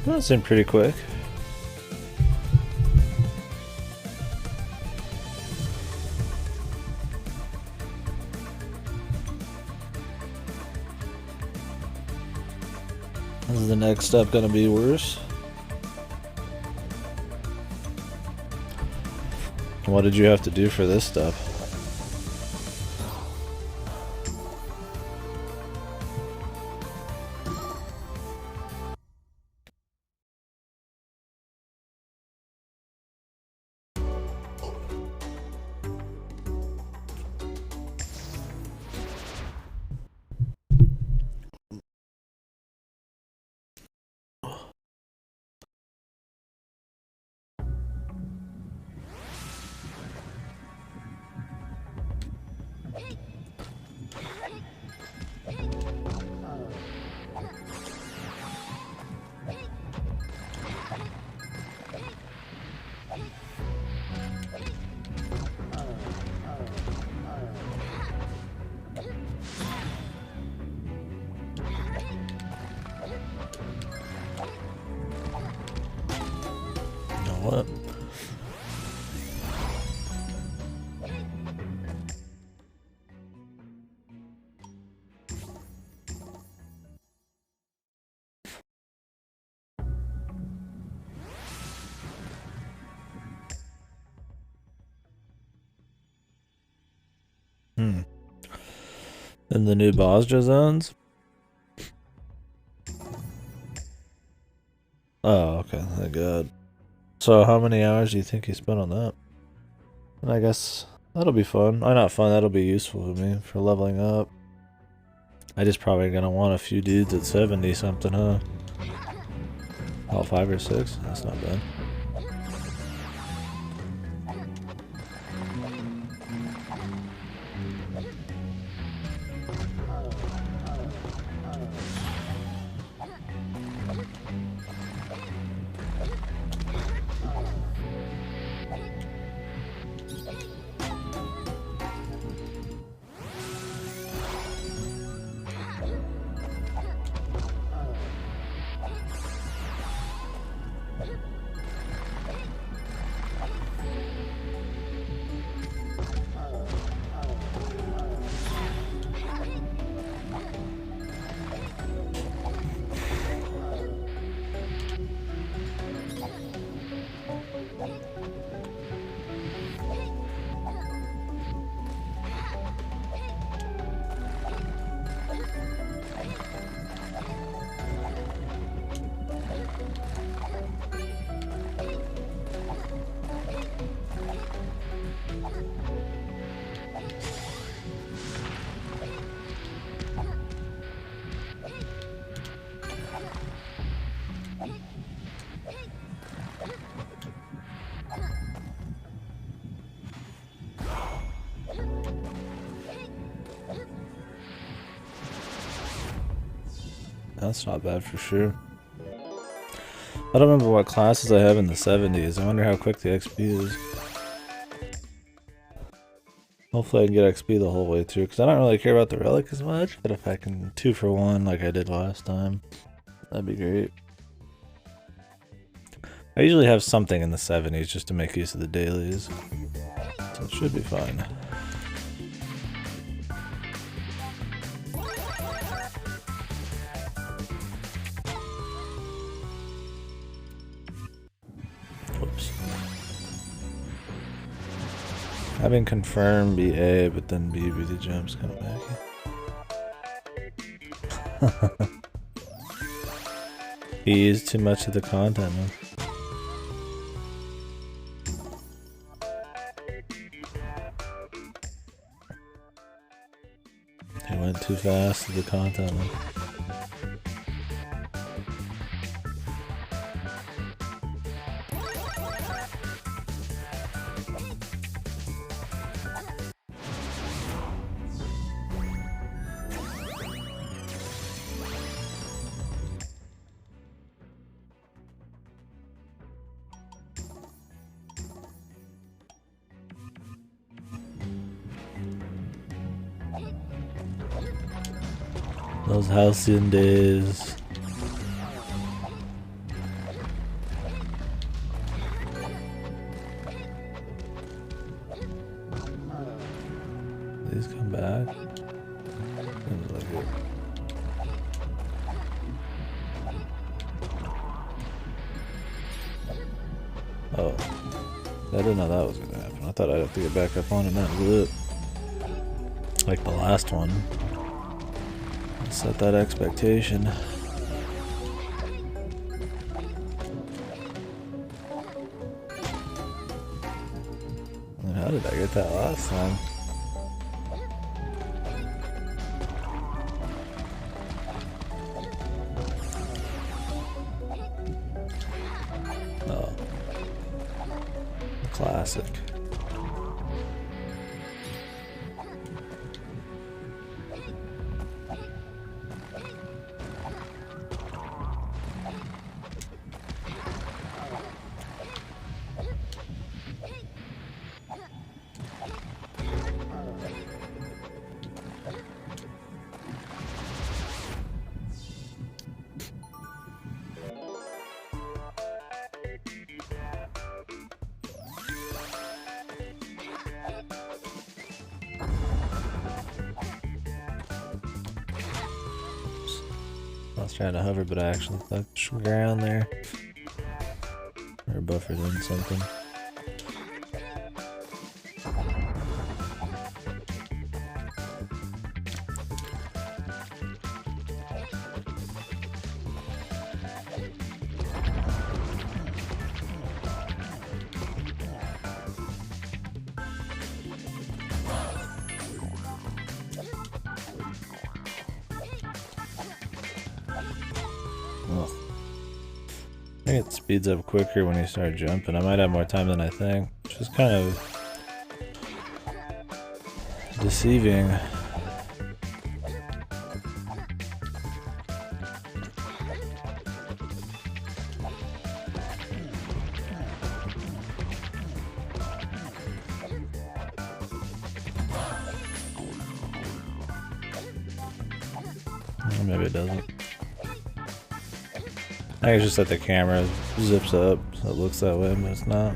That seemed pretty quick. Is the next step gonna be worse? What did you have to do for this step? What? In the new Bosja zones? Oh, okay, thank God. So how many hours do you think he spent on that? And I guess that'll be fun. Not fun, that'll be useful to me for leveling up. I just probably gonna want a few dudes at 70 something, huh? Oh, 5 or 6? That's not bad. That's not bad for sure. I don't remember what classes I have in the 70s. I wonder how quick the XP is. Hopefully I can get XP the whole way through, because I don't really care about the relic as much. But if I can 2 for 1 like I did last time, that'd be great. I usually have something in the 70s just to make use of the dailies. So it should be fine. Whoops. Having confirmed be A, but then B be the jump's kind of wacky. He used too much of the content, man. He went too fast to the content, man. Those halcyon days. like it. Oh. I didn't know that was gonna happen. I thought I'd have to get back up on it and that was it. Like the last one. Set that expectation. And how did I get that last time? Oh. Classic. I was trying to hover, but I actually touched ground there. Or buffered in something. Ugh. I think it speeds up quicker when you start jumping. I might have more time than I think, which is kind of deceiving. Or maybe it doesn't. I think it's just that the camera zips up, so it looks that way, but it's not.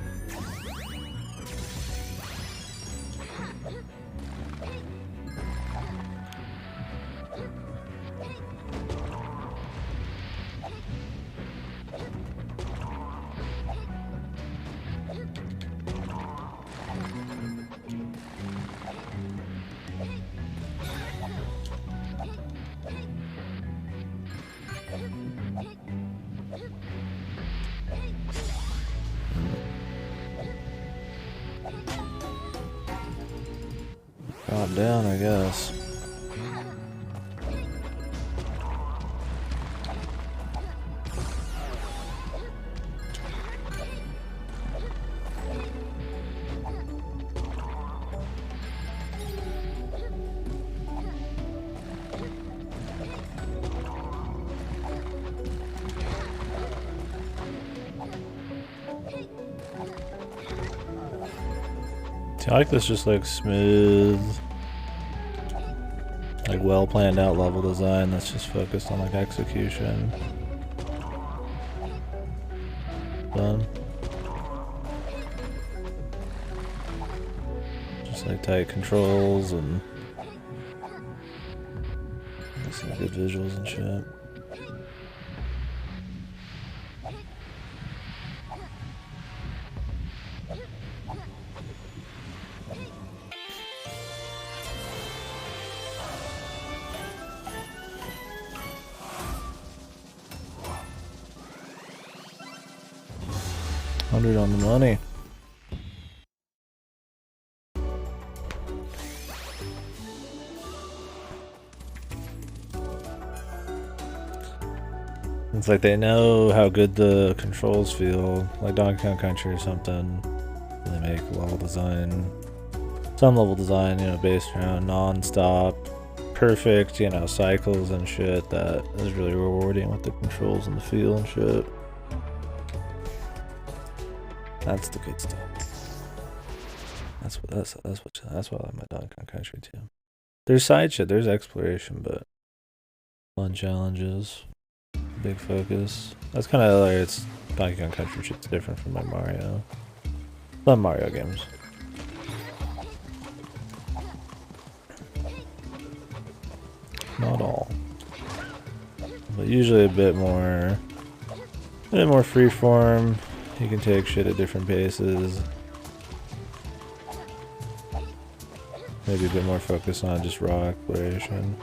Drop down, I guess. I like this just like smooth, like well planned out level design that's just focused on like execution. Fun. Just like tight controls and some good visuals and shit. $100 on the money. It's like they know how good the controls feel, like Donkey Kong Country or something. They make level design, some level design, you know, based around non-stop, perfect, you know, cycles and shit that is really rewarding with the controls and the feel and shit. That's the good stuff. That's why I like my Donkey Kong Country too. There's side shit, there's exploration, but fun challenges, big focus. That's kind of like it's Donkey Kong Country shit's different from my Mario. Love Mario games. not all. But usually a bit more freeform. You can take shit at different paces. Maybe a bit more focus on just raw exploration.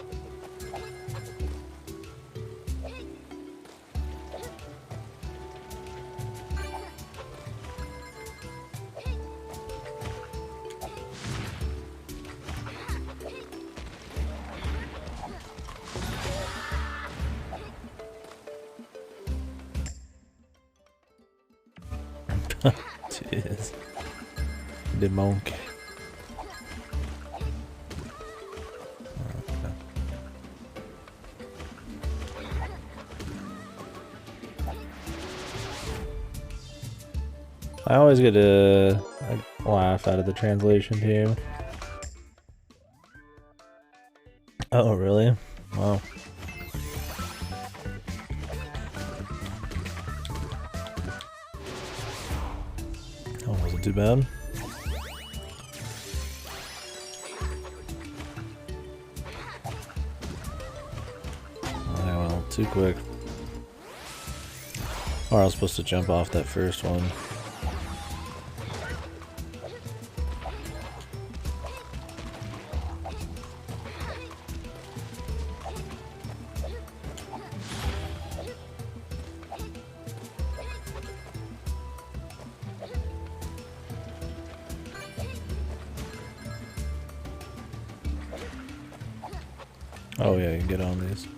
Jeez. The monkey. I always get a laugh out of the translation team. Oh, really? Wow. Oh, wasn't too bad. Well, too quick. Or I was supposed to jump off that first one. Oh yeah, you can get on these.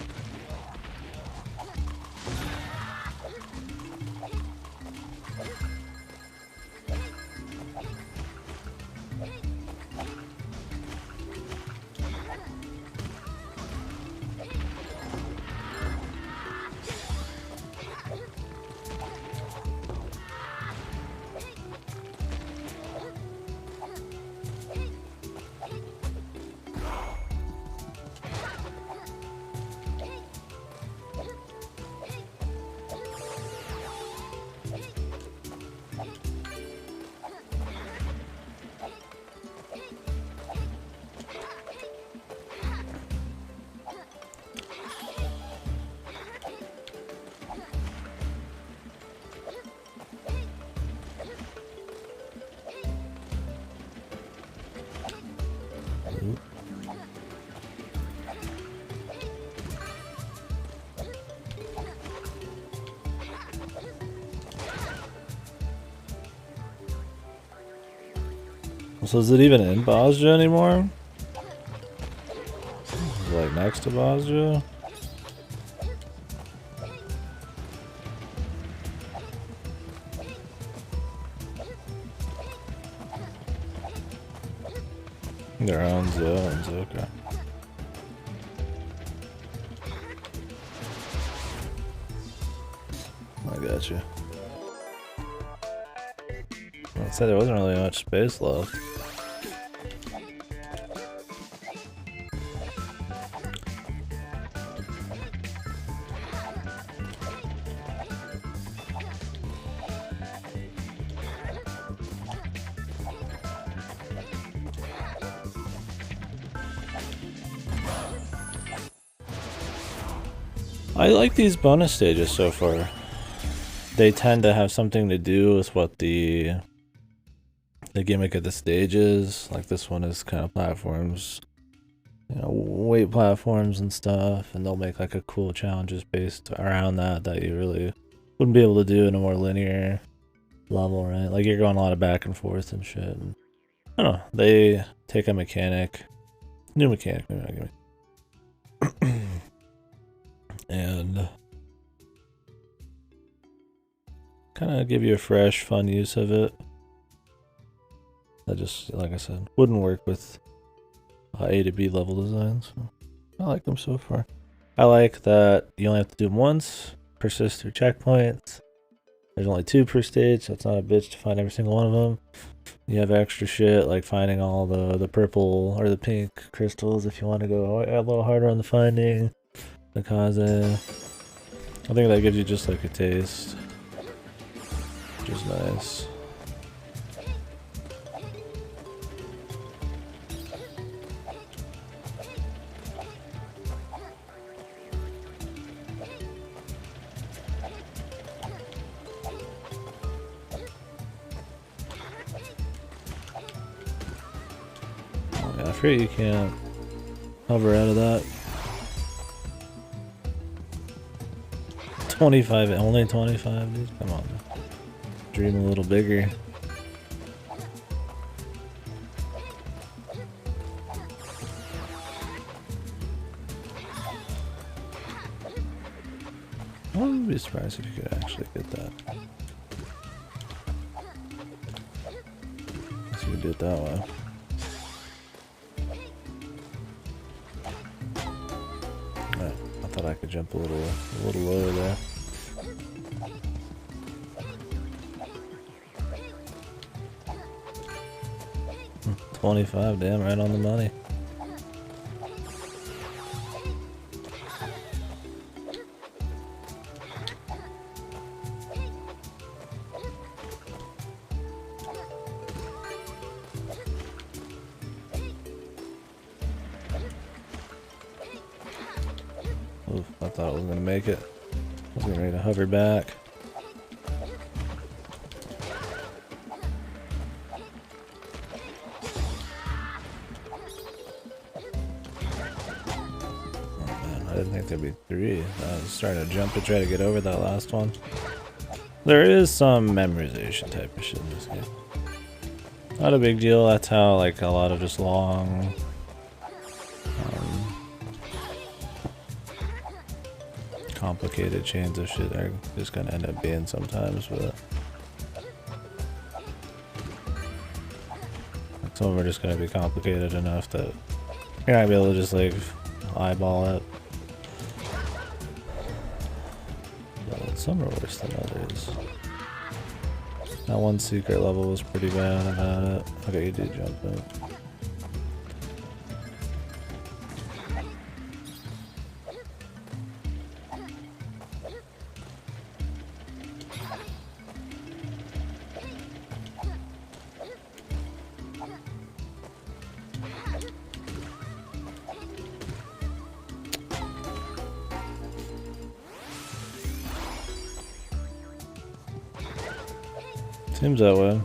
So is it even in Bosja anymore? Is it like next to Bosja? They're on zones, okay. I got you. I said there wasn't really much space left. I like these bonus stages so far. They tend to have something to do with what the gimmick of the stage is. Like this one is kind of platforms, you know, weight platforms and stuff, and they'll make like a cool challenges based around that you really wouldn't be able to do in a more linear level, right? Like you're going a lot of back and forth and shit. And, I don't know, they take a mechanic, new mechanic, maybe not give me. And kind of give you a fresh, fun use of it. That just, like I said, wouldn't work with A to B level designs. So I like them so far. I like that you only have to do them once, persist through checkpoints. There's only 2 per stage, so it's not a bitch to find every single one of them. You have extra shit like finding all the purple or the pink crystals if you want to go a little harder on the finding. The Kaze. I think that gives you just like a taste, which is nice. free, you can't hover out of that. 25, only 25, dude. Come on. Dream a little bigger. I wouldn't be surprised if you could actually get that. So you could do it that way. Right. I thought I could jump a little lower there. $25, damn, right on the money. Oof, I thought I was gonna make it. I was getting ready to hover back. I didn't think there'd be 3. I was starting to jump to try to get over that last one. There is some memorization type of shit in this game. Not a big deal. That's how like a lot of just long complicated chains of shit are just gonna end up being sometimes, but some of them are just gonna be complicated enough that you're not gonna be able to just like eyeball it. Some are worse than others. That one secret level was pretty bad about it. Okay, you did jump in. Seems that way.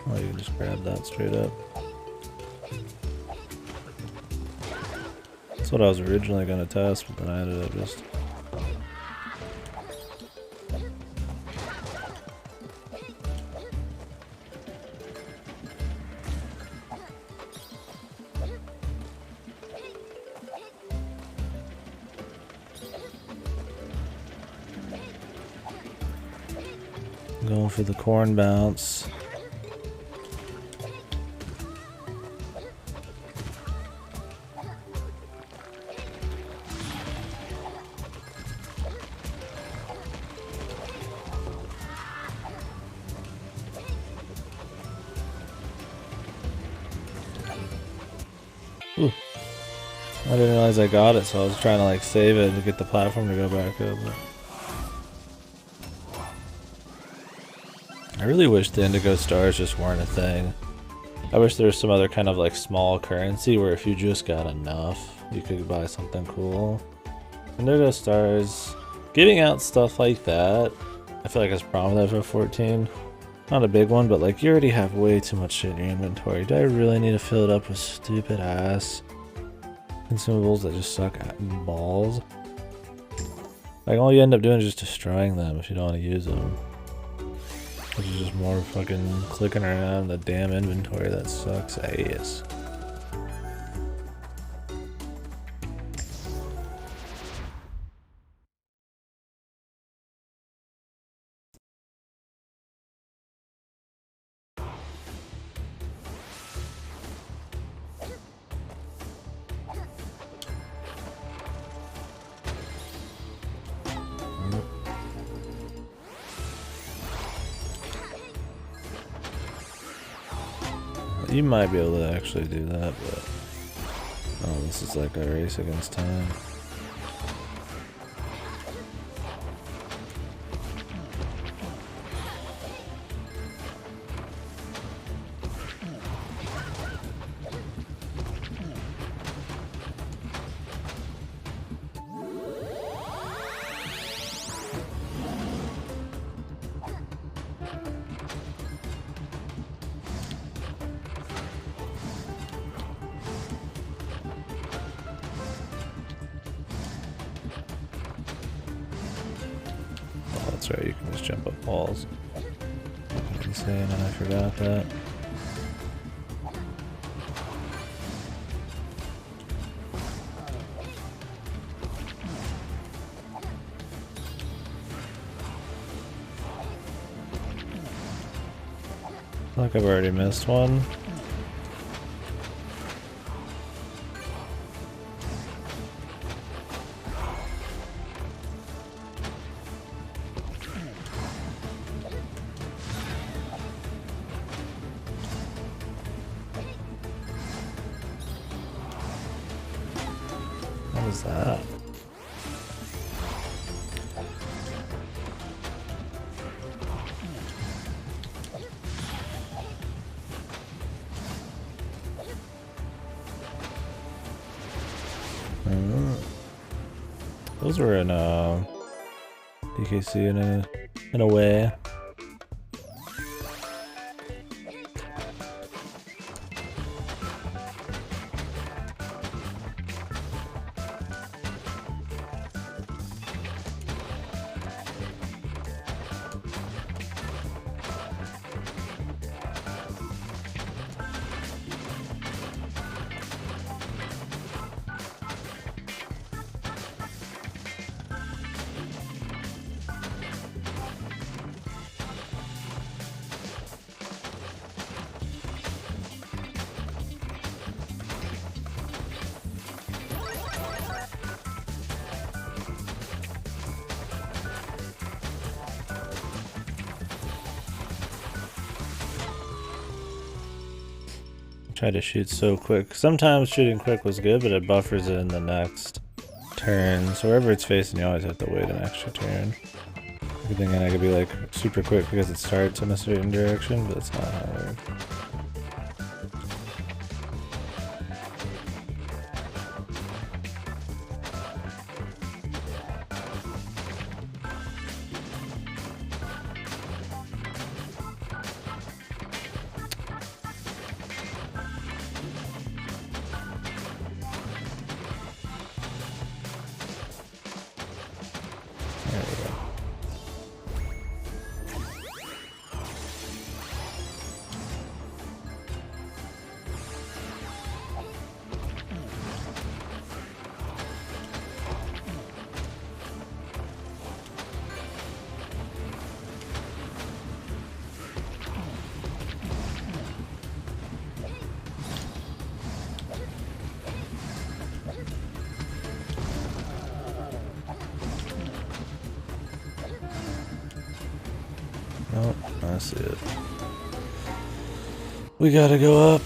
Oh, you can just grab that straight up. That's what I was originally going to test, but then I ended up just... Going for the corn bounce. Ooh. I didn't realize I got it, so I was trying to like save it to get the platform to go back up. But I really wish the indigo stars just weren't a thing. I wish there was some other kind of like small currency where if you just got enough, you could buy something cool. Indigo stars, giving out stuff like that, I feel like it's problem with FF14. Not a big one, but like you already have way too much shit in your inventory. Do I really need to fill it up with stupid ass consumables that just suck balls? Like all you end up doing is just destroying them if you don't want to use them. Which is just more fucking clicking around the damn inventory that sucks ass. You might be able to actually do that, but oh, this is like a race against time. that's right, you can just jump up walls. Fucking insane, and I forgot that. I feel like I've already missed one. What is that? Those were in DKC in a way. Try to shoot so quick. Sometimes shooting quick was good, but it buffers it in the next turn. So wherever it's facing, you always have to wait an extra turn. You're thinking I could be like super quick because it starts in a certain direction, but that's not how it works. There we go. Oh, I see it. We gotta go up.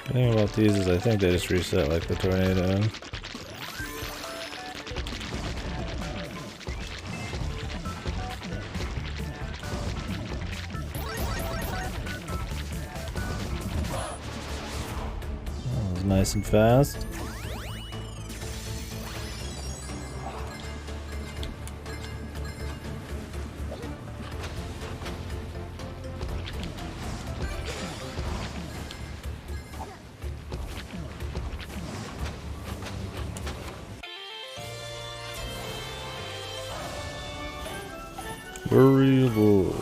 The thing about these is I think they just reset like the tornado. That was nice and fast. Variable.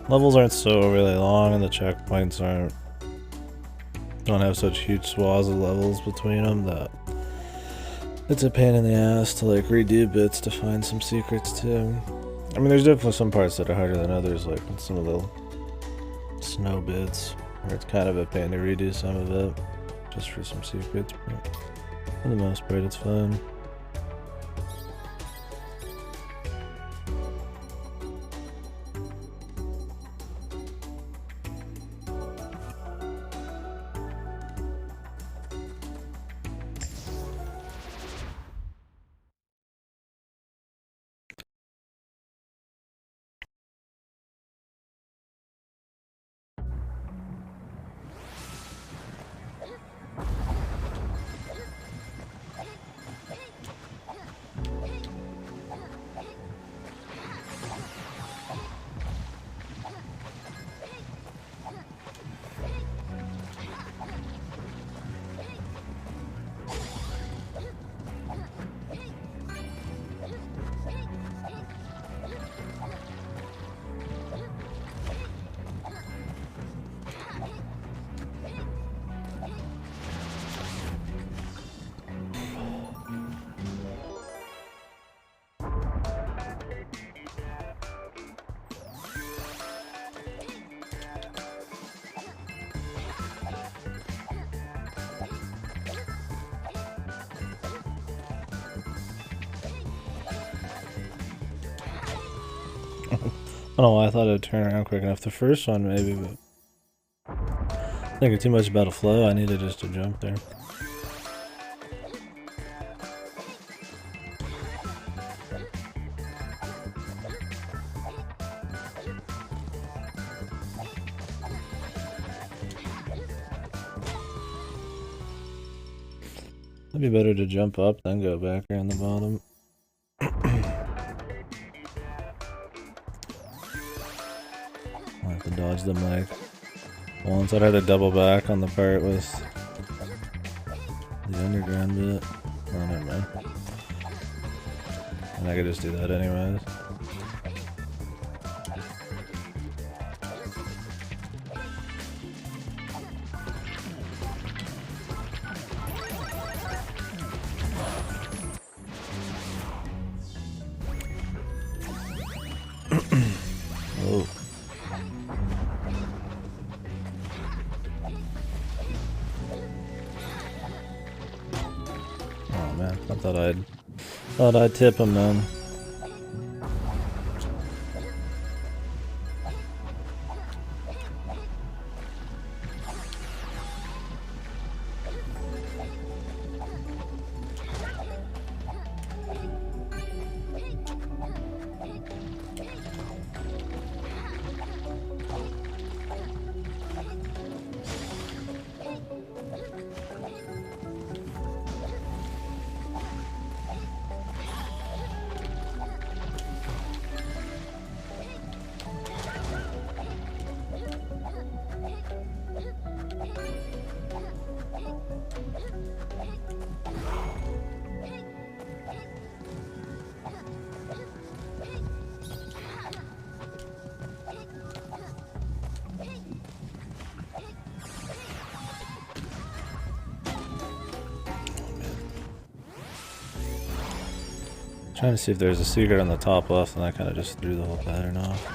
Levels aren't so really long, and the checkpoints don't have such huge swaths of levels between them that it's a pain in the ass to like redo bits to find some secrets too. I mean, there's definitely some parts that are harder than others, like with some of the snow bits, where it's kind of a pain to redo some of it. just for some secrets, but for the most part it's fine. I don't know why I thought it would turn around quick enough. The first one maybe, but thinking too much about a flow. I needed just to jump there. It'd be better to jump up then go back around the bottom. I'll have to dodge the mic. Once I'd have to double back on the part with the underground bit. Oh, never mind. And I could just do that anyways. Oh. Oh man, I thought I'd tip him then. Trying to see if there's a secret on the top left, and I kind of just threw the whole pattern off.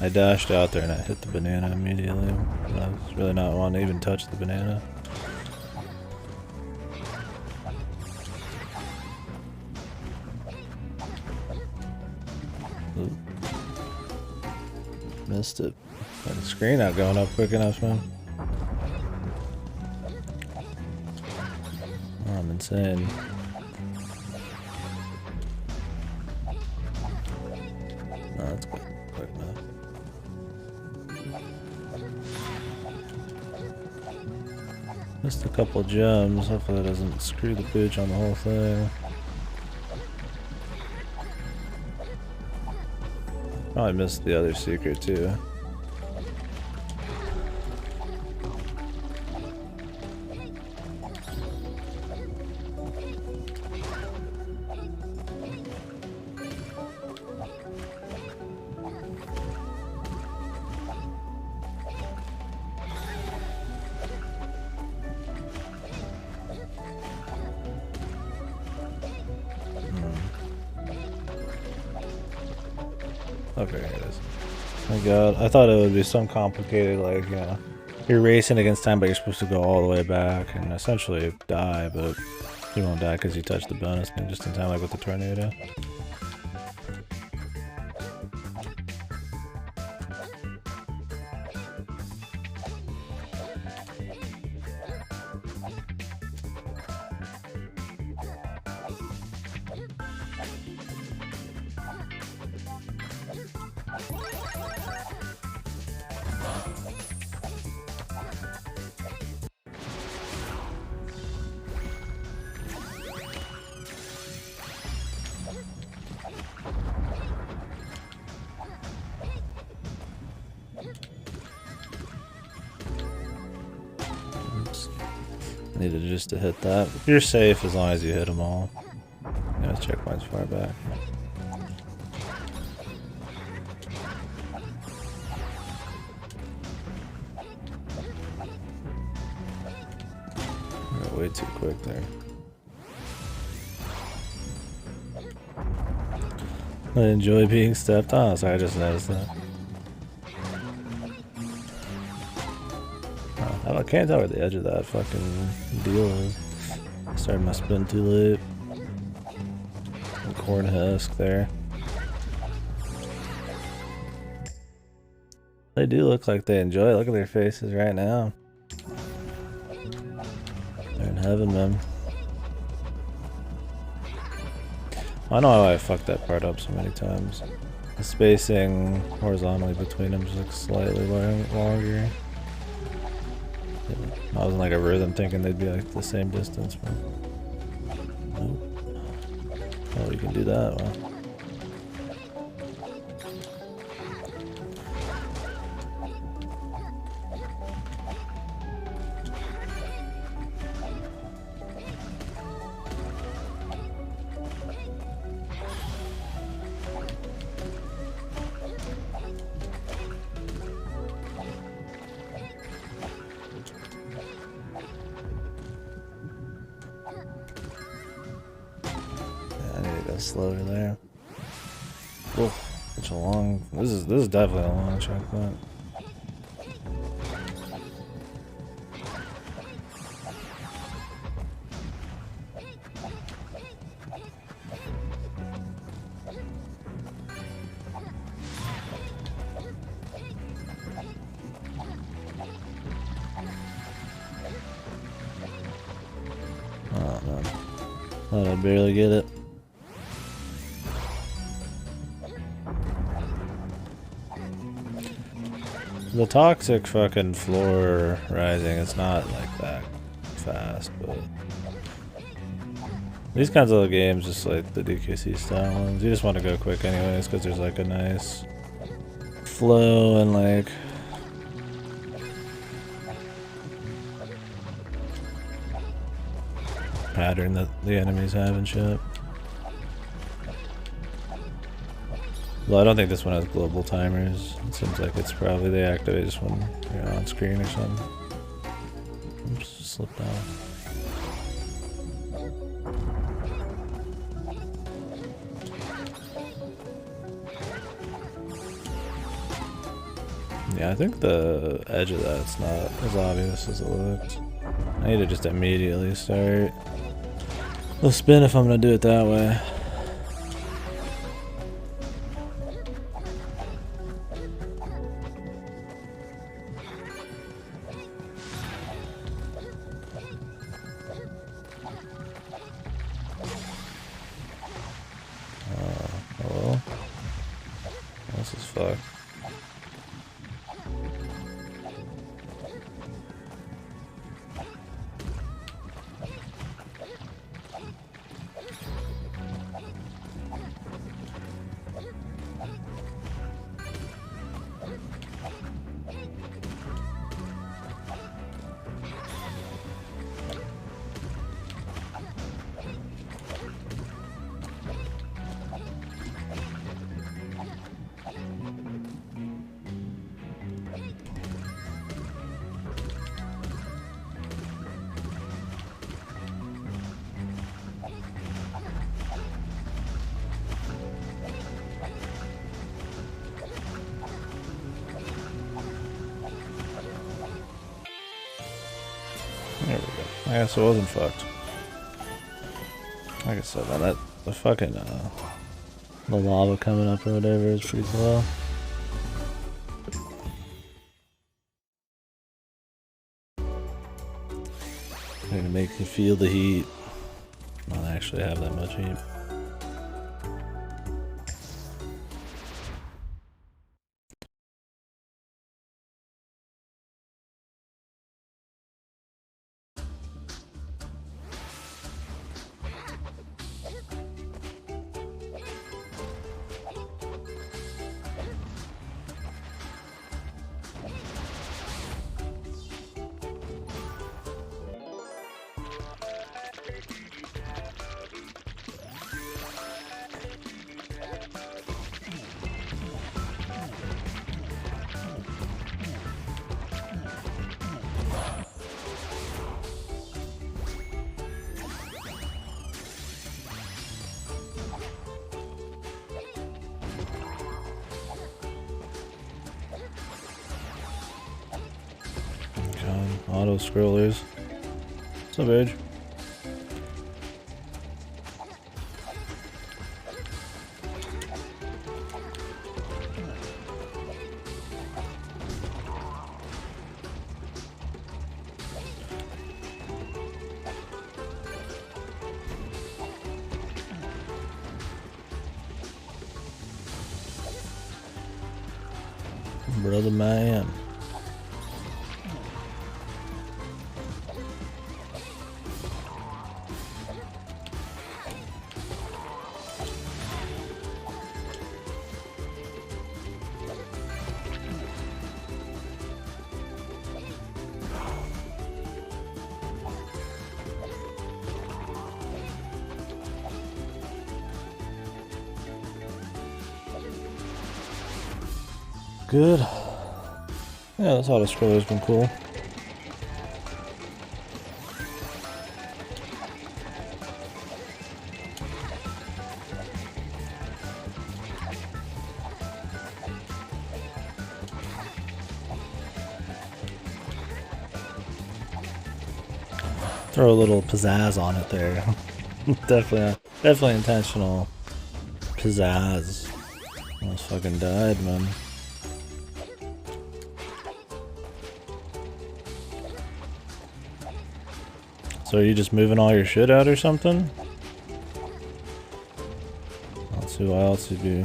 I dashed out there and I hit the banana immediately. I was really not wanting to even touch the banana. Ooh. Missed it. Got the screen not going up quick enough, man. Oh, I'm insane. No, that's good. Quick enough. Missed a couple gems. Hopefully that doesn't screw the pooch on the whole thing. Probably missed the other secret too. Okay, here it is. Oh my god, I thought it would be some complicated, like, you know, you're racing against time, but you're supposed to go all the way back and essentially die, but you won't die because you touched the bonus thing just in time, like with the tornado. Needed just to hit that. You're safe as long as you hit them all. Yeah, checkpoint's far back. Got way too quick there. I enjoy being stepped on. Sorry, I just noticed that. I can't tell where the edge of that fucking deal is. Started my spin too late. Corn husk there. They do look like they enjoy it. Look at their faces right now. They're in heaven, man. I know how I fucked that part up so many times. The spacing horizontally between them is like slightly longer. I was in like a rhythm thinking they'd be like the same distance, but nope. Oh, you can do that, wow. Slower there. Whoa, such a long. This is definitely a long checkpoint. Oh man, thought I'd barely get it. The toxic fucking floor rising, it's not like that fast, but these kinds of games, just like the DKC style ones, you just want to go quick anyways because there's like a nice flow and like pattern that the enemies have and shit. Well, I don't think this one has global timers. It seems like it's probably they activate just when you're on screen or something. Oops, slipped off. Yeah, I think the edge of that's not as obvious as it looks. I need to just immediately start the spin if I'm gonna do it that way. Hello? This is fucked. There we go. I guess it wasn't fucked. Like I said, man, the fucking the lava coming up or whatever is pretty slow. Going to make you feel the heat. Not actually have that much heat. Auto scrollers. What's up, Edge? Brother man. Good. Yeah, this auto scroller's been cool. Throw a little pizzazz on it there. definitely intentional pizzazz. Almost fucking died, man. So are you just moving all your shit out or something? Let's see what else you'd be.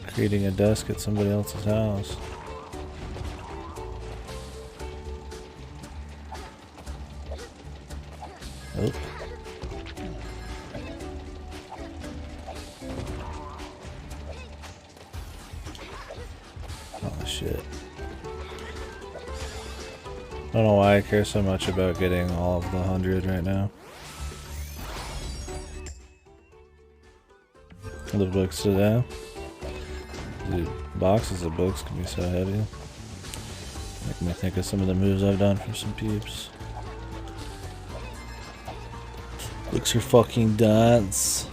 Creating a desk at somebody else's house. Oh. Oh shit. I don't know why I care so much about getting all of the 100 right now. The books today. Dude, boxes of books can be so heavy. Make me think of some of the moves I've done for some peeps. Books are fucking dance.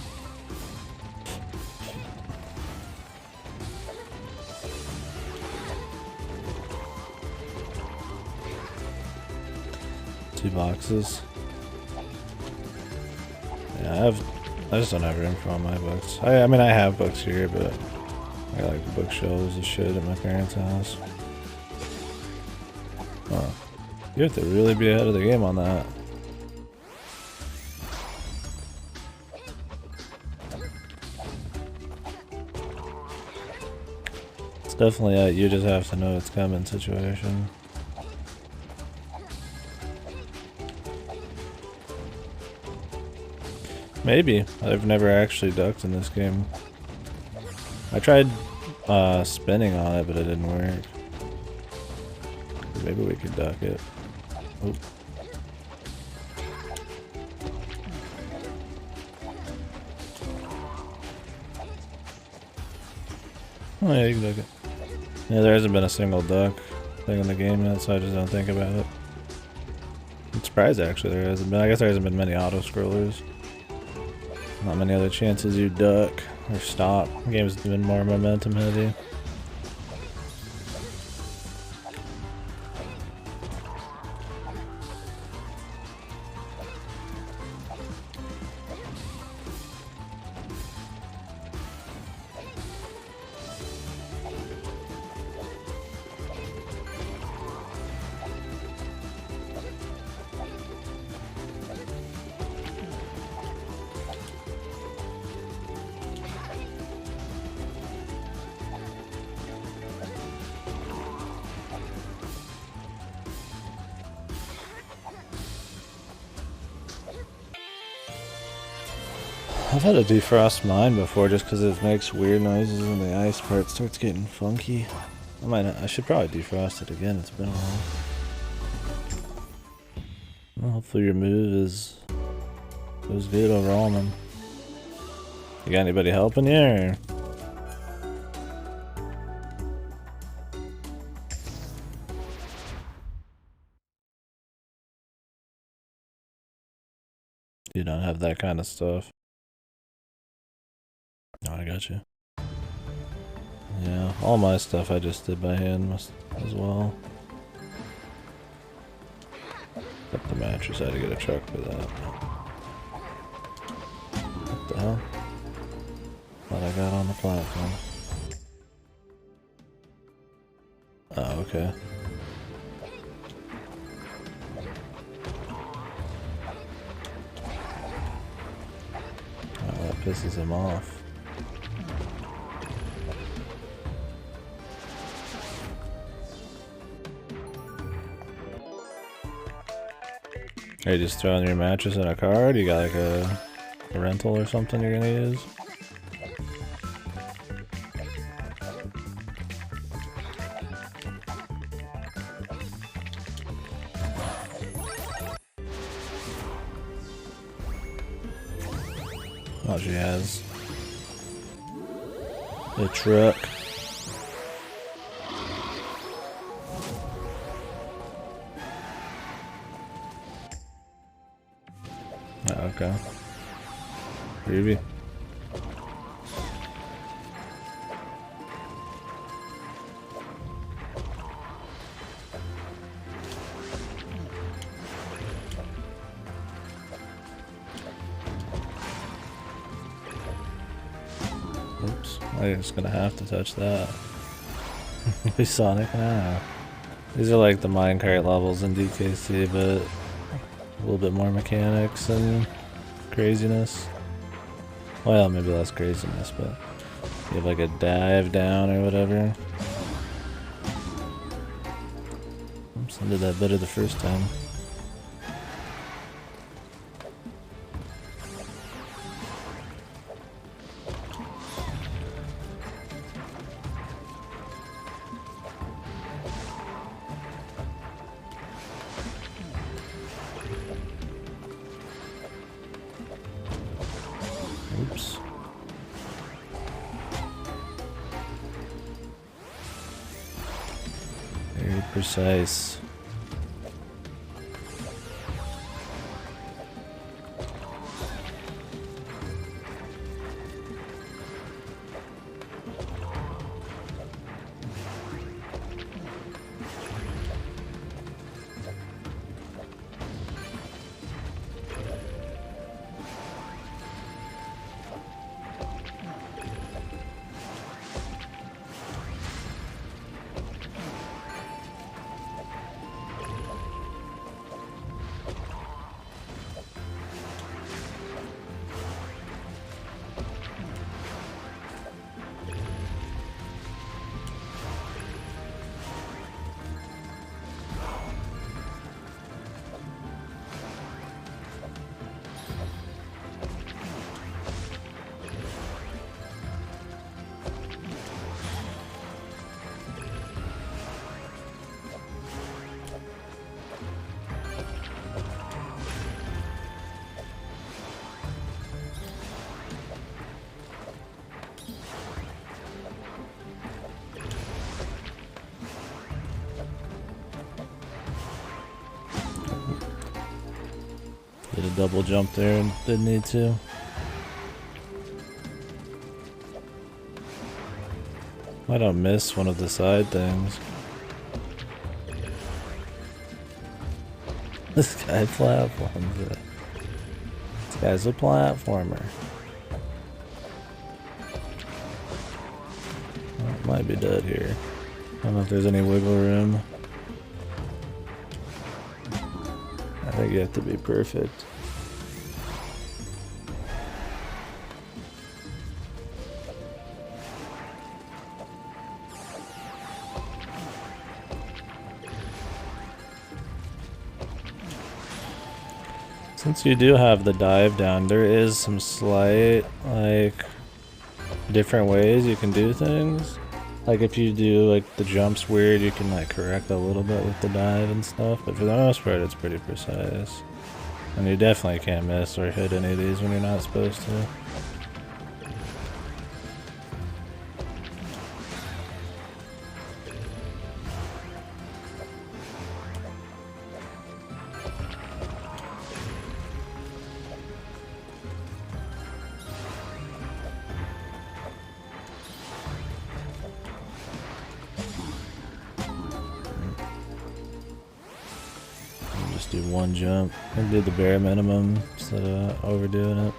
Boxes. Yeah, I just don't have room for all my books. I mean I have books here, but I got like bookshelves and shit at my parents' house. Oh, you have to really be ahead of the game on that. It's definitely a you just have to know it's coming situation. Maybe. I've never actually ducked in this game. I tried spinning on it, but it didn't work. Maybe we could duck it. Oh. Oh yeah, you can duck it. Yeah, there hasn't been a single duck thing in the game yet, so I just don't think about it. I'm surprised actually there hasn't been. I guess there hasn't been many auto scrollers. Not many other chances you duck or stop. The game's been more momentum heavy. I've had to defrost mine before just because it makes weird noises when the ice part starts getting funky. I should probably defrost it again, it's been a while. Well, hopefully your move was good overall, man. You got anybody helping you, or? You don't have that kind of stuff. Oh, I got you. Yeah, all my stuff I just did by hand as well. Except the mattress, I had to get a truck for that. What the hell? What I got on the platform. Oh, okay. Oh, that pisses him off. Are you just throwing your mattress in a car? Do you got like a rental or something you're gonna use? Oh, she has a truck. Oh, okay. Ruby. Oops, I'm just gonna have to touch that. We Sonic now. These are like the minecart levels in DKC, but a little bit more mechanics and craziness. Well, maybe less craziness, but you have like a dive down or whatever. Oops, I did that better the first time. Oops. Very precise. Did a double jump there and didn't need to. I don't miss one of the side things. This guy platforms it. This guy's a platformer. Well, it might be dead here. I don't know if there's any wiggle room. I think you have to be perfect. Since you do have the dive down, there is some slight, like, different ways you can do things. Like if you do like the jumps weird, you can like correct a little bit with the dive and stuff, but for the most part it's pretty precise. And you definitely can't miss or hit any of these when you're not supposed to. Just do one jump and do the bare minimum instead of overdoing it.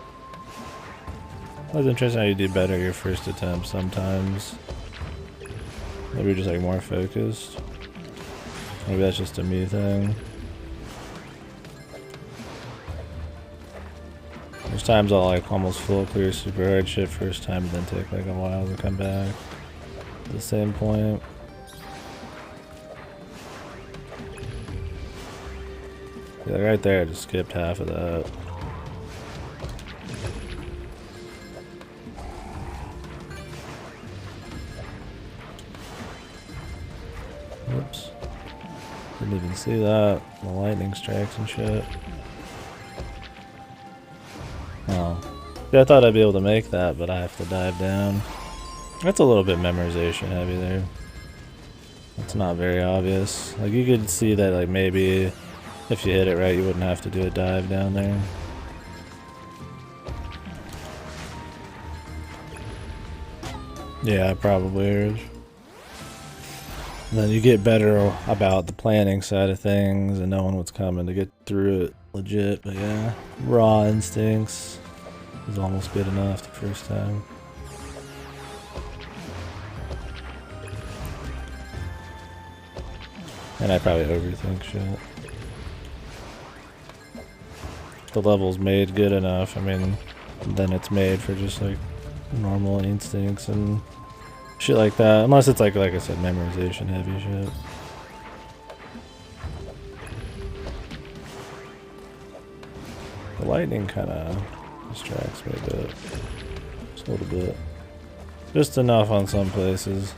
It was interesting how you do better your first attempt sometimes. Maybe just like more focused. Maybe that's just a me thing. There's times I'll like almost full clear super hard shit first time and then take like a while to come back at the same point. Yeah, right there, I just skipped half of that. Oops. Didn't even see that. The lightning strikes and shit. Oh. Yeah, I thought I'd be able to make that, but I have to dive down. That's a little bit memorization heavy there. It's not very obvious. Like, you could see that, like, maybe if you hit it right, you wouldn't have to do a dive down there. Yeah, it probably is. And then you get better about the planning side of things and knowing what's coming to get through it legit. But yeah, raw instincts is almost good enough the first time. And I probably overthink shit. The level's made good enough, I mean, then it's made for just like normal instincts and shit like that. Unless it's like I said, memorization heavy shit. The lightning kinda distracts me a bit. Just a little bit. Just enough on some places.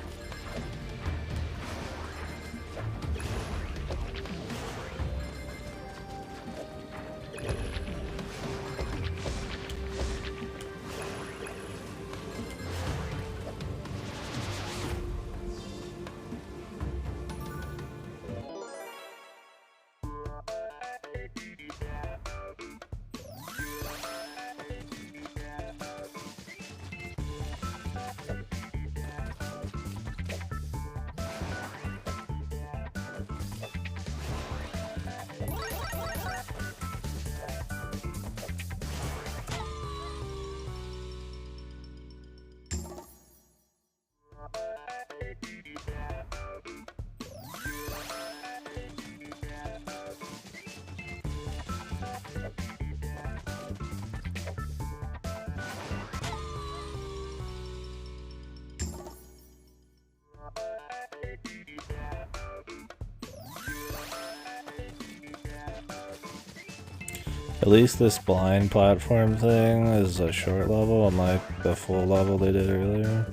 At least this blind platform thing is a short level, unlike the full level they did earlier.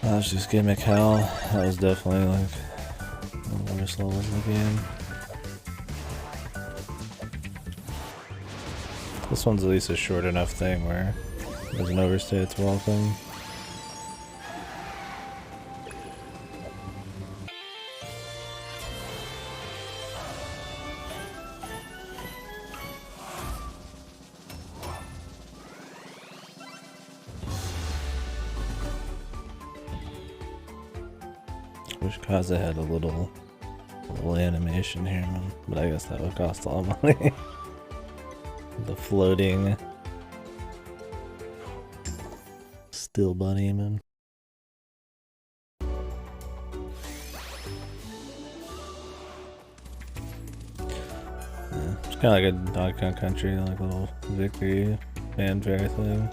That's just gimmick hell. That was definitely like one of the worst levels in the game. This one's at least a short enough thing where it doesn't overstay its welcome. Wish Kaze had a little animation here, man. But I guess that would cost a lot of money. The floating still bunny, man. Yeah, it's kind of like a Donkey Kong Country, like a little victory fanfare thing.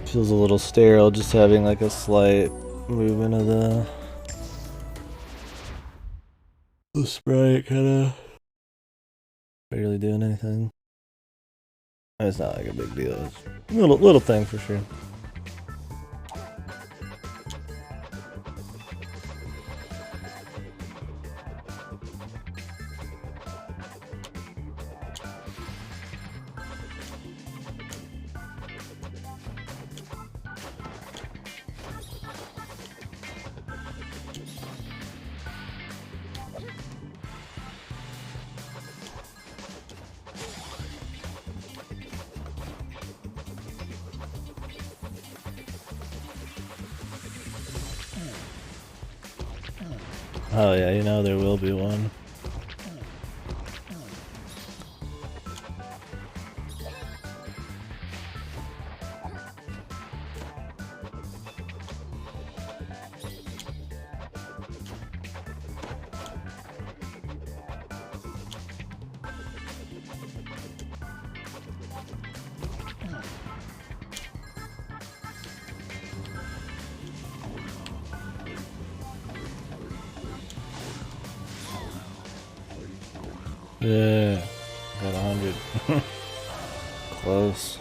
Feels a little sterile just having like a slight movement of the The sprite kinda barely doing anything. It's not like a big deal. It's a little thing for sure. Oh yeah, you know there will be one. Yeah, got 100. Close.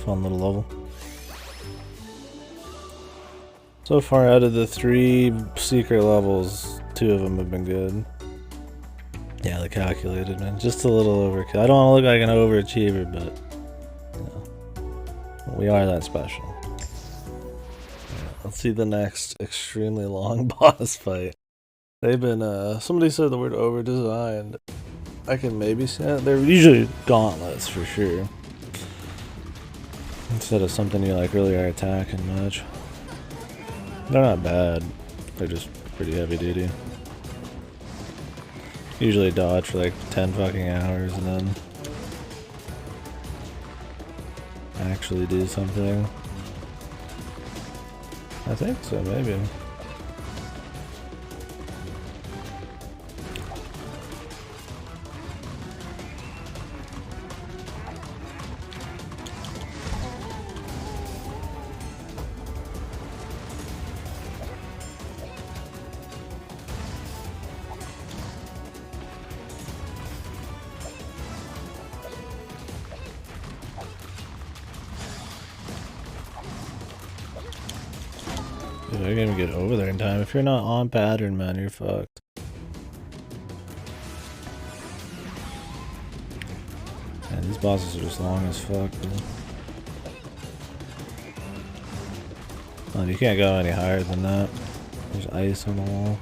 Fun little level. So far out of the 3 secret levels, 2 of them have been good. Yeah, the calculated, man. Just a little overkill. I don't want to look like an overachiever, but you know, we are that special. Let's see the next extremely long boss fight. They've been, somebody said the word over-designed. I can maybe see that. They're usually gauntlets for sure. Instead of something you like really are attacking much. They're not bad. They're just pretty heavy duty. Usually dodge for like 10 fucking hours and then actually do something. I think so, maybe. Dude, I can't even get over there in time. If you're not on pattern, man, you're fucked. Man, these bosses are just long as fuck, dude. Oh, you can't go any higher than that. There's ice on the wall.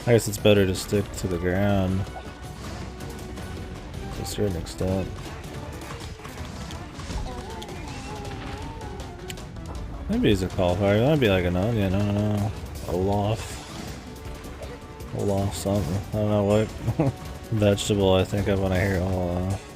I guess it's better to stick to the ground. To a certain extent. Maybe he's a qualifier. That'd be like an onion, I don't know. Olaf something. I don't know what vegetable I think of when I hear Olaf.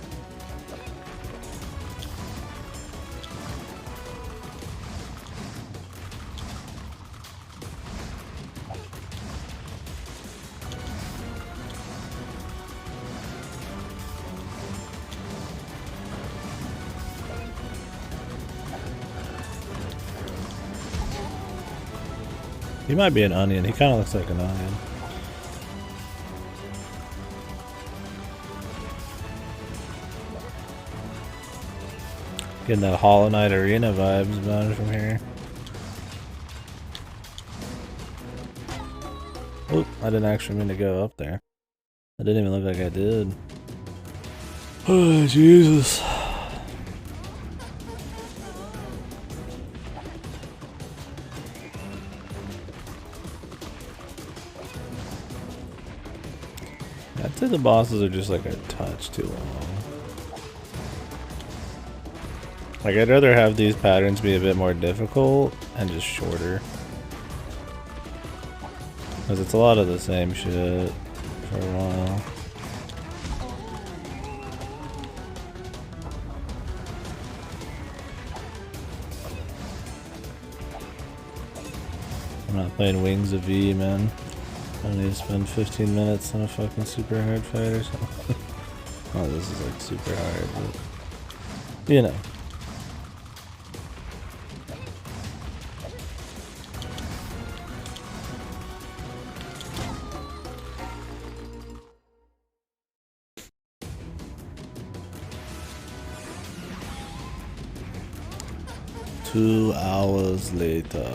He might be an onion. He kind of looks like an onion. Getting that Hollow Knight Arena vibes about it from here. Oop, I didn't actually mean to go up there. I didn't even look like I did. Oh, Jesus. I'd say the bosses are just like a touch too long. Like, I'd rather have these patterns be a bit more difficult and just shorter. Because it's a lot of the same shit for a while. I'm not playing Wings of V, man. I don't need to spend 15 minutes on a fucking super hard fight or something. Oh, this is like super hard, but you know. Two hours later.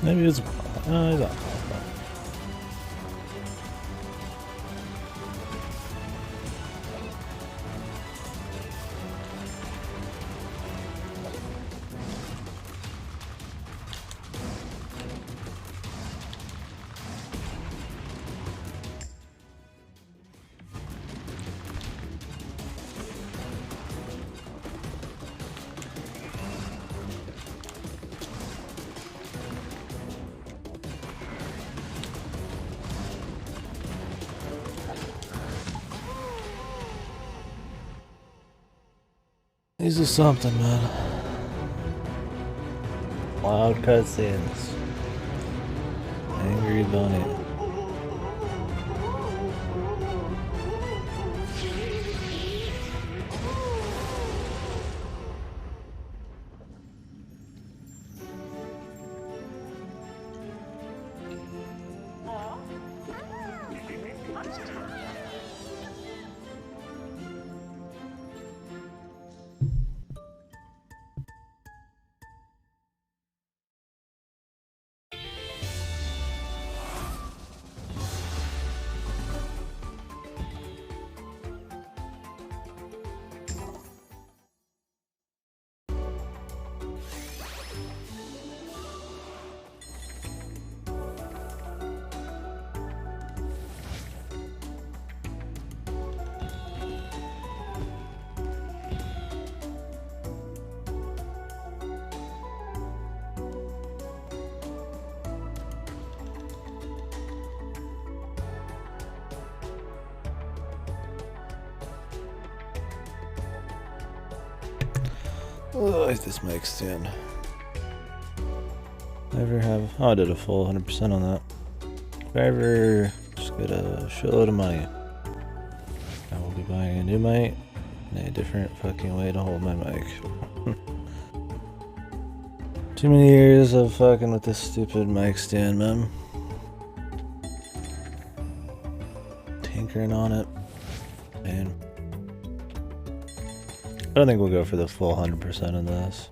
Maybe it's he's not. These are something, man. Loud cutscenes. Angry bunny. Oh, this mic stand. Ever have? Oh, I did a full 100% on that. If I ever just get a shitload of money, I will be buying a new mic and a different fucking way to hold my mic. Too many years of fucking with this stupid mic stand, man. Tinkering on it, man. I don't think we'll go for the full 100% of this.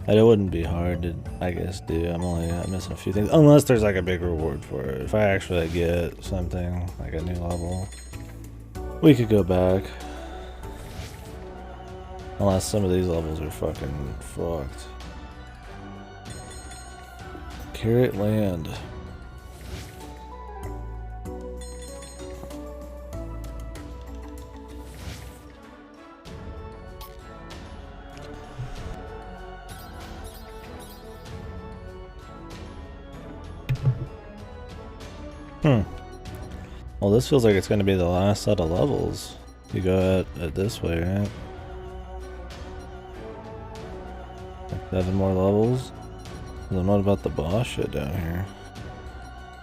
And it wouldn't be hard to, I guess, do. I'm missing a few things. Unless there's like a big reward for it. If I actually get something, like a new level, we could go back. Unless some of these levels are fucking fucked. Carrot Land. Well, this feels like it's going to be the last set of levels. You go at it this way, right? Like 7 more levels. Then what about the boss shit down here?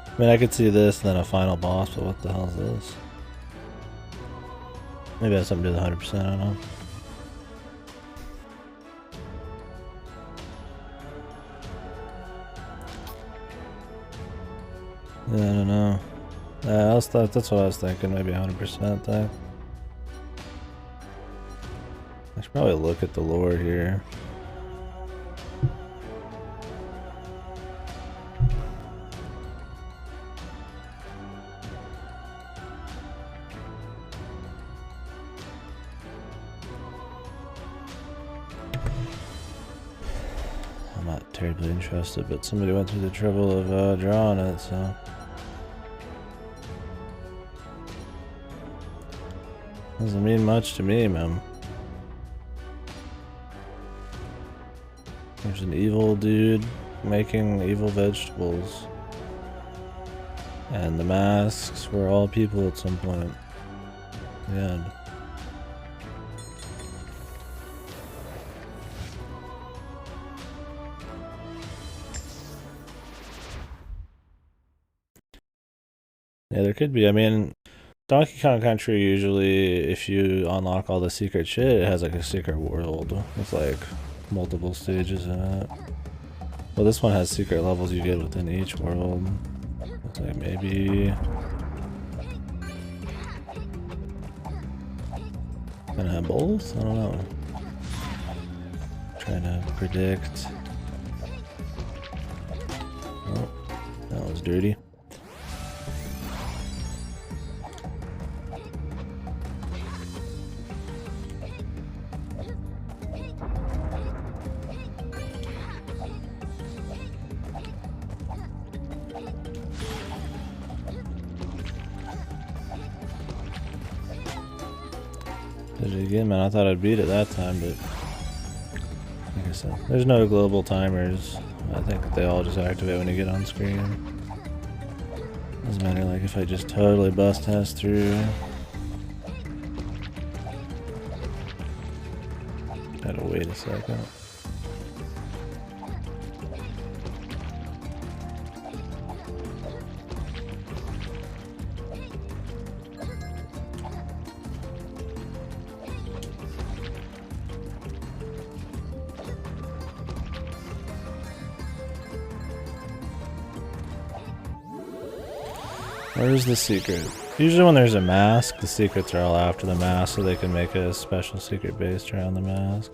I mean, I could see this and then a final boss, but what the hell is this? Maybe it has something to do with 100%, I don't know. Yeah, I don't know. That's what I was thinking, maybe 100% thing. I should probably look at the lore here. I'm not terribly interested, but somebody went through the trouble of drawing it, so. Doesn't mean much to me, man. There's an evil dude making evil vegetables. And the masks were all people at some point. The end. Yeah, there could be. I mean, Donkey Kong Country usually, if you unlock all the secret shit, it has like a secret world with like multiple stages in it. Well, this one has secret levels you get within each world. Looks like maybe gonna have both? I don't know. Trying to predict. Oh, that was dirty. Did it again, man. I thought I'd beat it that time, but like I said, there's no global timers. I think they all just activate when you get on screen. Doesn't matter, like, if I just totally bust ass through. Gotta wait a second. Where's the secret? Usually when there's a mask, the secrets are all after the mask so they can make a special secret based around the mask.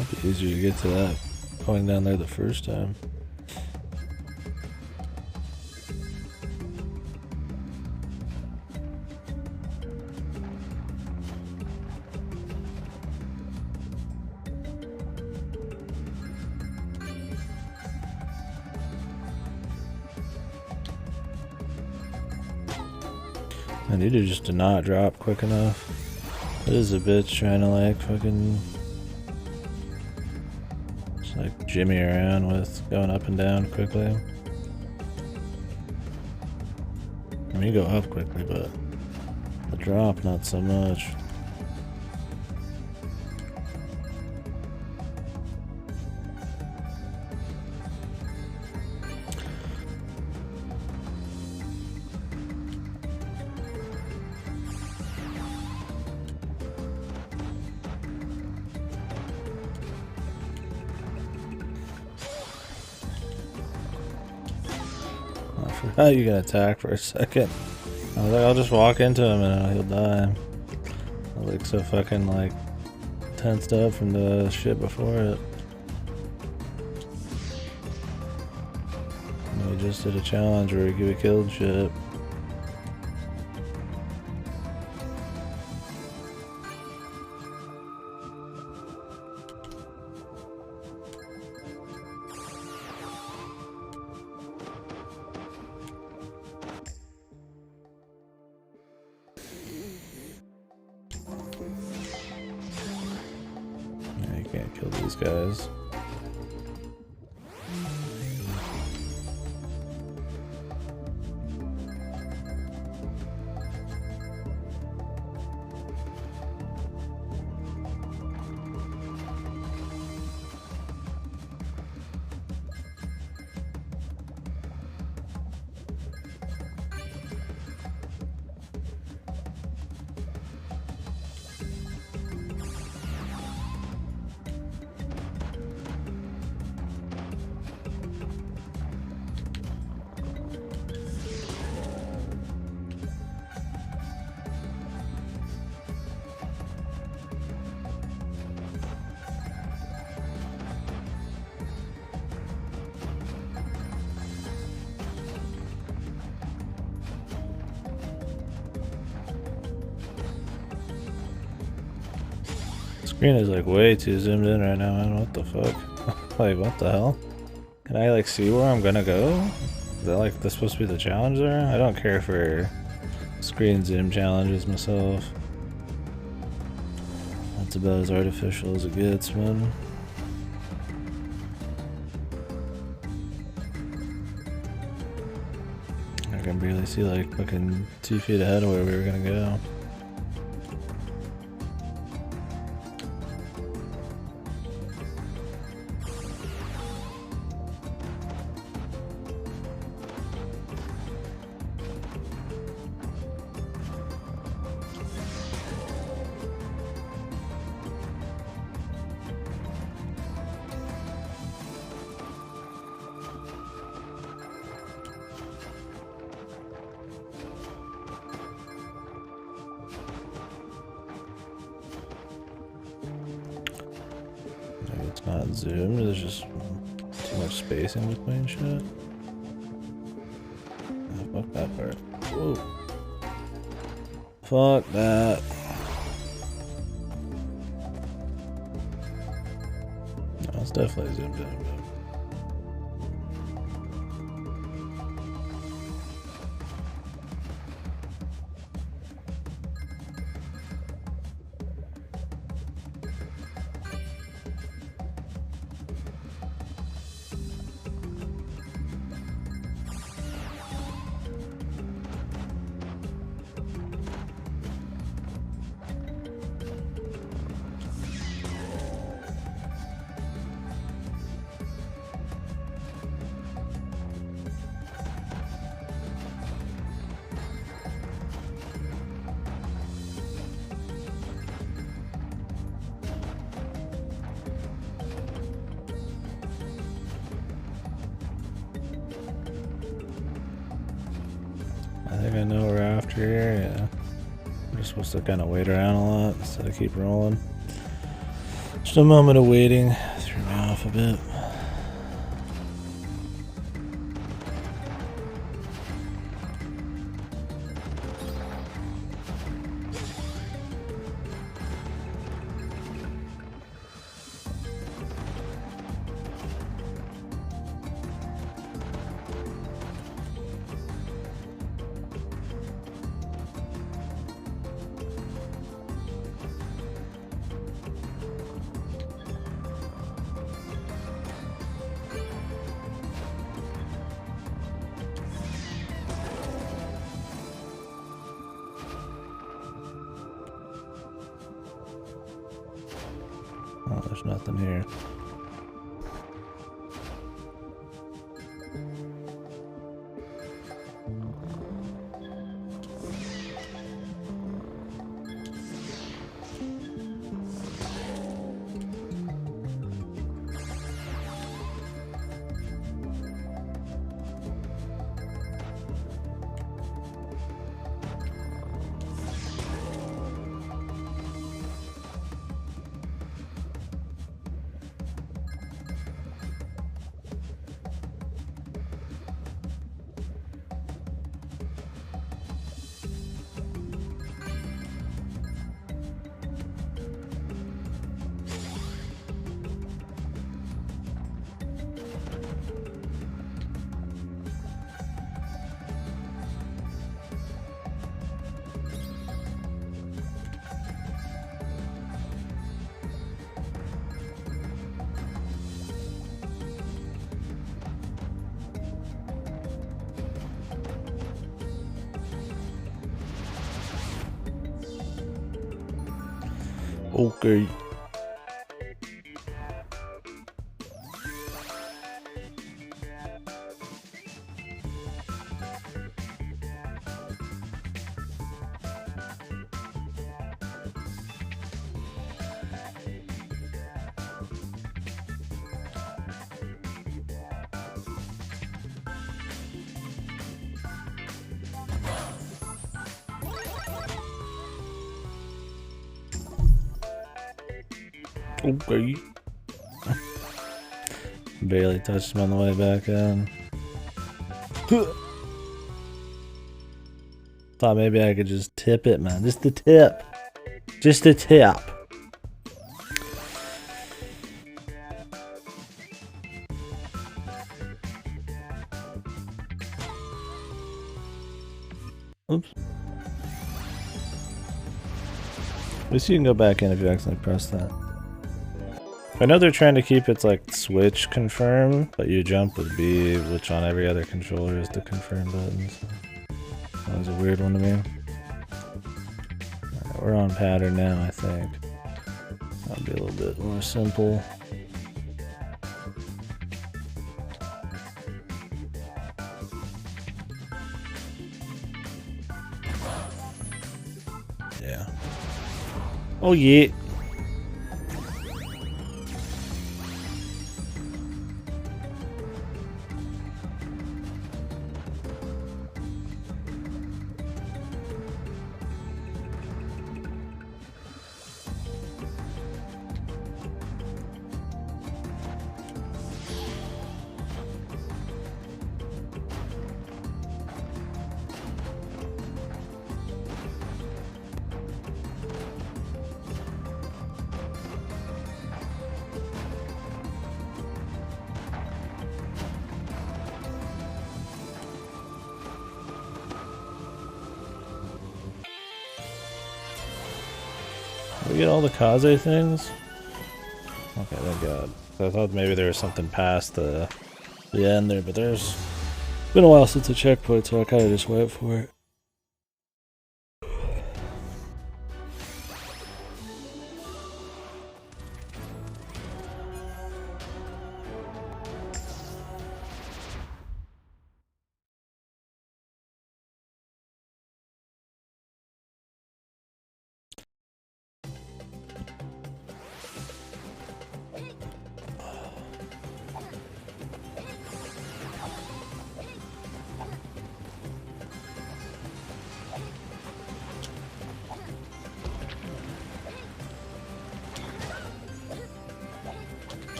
It'd be easier to get to that going down there the first time. I need to just not drop quick enough. It is a bitch trying to like fucking just like jimmy around with going up and down quickly. I mean, you go up quickly, but the drop not so much. How you gonna attack for a second? I was like, I'll just walk into him and he'll die. I was like so fucking like tensed up from the shit before it. And we just did a challenge where we KDkilled shit. Can't kill these guys. Screen is like way too zoomed in right now, man. What the fuck? Like, what the hell? Can I like see where I'm gonna go? Is that like this supposed to be the challenge there? I don't care for screen zoom challenges myself. That's about as artificial as it gets, man. I can barely see like fucking 2 feet ahead of where we were gonna go. It's not zoomed, there's just too much space in between shit. Oh, fuck that part. Whoa. Fuck that. No, it's definitely zoomed in. I think I know we're after here, yeah. We're just supposed to kind of wait around a lot instead of keep rolling. Just a moment of waiting threw me off a bit. Oh, there's nothing here. Okay. Okay. Barely touched him on the way back in. Thought maybe I could just tip it, man. Just the tip. Just the tip. Oops. At least you can go back in if you accidentally press that. I know they're trying to keep its like switch confirm, but you jump with B, which on every other controller is the confirm button. So that was a weird one to me. Alright, we're on pattern now, I think. That'll be a little bit more simple. Yeah. Oh yeah. We get all the Kaze things? Okay, thank God. I thought maybe there was something past the end there, but there's been a while since the checkpoint, so I kind of just went for it.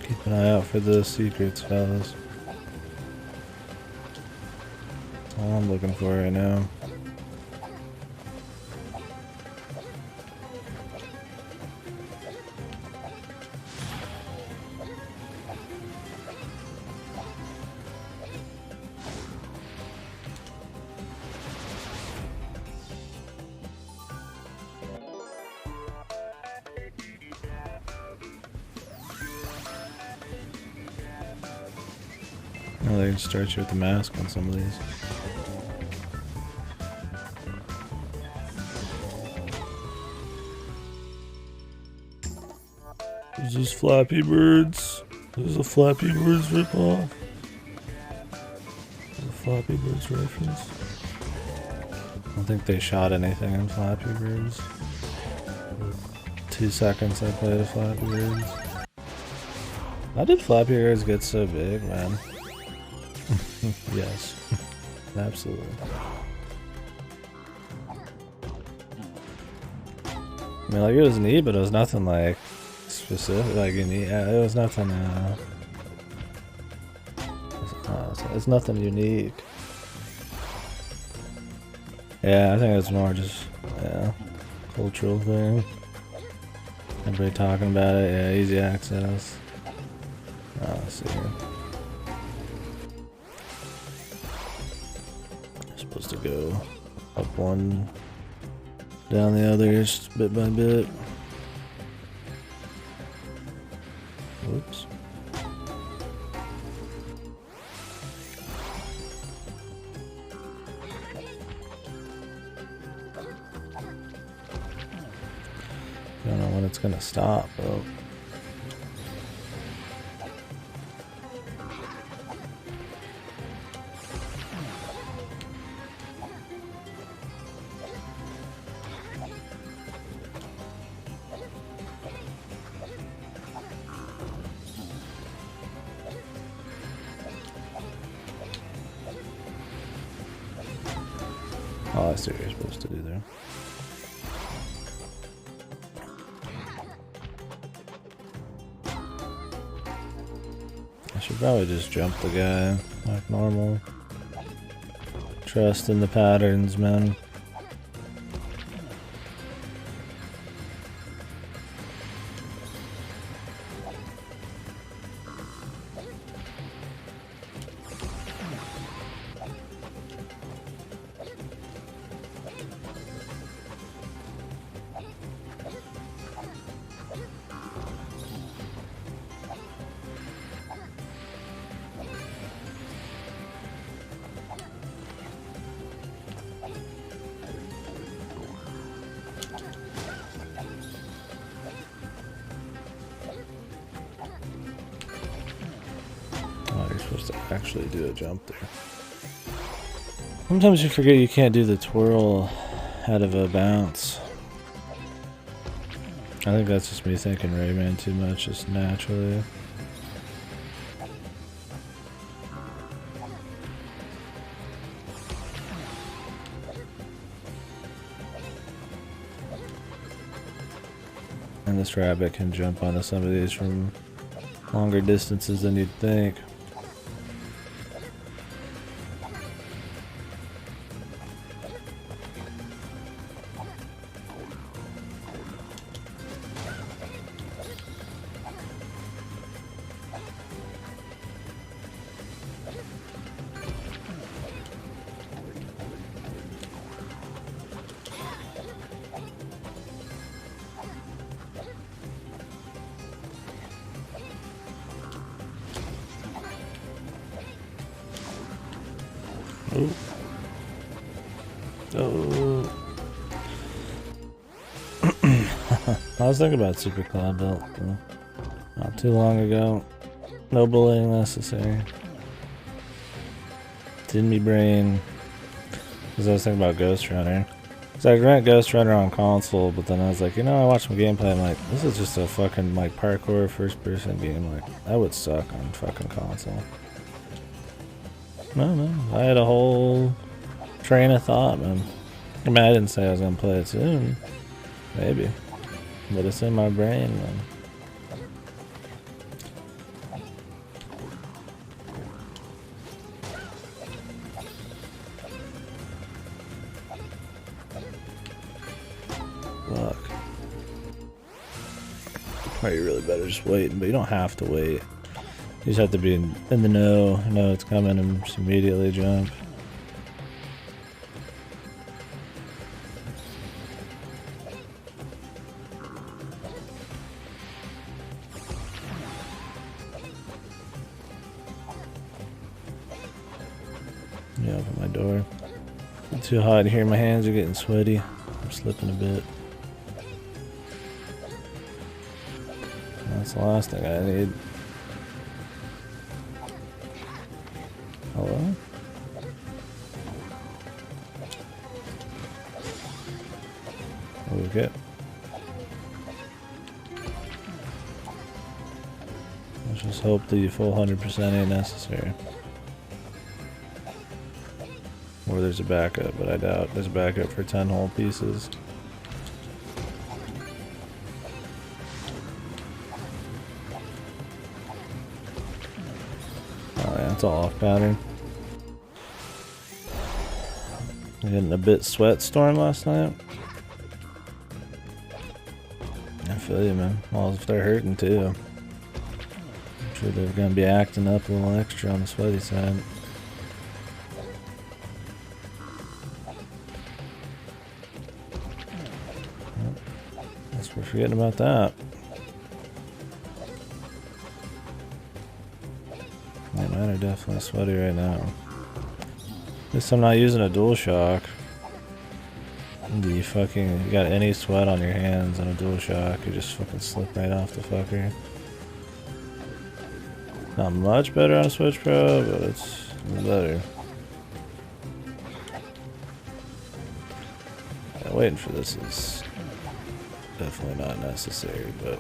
Keep an eye out for the secrets, fellas. That's all I'm looking for right now. Oh, they can start you with the mask on some of these. Is this Flappy Birds? This is a Flappy Birds ripoff? A Flappy Birds reference? I don't think they shot anything in Flappy Birds. 2 seconds I played a Flappy Birds. How did Flappy Birds get so big, man? Yes, absolutely. I mean, like, it was neat, but it was nothing like specific. Like, it was nothing. It's nothing unique. Yeah, I think it's more just cultural thing. Everybody talking about it. Yeah, easy access. Oh, let's see here. Supposed to go up one, down the other, just bit by bit. Whoops. it's gonna stop, though. Oh, I see what you're supposed to do there. I should probably just jump the guy like normal. Trust in the patterns, man. Supposed to actually do a jump there. Sometimes you forget you can't do the twirl out of a bounce. I think that's just me thinking Rayman too much, just naturally. And this rabbit can jump onto some of these from longer distances than you'd think. Oh. Oh. I was thinking about Super Cloud Belt not too long ago. No bullying necessary. It's in me brain. Because I was thinking about Ghost Runner. So I ran Ghost Runner on console, but then I was like, you know, I watched some gameplay. I'm like, this is just a fucking like parkour first person game. Like, that would suck on fucking console. No, I had a whole train of thought, man. I mean, I didn't say I was gonna play it soon. Maybe. But it's in my brain, man. Fuck. Or you really better just wait, but you don't have to wait. You just have to be in the know it's coming and just immediately jump. Yeah, open my door. It's too hot here, my hands are getting sweaty. I'm slipping a bit. That's the last thing I need. Hello? Okay. Let's just hope the full 100% ain't necessary. Or there's a backup, but I doubt there's a backup for 10 whole pieces. Oh yeah, it's all off pattern. Getting a bit sweat storm last night. I feel you, man. Well, if they're hurting too, I'm sure they're gonna be acting up a little extra on the sweaty side. Guess we're forgetting about that. Yeah, mine are definitely sweaty right now. At least I'm not using a DualShock. You got any sweat on your hands on a dual shock, you just fucking slip right off the fucker. Not much better on a Switch Pro, but it's better. Yeah, waiting for this is definitely not necessary, but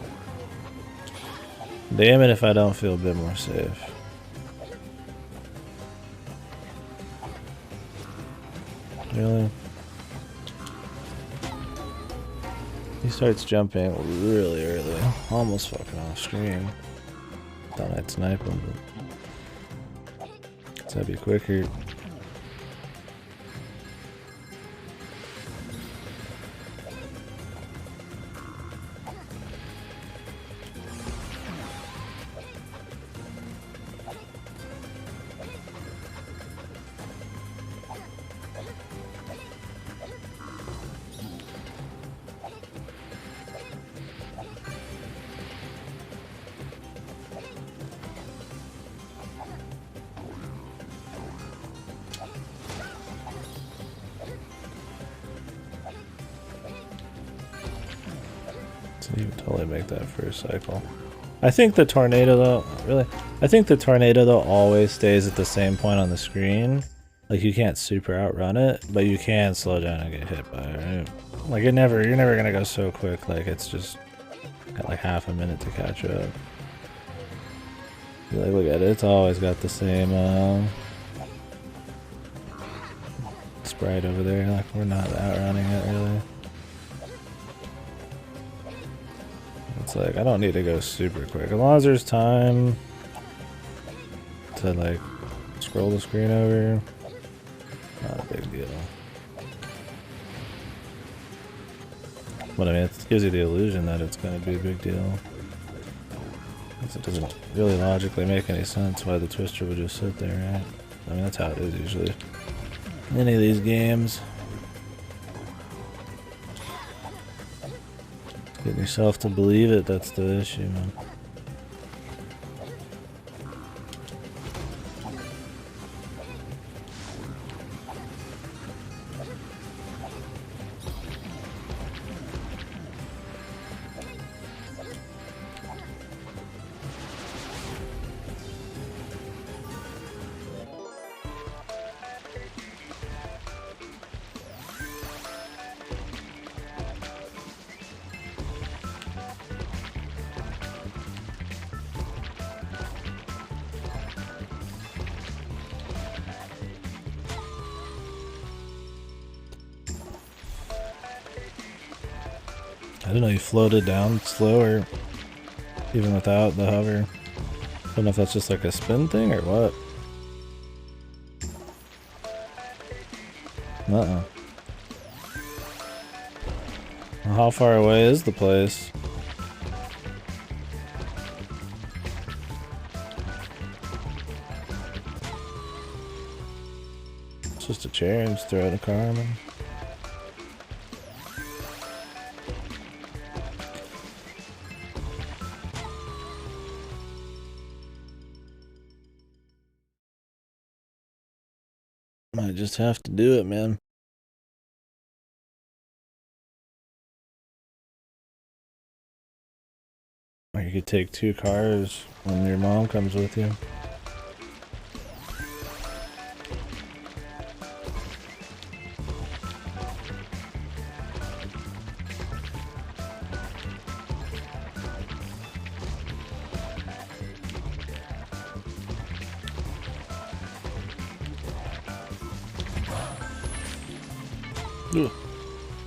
damn it if I don't feel a bit more safe. Really? He starts jumping really early, almost fucking off stream. Thought I'd snipe him, but that'd be quicker. You can totally make that first cycle. I think the tornado though, I think the tornado though always stays at the same point on the screen. Like you can't super outrun it, but you can slow down and get hit by it, right? Like you're never gonna go so quick, like it's just got like half a minute to catch up. Like look at it, it's always got the same sprite over there, like we're not outrunning it really. It's like, I don't need to go super quick. As long as there's time to like scroll the screen over, not a big deal. But I mean, it gives you the illusion that it's going to be a big deal. Because it doesn't really logically make any sense why the twister would just sit there, right? I mean, that's how it is usually. In any of these games. Getting yourself to believe it, that's the issue, man. I didn't know you floated down slower, even without the hover. I don't know if that's just like a spin thing or what. Uh-uh. Well, how far away is the place? It's just a chair, just throw it in a car, man. Might just have to do it, man. Or you could take 2 cars when your mom comes with you. Ugh.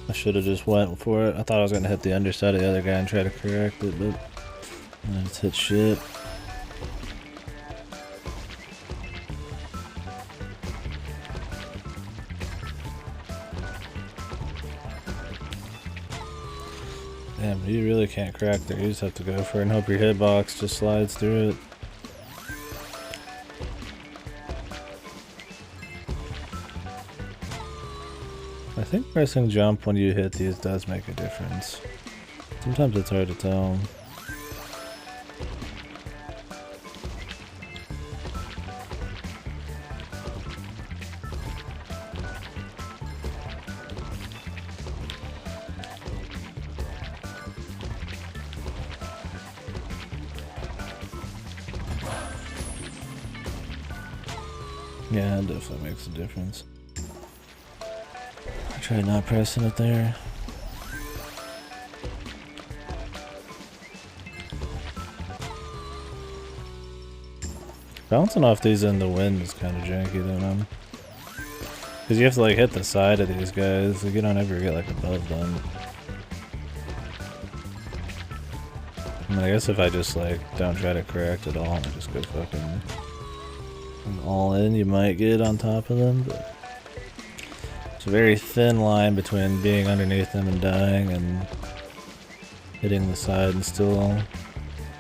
I should have just went for it. I thought I was gonna hit the underside of the other guy and try to correct it, but I just hit shit. Damn, you really can't crack there. You just have to go for it and hope your hitbox just slides through it. I think pressing jump when you hit these does make a difference. Sometimes it's hard to tell. Yeah, it definitely makes a difference. I tried not pressing it there. Bouncing off these in the wind is kind of janky, don't know. Because you have to like hit the side of these guys, like you don't ever get like above them. I mean, I guess if I just like don't try to correct at all and I just go fucking all in, you might get on top of them, but it's a very thin line between being underneath them and dying and hitting the side and still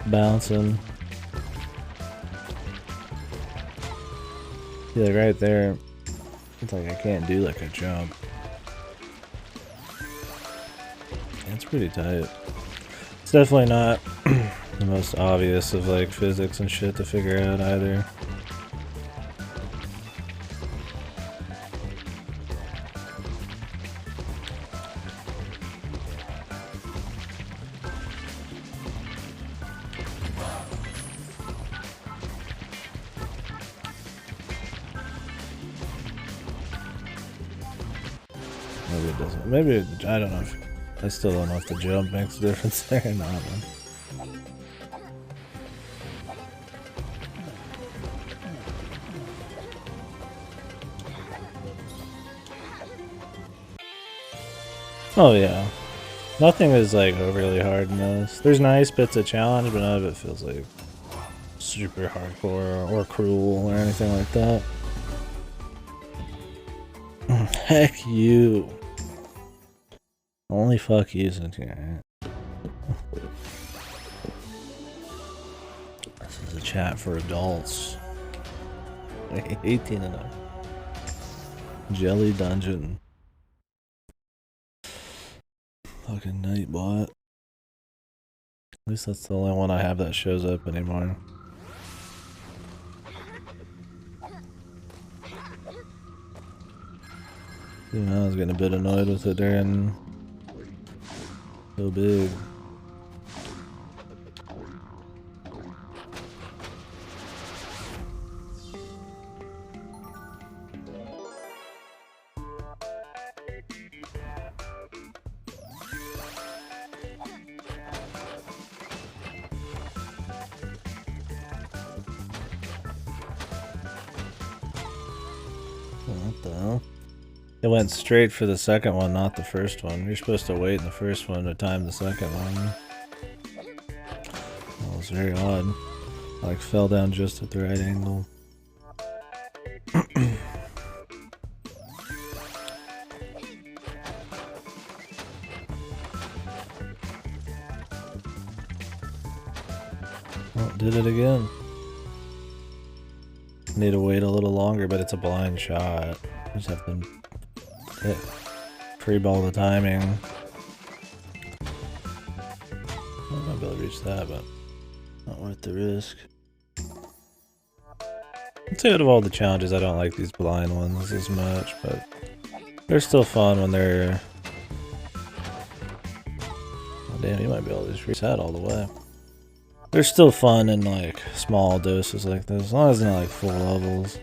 bouncing. See, like right there, it's like I can't do like a jump. It's pretty tight. It's definitely not the most obvious of like physics and shit to figure out either. Maybe it doesn't. Maybe it, I don't know. I still don't know if the jump makes a difference there or not, man. Oh yeah. Nothing is like overly hard in this. There's nice bits of challenge, but none of it feels like super hardcore or cruel or anything like that. Heck you. Only fuck yous in here. This is a chat for adults. 18 and up. Jelly Dungeon. Fucking Nightbot. At least that's the only one I have that shows up anymore. You know, I was getting a bit annoyed with it during so big. What the hell? It went straight for the second one, not the first one. You're supposed to wait in the first one to time the second one. That was very odd. I like fell down just at the right angle. Oh, did it again. Need to wait a little longer, but it's a blind shot. Just have to hit free ball the timing. I might be able to reach that, but not worth the risk. I'd say out of all the challenges, I don't like these blind ones as much, but they're still fun when they're... Oh, damn, you might be able to just reach that all the way. They're still fun in like small doses like this, as long as they're not like full levels.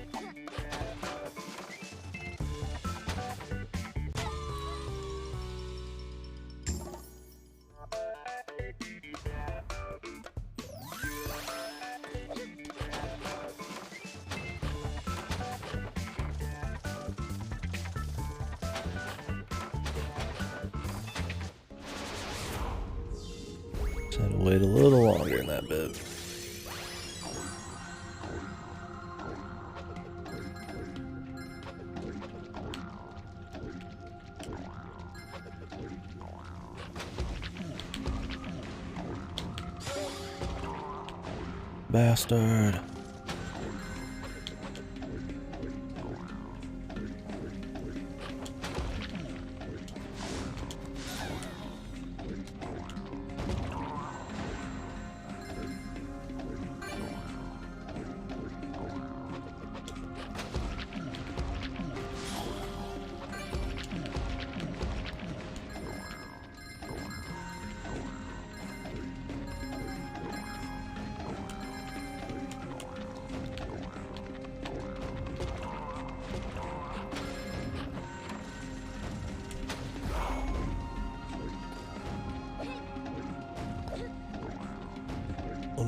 Just had to wait a little longer in that bit. Bastard.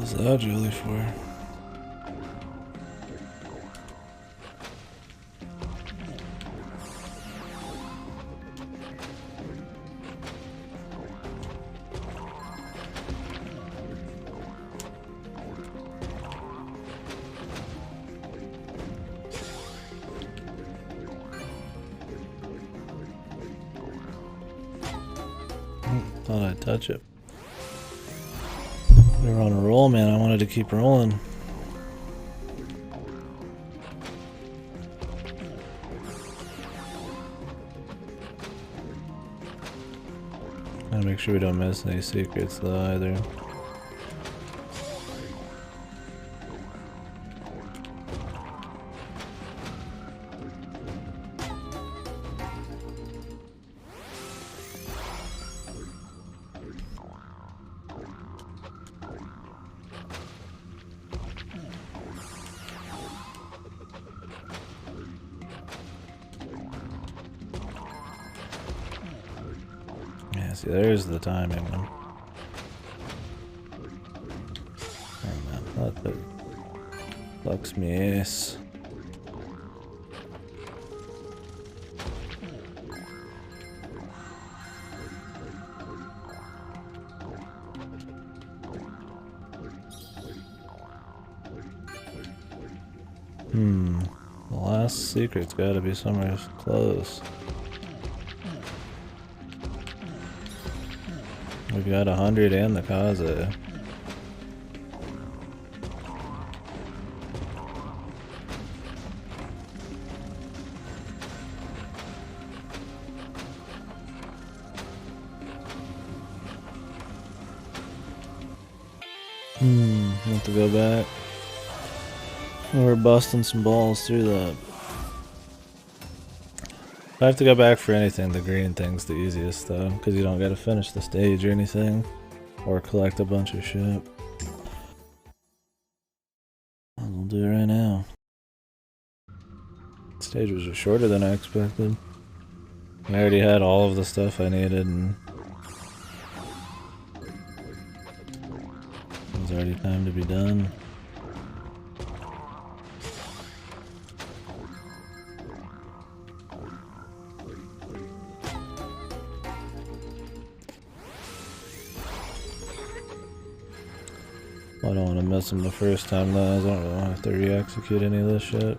What's that jelly for? Thought I'd touch it. We were on a roll, man. I wanted to keep rolling. Gotta make sure we don't miss any secrets though either. See, there's the timing. Oh man, that fucks me ace. The last secret's gotta be somewhere close. We've got 100 and the Kaze. Have to go back. We're busting some balls through that. If I have to go back for anything, the green thing's the easiest though, because you don't gotta finish the stage or anything, or collect a bunch of shit. I'll do it right now. The stage was just shorter than I expected. I already had all of the stuff I needed, and it was already time to be done. I don't want to miss them the first time though, I don't really have to re-execute any of this shit.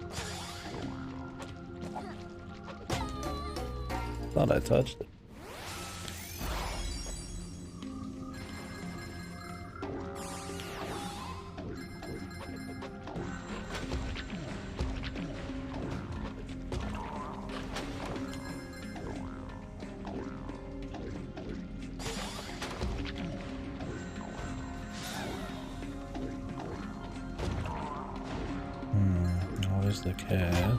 Thought I touched it. Where's the cat?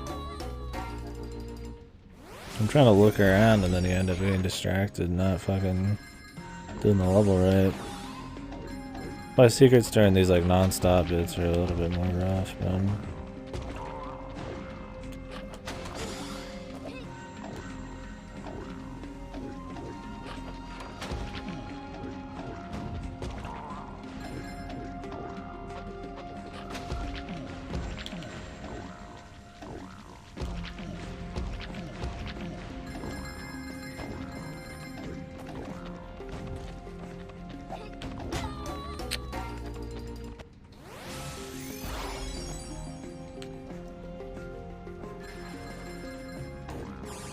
I'm trying to look around and then you end up getting distracted, not fucking doing the level right. My secrets during these like non-stop bits are a little bit more rough, man.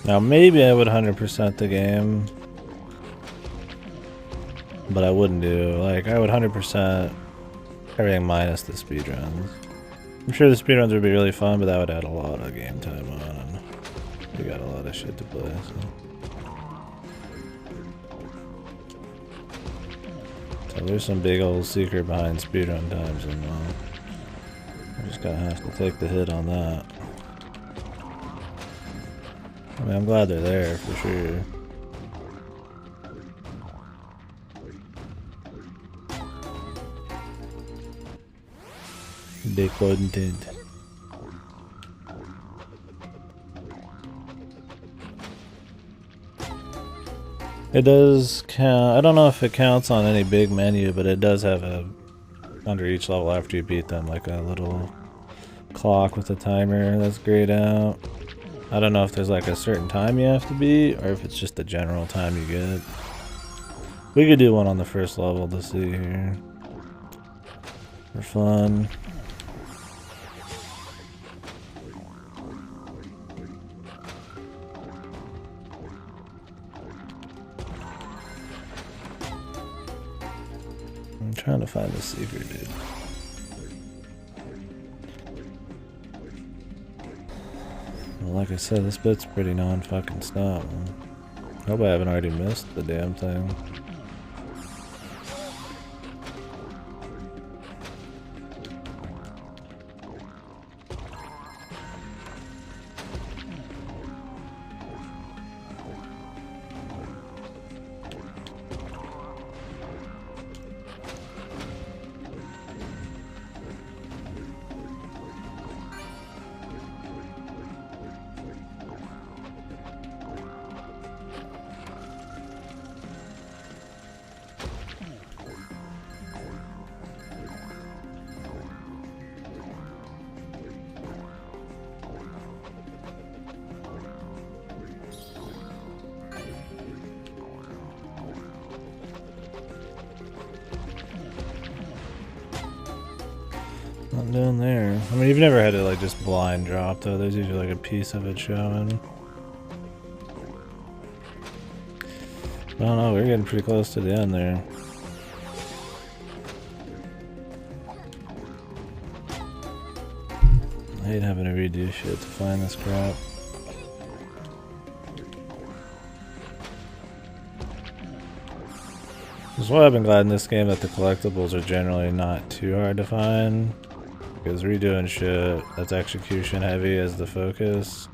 Now maybe I would 100% the game, but I wouldn't do, like, I would 100% everything minus the speedruns. I'm sure the speedruns would be really fun, but that would add a lot of game time on, and we got a lot of shit to play, so there's some big old secret behind speedrun times, and I just gotta have to take the hit on that. I mean, I'm glad they're there, for sure. Big content. It does count. I don't know if it counts on any big menu, but it does have a under each level after you beat them, like a little clock with a timer that's grayed out. I don't know if there's like a certain time you have to beat or if it's just the general time you get. We could do one on the first level to see here. For fun. I'm trying to find the secret, dude. Well, like I said, this bit's pretty non-fucking stop. Hope I haven't already missed the damn thing. Not down there. I mean, you've never had to like just blind drop though. There's usually like a piece of it showing. I don't know, we're getting pretty close to the end there. I hate having to redo shit to find this crap. That's why I've been glad in this game that the collectibles are generally not too hard to find. Because redoing shit that's execution heavy as the focus,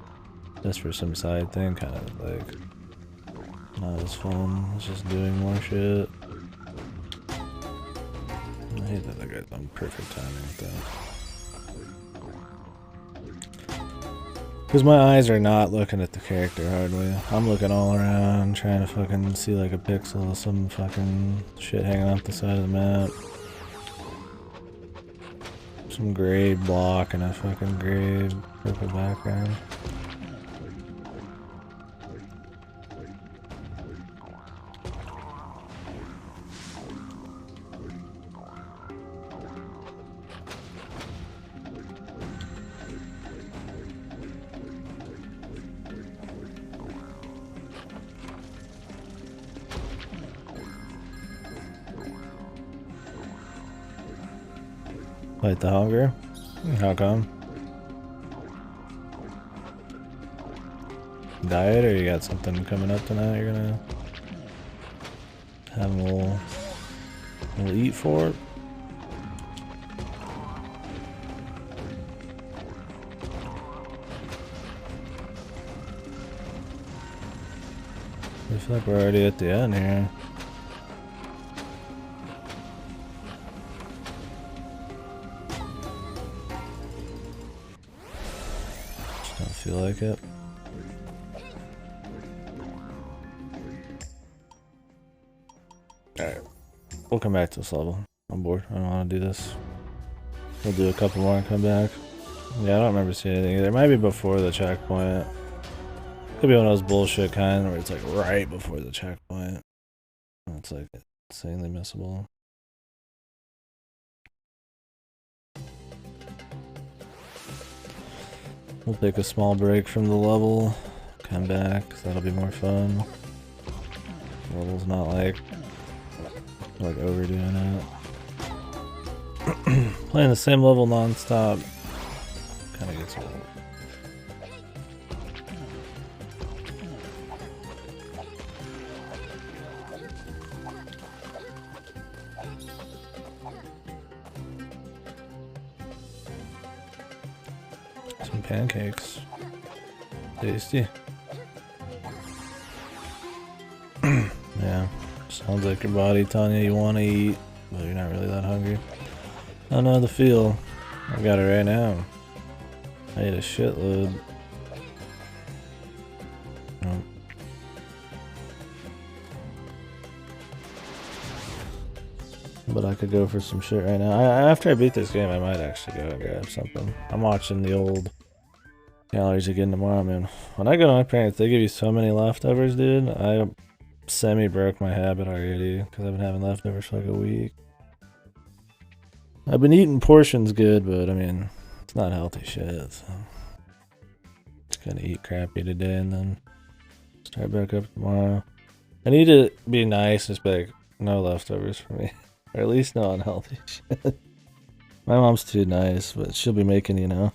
just for some side thing, kind of like not as fun. It's just doing more shit. I hate that I got on perfect timing with that. Because my eyes are not looking at the character hardly. I'm looking all around, trying to fucking see like a pixel of some fucking shit hanging off the side of the map. Some gray block and a fucking gray purple background. Fight the hunger? How come? Diet, or you got something coming up tonight you're gonna have a little eat for it? I feel like we're already at the end here. Don't feel like it. Alright. We'll come back to this level. I'm bored. I don't want to do this. We'll do a couple more and come back. Yeah, I don't remember seeing anything either. It might be before the checkpoint. Could be one of those bullshit kind where it's like right before the checkpoint. It's like insanely missable. We'll take a small break from the level, come back, 'cause that'll be more fun. The level's not like overdoing it. Playing the same level non-stop kind of gets old. Some pancakes. Tasty. Yeah. Sounds like your body telling you want to eat, but you're not really that hungry. I know the feel. I got it right now. I ate a shitload. Oh. But I could go for some shit right now. After I beat this game, I might actually go and grab something. I'm watching the old calories again tomorrow, man. When I go to my parents, they give you so many leftovers, dude. I semi-broke my habit already because I've been having leftovers for like a week. I've been eating portions good, but I mean, it's not healthy shit. So. Just gonna eat crappy today and then start back up tomorrow. I need to be nice, just be like, no leftovers for me. Or at least no unhealthy shit. My mom's too nice, but she'll be making, you know,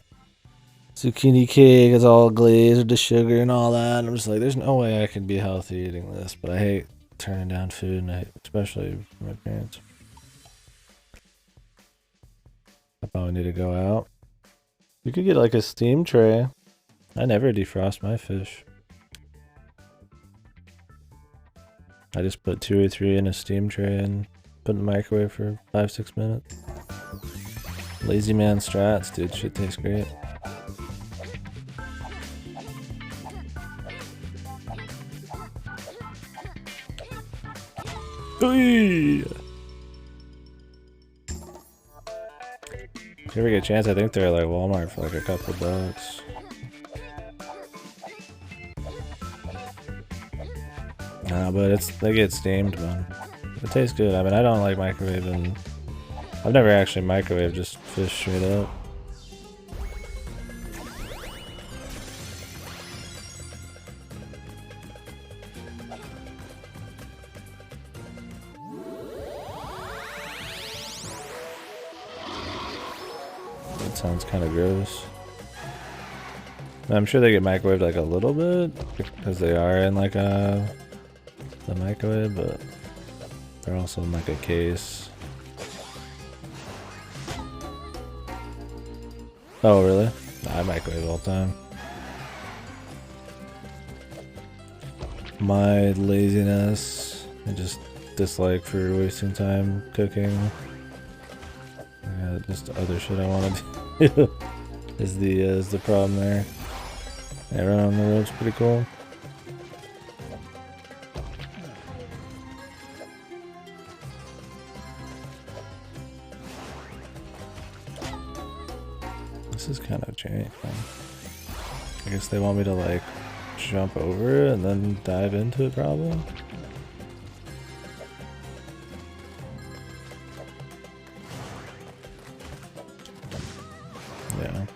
zucchini cake is all glazed with the sugar and all that. And I'm just like, there's no way I can be healthy eating this. But I hate turning down food, and especially for my parents. I probably need to go out. You could get like a steam tray. I never defrost my fish. I just put 2 or 3 in a steam tray and put in the microwave for 5-6 minutes. Lazy man strats, dude. Shit tastes great. If you ever get a chance, I think they're at like Walmart for like a couple bucks. Nah, but they get steamed, man. It tastes good. I mean, I don't like microwaving. I've never actually microwaved just fish straight up. That sounds kind of gross. I'm sure they get microwaved like a little bit because they are in like the microwave, but they're also in like a case. Oh, really? Nah, I microwave all the time. My laziness, I just dislike for wasting time cooking. Just other shit I want to do is the problem there. Everyone on the road's pretty cool. This is kind of jank, man. I guess they want me to like jump over it and then dive into it probably. Yeah.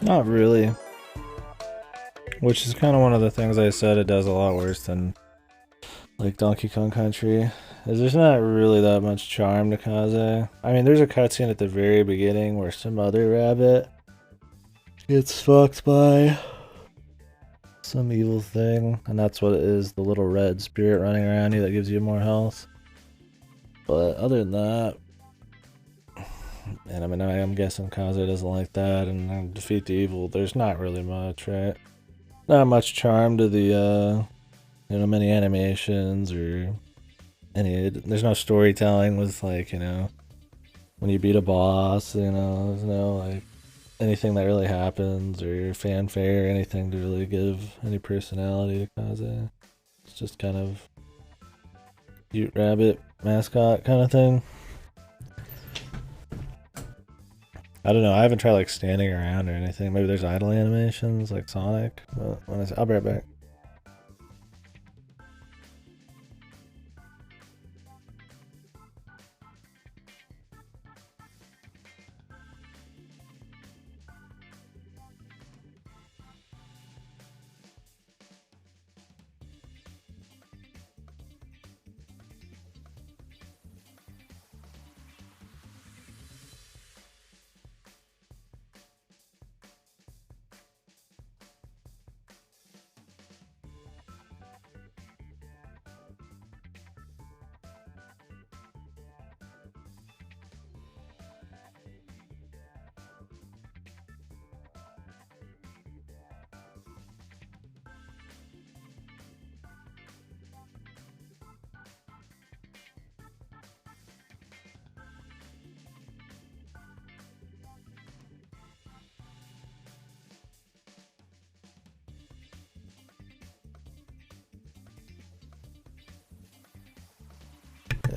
Not really. Which is kind of one of the things I said it does a lot worse than like Donkey Kong Country. Is there's not really that much charm to Kaze. I mean, there's a cutscene at the very beginning where some other rabbit gets fucked by some evil thing, and that's what it is, the little red spirit running around you that gives you more health. But other than that, and I mean, I'm guessing Kaze doesn't like that, and defeat the evil, there's not really much, right? Not much charm to the, you know, many animations or there's no storytelling with, like, you know, when you beat a boss, you know, there's no, like, anything that really happens or fanfare or anything to really give any personality to Kaze. It's just kind of cute rabbit mascot kind of thing. I don't know. I haven't tried like standing around or anything. Maybe there's idle animations like Sonic. But I'll be right back.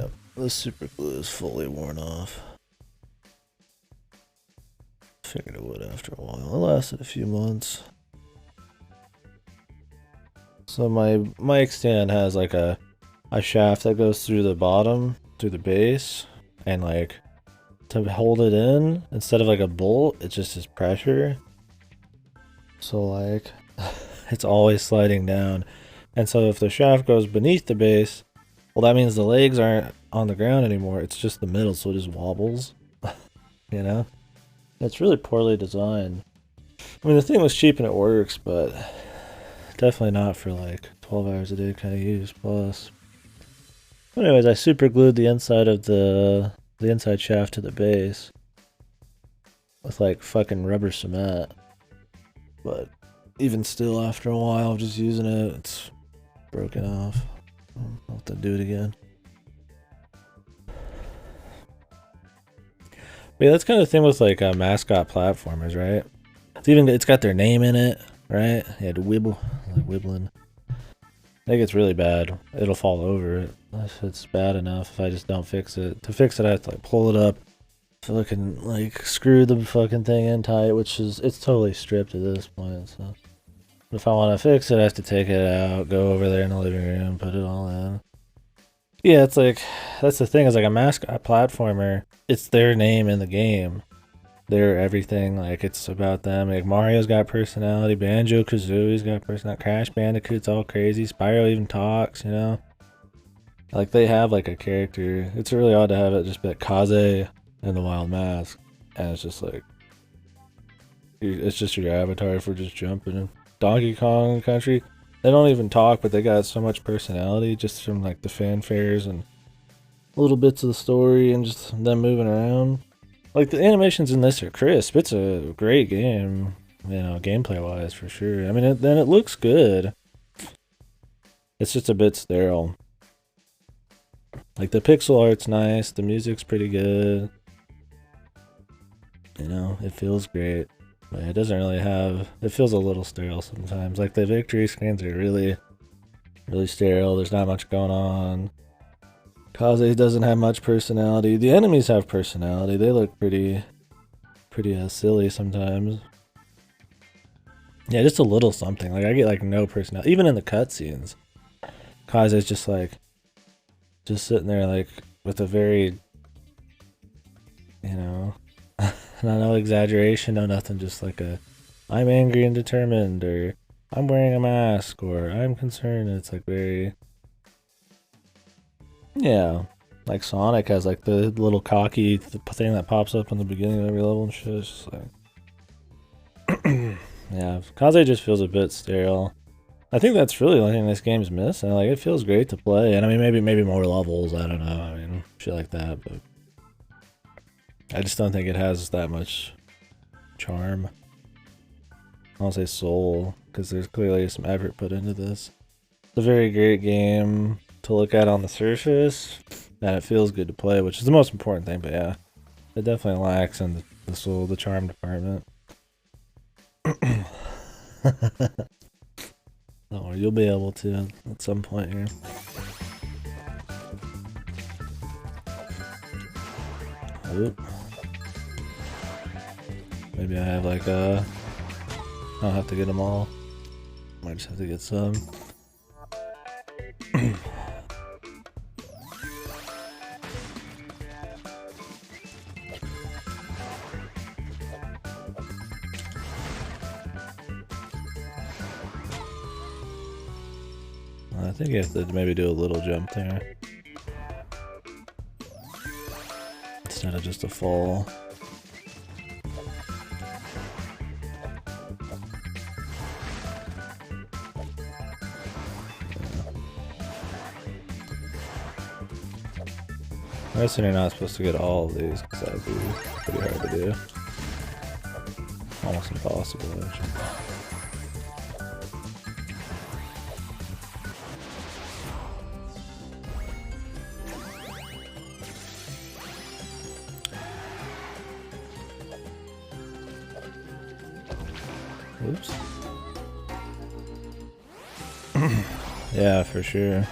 Yeah, the super glue is fully worn off. Figured it would after a while. It lasted a few months. So my mic stand has like a shaft that goes through the bottom, through the base, and like to hold it in, instead of like a bolt, it just is pressure. So like it's always sliding down. And so if the shaft goes beneath the base, well, that means the legs aren't on the ground anymore. It's just the middle, so it just wobbles. You know? It's really poorly designed. I mean, the thing was cheap and it works, but definitely not for like 12 hours a day kind of use plus. Anyways, I super glued the inside of the inside shaft to the base with like fucking rubber cement. But even still, after a while of just using it, it's broken off. I'll have to do it again. But yeah, that's kind of the thing with like mascot platformers, right? It's got their name in it, right? Yeah, the wibble, like wibbling. I think it's really bad. It'll fall over it. It's bad enough if I just don't fix it. To fix it, I have to like pull it up, fucking like screw the fucking thing in tight, which is, it's totally stripped at this point. So if I want to fix it, I have to take it out, go over there in the living room, put it all in. Yeah, it's like, that's the thing, is like a mascot platformer, it's their name in the game. They're everything, like it's about them. Like Mario's got personality, Banjo-Kazooie's got personality, Crash Bandicoot's all crazy, Spyro even talks, you know? Like they have like a character. It's really odd to have it just be like Kaze and the Wild Mask. And it's just like, it's just your avatar for just jumping in. Donkey Kong Country, they don't even talk, but they got so much personality just from like the fanfares and little bits of the story and just them moving around. Like the animations in this are crisp. It's a great game, you know, gameplay wise for sure. I mean, then it looks good. It's just a bit sterile. Like the pixel art's nice, the music's pretty good. You know, it feels great. But it doesn't really have, it feels a little sterile sometimes. Like the victory screens are really, really sterile. There's not much going on. Kaze doesn't have much personality. The enemies have personality. They look pretty silly sometimes. Yeah, just a little something. Like I get like no personality. Even in the cutscenes, Kaze's just like, just sitting there like with a very, you know, no exaggeration, no nothing, just like a, I'm angry and determined, or I'm wearing a mask, or I'm concerned. It's like very, yeah, like Sonic has like the little cocky thing that pops up in the beginning of every level and shit. It's just like, yeah, Kaze just feels a bit sterile. I think that's really the only thing this game's missing. Like, it feels great to play, and I mean, maybe more levels. I don't know. I mean, shit like that, but I just don't think it has that much charm. I won't say soul, because there's clearly some effort put into this. It's a very great game to look at on the surface, and it feels good to play, which is the most important thing. But yeah, it definitely lacks in the soul, the charm department. Oh, you'll be able to at some point here. Oop. Maybe I have like I don't have to get them all. Might just have to get some. I think you have to maybe do a little jump there instead of just a fall. I'm guessing you're not supposed to get all of these, because that would be pretty hard to do. Almost impossible, actually. Oops. Yeah, for sure.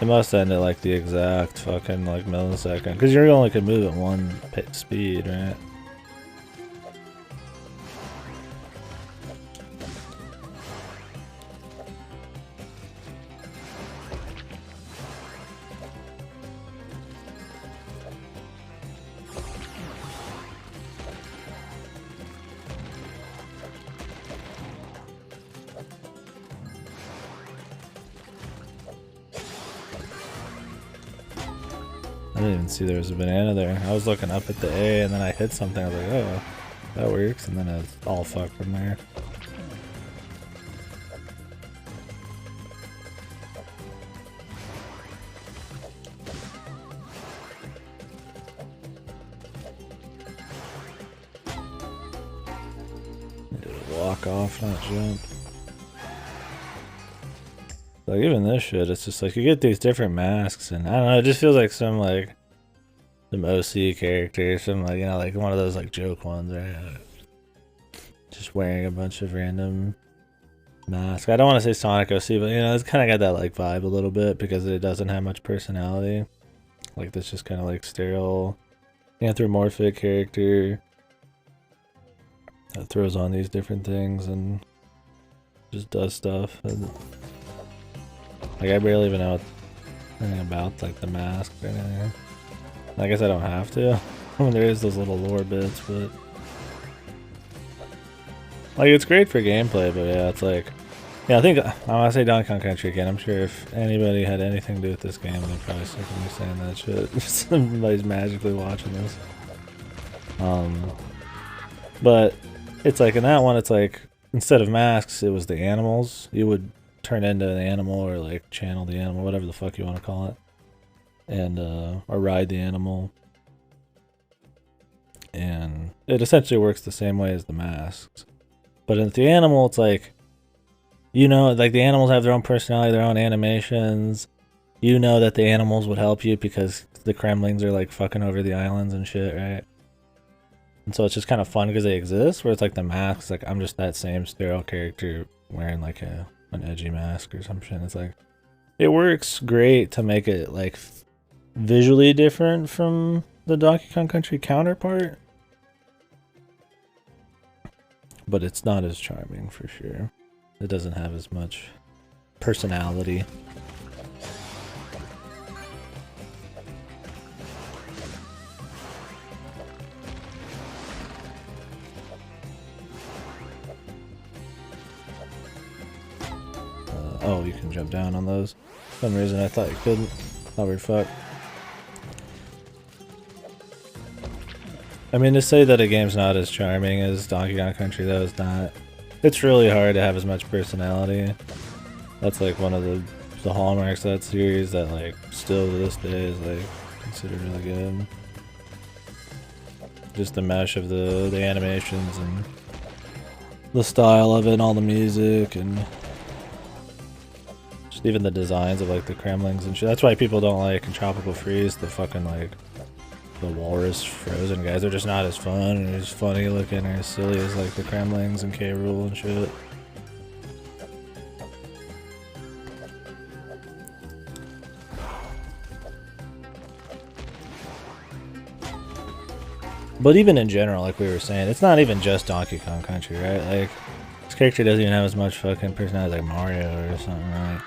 It must end at like the exact fucking like millisecond, because you only can move at one speed, right? I didn't even see there was a banana there. I was looking up at the A and then I hit something. I was like, oh, that works. And then it's all fucked from there. I did a walk off, not jump. Like, even this shit, it's just like, you get these different masks, and I don't know, it just feels like some OC character, some, like, you know, like one of those, like, joke ones, right? Just wearing a bunch of random masks. I don't want to say Sonic OC, but, you know, it's kind of got that, like, vibe a little bit, because it doesn't have much personality. Like, this just kind of, like, sterile, anthropomorphic character that throws on these different things, and just does stuff, and like, I barely even know anything about, like, the mask or anything. I guess I don't have to. I mean, there is those little lore bits, but like, it's great for gameplay, but yeah, it's like, yeah, I think, I want to say Donkey Kong Country again. I'm sure if anybody had anything to do with this game, they'd probably sick of me saying that shit. Somebody's magically watching this. But it's like, in that one, it's like, instead of masks, it was the animals. You would turn into an animal, or like channel the animal, whatever the fuck you want to call it, and or ride the animal, and it essentially works the same way as the masks. But in the animal, it's like, you know, like the animals have their own personality, their own animations. You know that the animals would help you because the Kremlings are like fucking over the islands and shit, right? And so it's just kind of fun because they exist, where it's like the masks, like I'm just that same sterile character wearing like an edgy mask or some shit. It's like, it works great to make it like visually different from the Donkey Kong Country counterpart, but it's not as charming for sure. It doesn't have as much personality. Oh, you can jump down on those. For some reason I thought you couldn't. Oh, weird fuck. I mean, to say that a game's not as charming as Donkey Kong Country, though, is not. It's really hard to have as much personality. That's like one of the hallmarks of that series that, like, still to this day is like considered really good. Just the mesh of the animations and the style of it and all the music and just even the designs of like the Kremlings and shit. That's why people don't like in Tropical Freeze the fucking like the walrus frozen guys. They're just not as fun or as funny looking or as silly as like the Kremlings and K. Rool and shit. But even in general, like we were saying, it's not even just Donkey Kong Country, right? Like, this character doesn't even have as much fucking personality like Mario or something, right?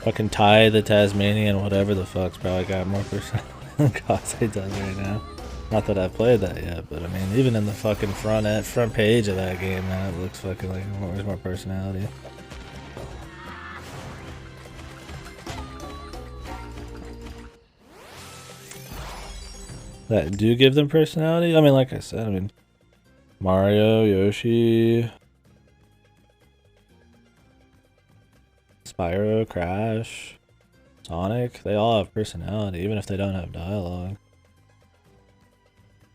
Fucking Ty the Tasmanian, whatever the fuck's probably got more personality than Kaze does right now. Not that I've played that yet, but I mean, even in the fucking front page of that game, man, it looks fucking like there's more personality. That do give them personality? I mean, like I said, I mean, Mario, Yoshi, Spyro, Crash, Sonic, they all have personality, even if they don't have dialogue.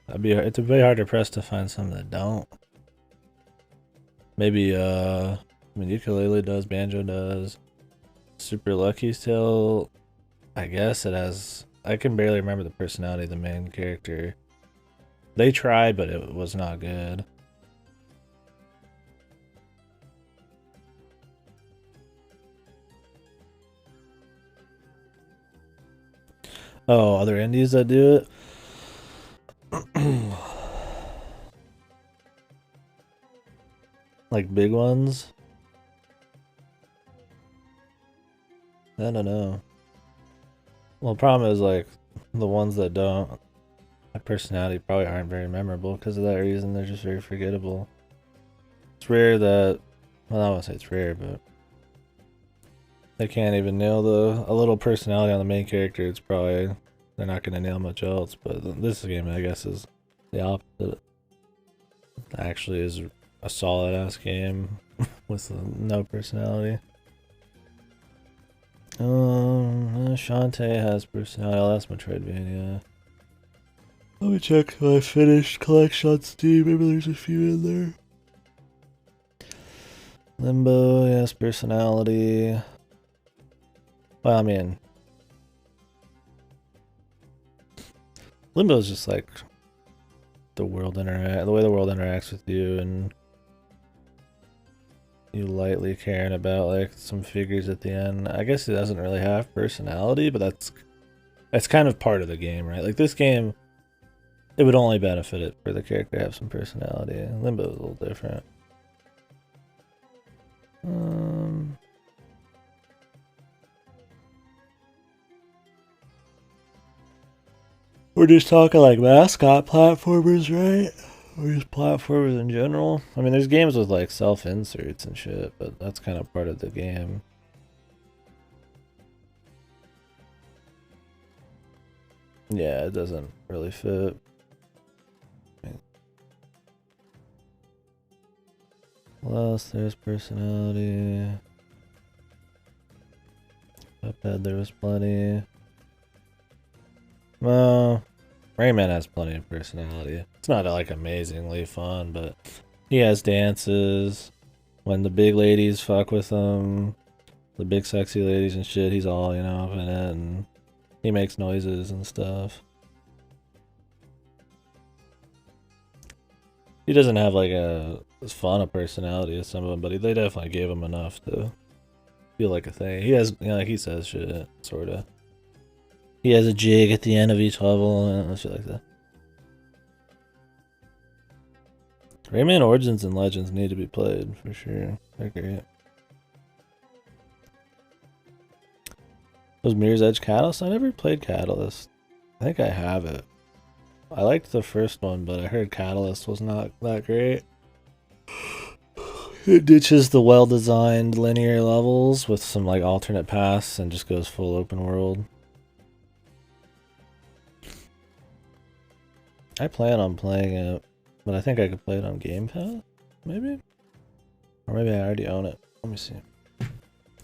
It's a bit hard to press to find some that don't. Maybe, I mean, Ukulele does, Banjo does. Super Lucky's Tale, I guess it has. I can barely remember the personality of the main character. They tried, but it was not good. Oh, other indies that do it? Like big ones? I don't know. Well, the problem is like the ones that don't have personality probably aren't very memorable because of that reason. They're just very forgettable. It's rare that, well, I don't want to say it's rare, but they can't even nail a little personality on the main character. It's probably, they're not going to nail much else. But this game, I guess, is the opposite. It actually is a solid ass game with no personality. Shantae has personality. Oh, that's Metroidvania. Let me check my finished collection on Steam. Maybe there's a few in there. Limbo, yes, personality. Well, I mean, Limbo is just like the way the world interacts with you, and you lightly caring about like some figures at the end. I guess it doesn't really have personality, but that's kind of part of the game, right? Like this game, it would only benefit it for the character to have some personality. Limbo is a little different. We're just talking like mascot platformers, right? Or just platformers in general. I mean, there's games with like self-inserts and shit, but that's kind of part of the game. Yeah, it doesn't really fit. Plus, there's personality. Cuphead, there was plenty. Well, Rayman has plenty of personality. It's not like amazingly fun, but he has dances. When the big ladies fuck with him, the big sexy ladies and shit, he's all, you know, up in it, and he makes noises and stuff. He doesn't have like as fun a personality as some of them, but they definitely gave him enough to feel like a thing. He has, you know, like he says shit, sorta. He has a jig at the end of each level and shit like that. Rayman Origins and Legends need to be played for sure. They're great. Was Mirror's Edge Catalyst? I never played Catalyst. I think I have it. I liked the first one, but I heard Catalyst was not that great. It ditches the well-designed linear levels with some like alternate paths and just goes full open world. I plan on playing it, but I think I could play it on Game Pass, maybe? Or maybe I already own it. Let me see.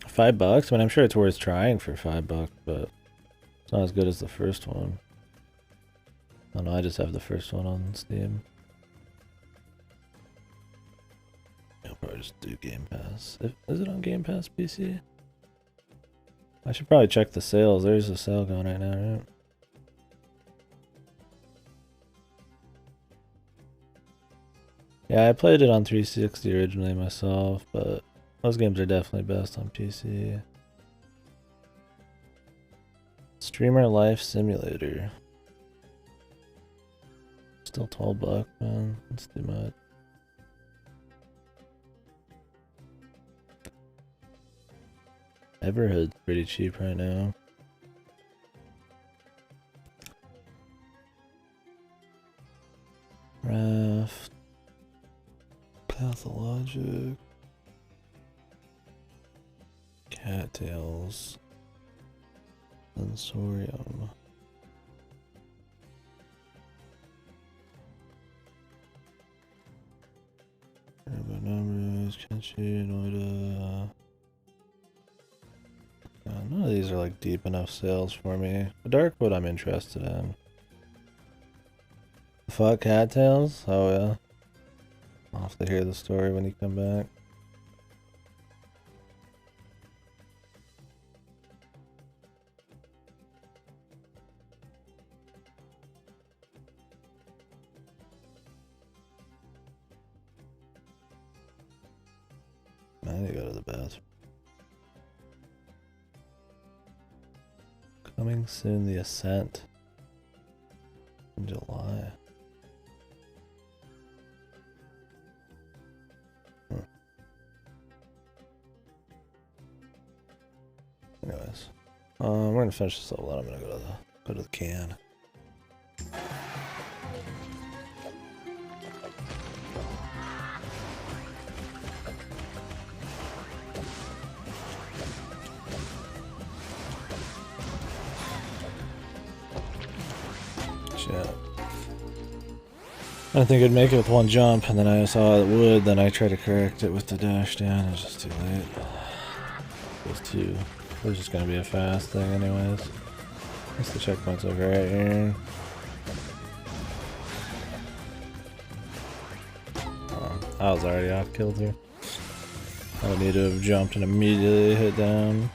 $5? I mean, I'm sure it's worth trying for $5, but it's not as good as the first one. Oh no, I just have the first one on Steam. I'll probably just do Game Pass. Is it on Game Pass PC? I should probably check the sales. There's a sale going right now, right? Yeah, I played it on 360 originally myself, but those games are definitely best on PC. Streamer Life Simulator. Still $12, man. That's too much. Everhood's pretty cheap right now. Raft. Pathologic. Cattails. Sensorium. Urban Numbers, Kenshi, Noida. None of these are like deep enough sales for me. The Darkwood I'm interested in. Fuck Cattails? Oh yeah. I'll have to hear the story when you come back. I need to go to the bathroom. Coming soon, the Ascent. In July. Anyways. We're gonna finish this level out. I'm gonna go to the can. Shit. I didn't think it'd make it with one jump, and then I saw it would, then I tried to correct it with the dash down, it was just too late. It was just gonna be a fast thing anyways. I guess the checkpoint's over right here. I was already off kilter. I would need to have jumped and immediately hit down.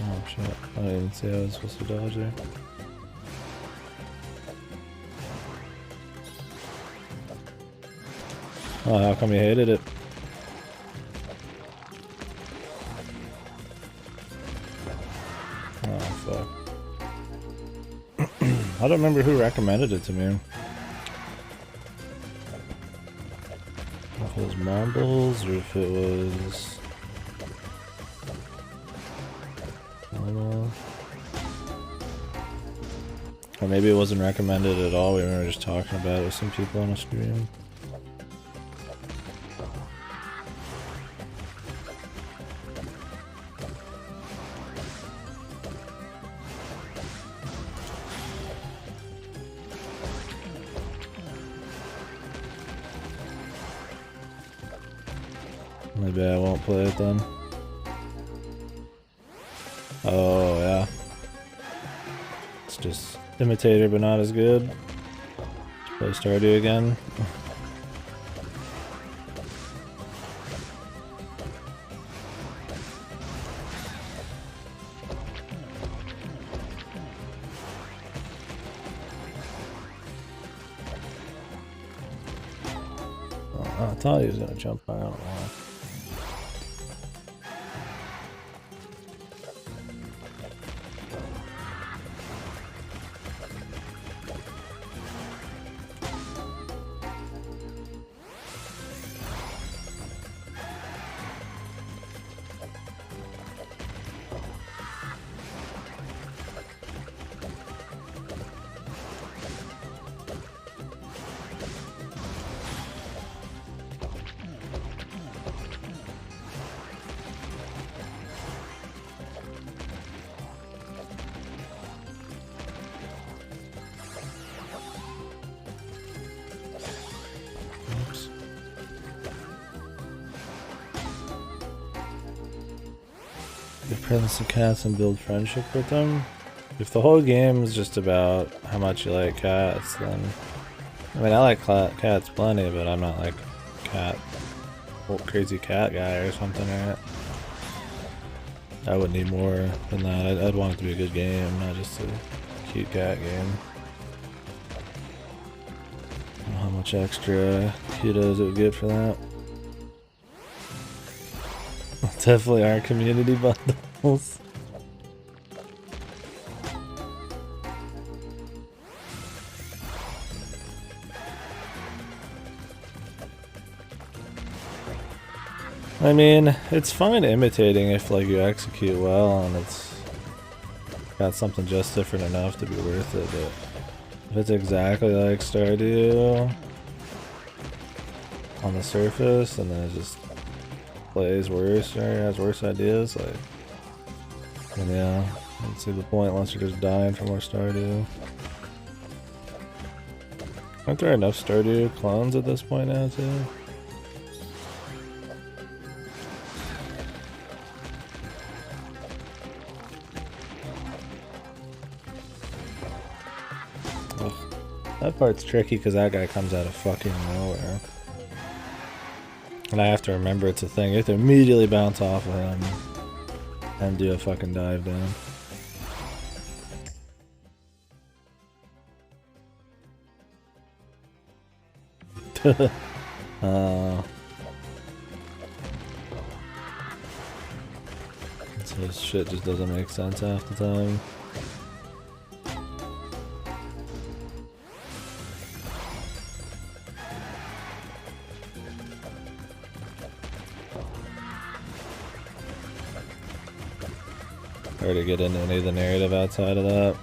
Oh shit, I didn't even see I was supposed to dodge there. Oh, how come you hated it? Oh fuck. I don't remember who recommended it to me. If it was Marbles or if it was... Or maybe it wasn't recommended at all, we were just talking about it with some people on a stream. Maybe I won't play it then. Oh yeah. It's just imitator but not as good. Play Stardew again. Oh, I thought he was gonna jump by, I don't know why. Befriend some cats and build friendship with them. If the whole game is just about how much you like cats, then... I mean, I like cats plenty, but I'm not like crazy cat guy or something, right? I would need more than that. I'd want it to be a good game, not just a cute cat game. I don't know how much extra kudos it would get for that. Definitely our community bundles. I mean, it's fine imitating if like you execute well and it's got something just different enough to be worth it, but if it's exactly like Stardew on the surface and then it just plays worse or has worse ideas, like, then yeah, I don't see the point unless you're just dying for more Stardew. Aren't there enough Stardew clones at this point now, too? Ugh. That part's tricky because that guy comes out of fucking nowhere. And I have to remember it's a thing. You have to immediately bounce off of him and do a fucking dive down. So this shit just doesn't make sense half the time. Hard to get into any of the narrative outside of that.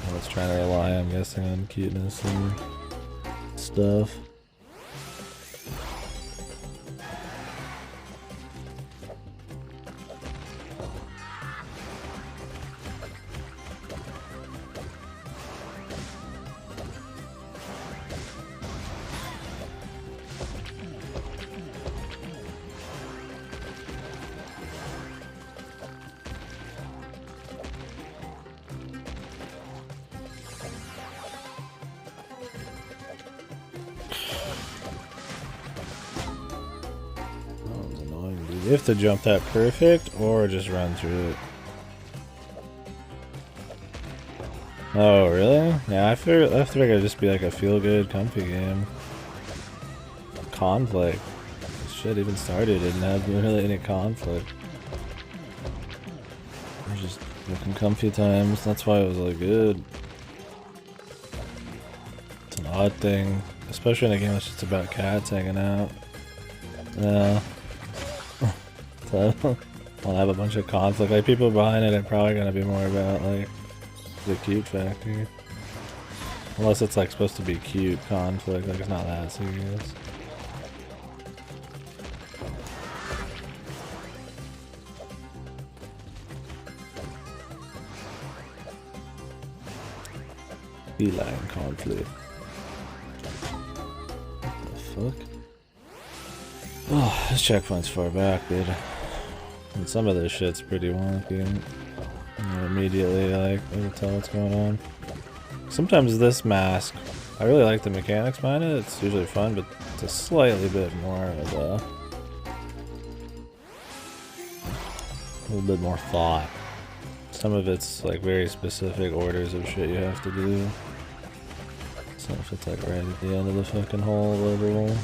I was trying to rely, I'm guessing, on cuteness and stuff. You have to jump that perfect, or just run through it. Oh, really? Yeah, I figured it'd just be like a feel-good, comfy game. Conflict. Shit, even started didn't have really any conflict. It was just fucking comfy times. That's why it was like good. It's an odd thing, especially in a game that's just about cats hanging out. Yeah. So, I'll have a bunch of conflict. Like, people behind it are probably gonna be more about, like, the cute factor. Unless it's, like, supposed to be cute conflict, like, it's not that serious. Feline conflict. What the fuck? Oh, this checkpoint's far back, dude. And some of this shit's pretty wonky. Immediately, like, I can tell what's going on. Sometimes this mask, I really like the mechanics behind it. It's usually fun, but it's a slightly bit more of a little bit more thought. Some of it's like very specific orders of shit you have to do. So if it's like right at the end of the fucking whole level.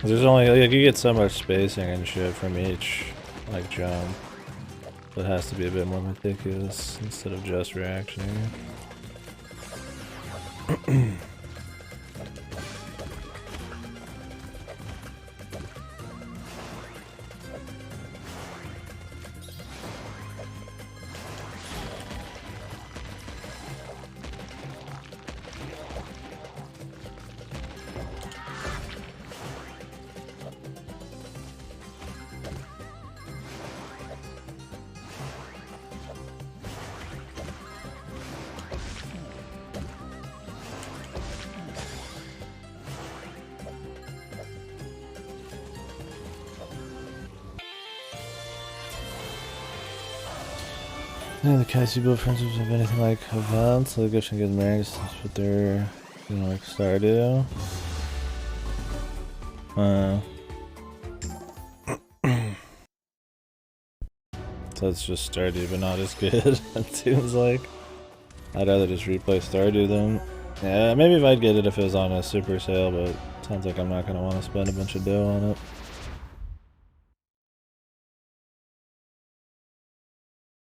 There's only, like, you get so much spacing and shit from each, like, jump. But it has to be a bit more meticulous instead of just reactioning. Yeah, the Kaze build friendships have anything like events, like Gush and get married, just what they're, you know, like Stardew. So it's just Stardew, but not as good, it seems like. I'd rather just replay Stardew than... Yeah, maybe if I'd get it if it was on a super sale, but it sounds like I'm not going to want to spend a bunch of dough on it.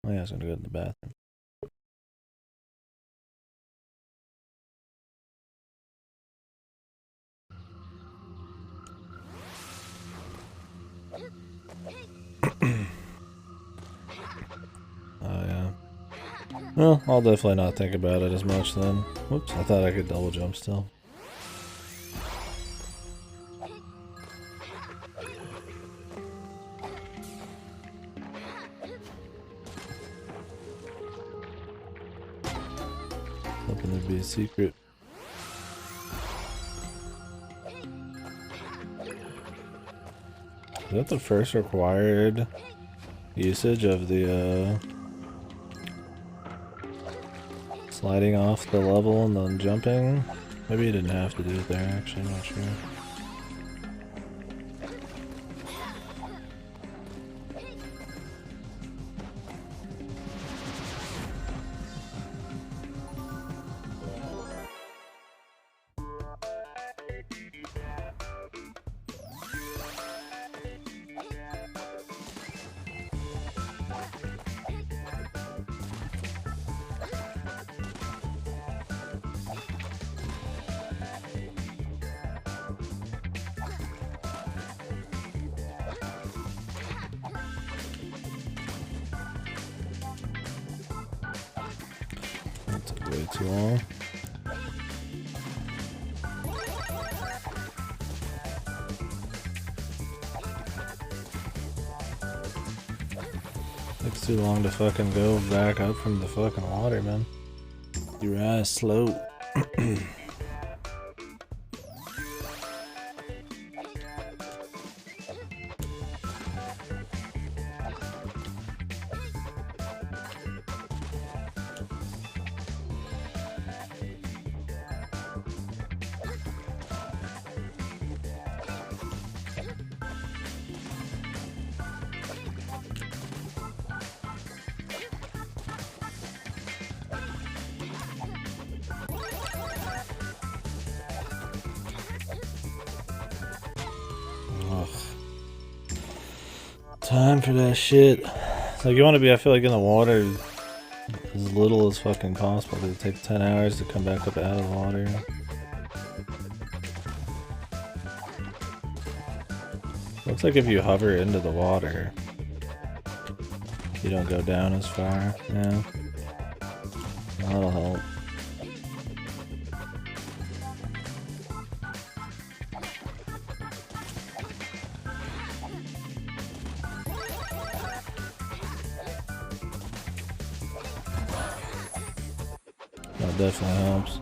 Oh yeah, I was going to go to the bathroom. Oh yeah. Well, I'll definitely not think about it as much then. Whoops, I thought I could double jump still. Could be a secret. Is that the first required usage of the sliding off the level and then jumping? Maybe you didn't have to do it there, actually, I'm not sure. Way too long. Takes too long to fucking go back up from the fucking water, man. Your eyes slow. Time for that shit. Like, you want to be, I feel like, in the water as little as fucking possible, because it takes 10 hours to come back up out of the water. Looks like if you hover into the water, you don't go down as far. Yeah. That'll help. That definitely helps.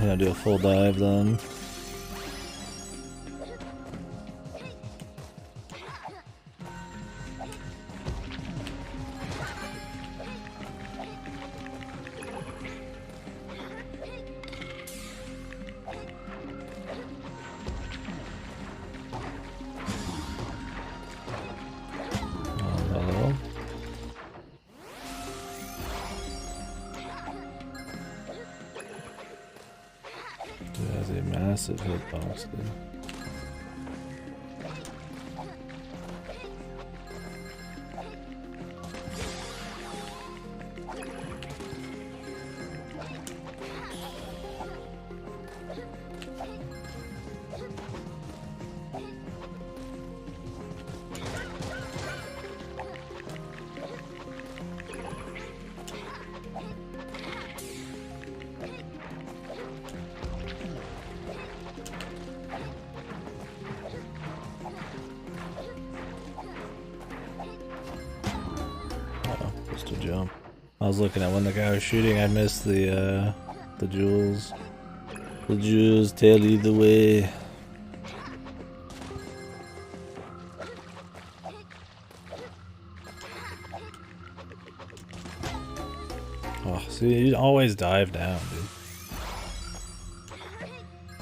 Yeah, do a full dive then. Massive hitbox, dude. To jump. I was looking at when the guy was shooting, I missed the jewels. The jewels tell you the way. Oh, see, you always dive down, dude.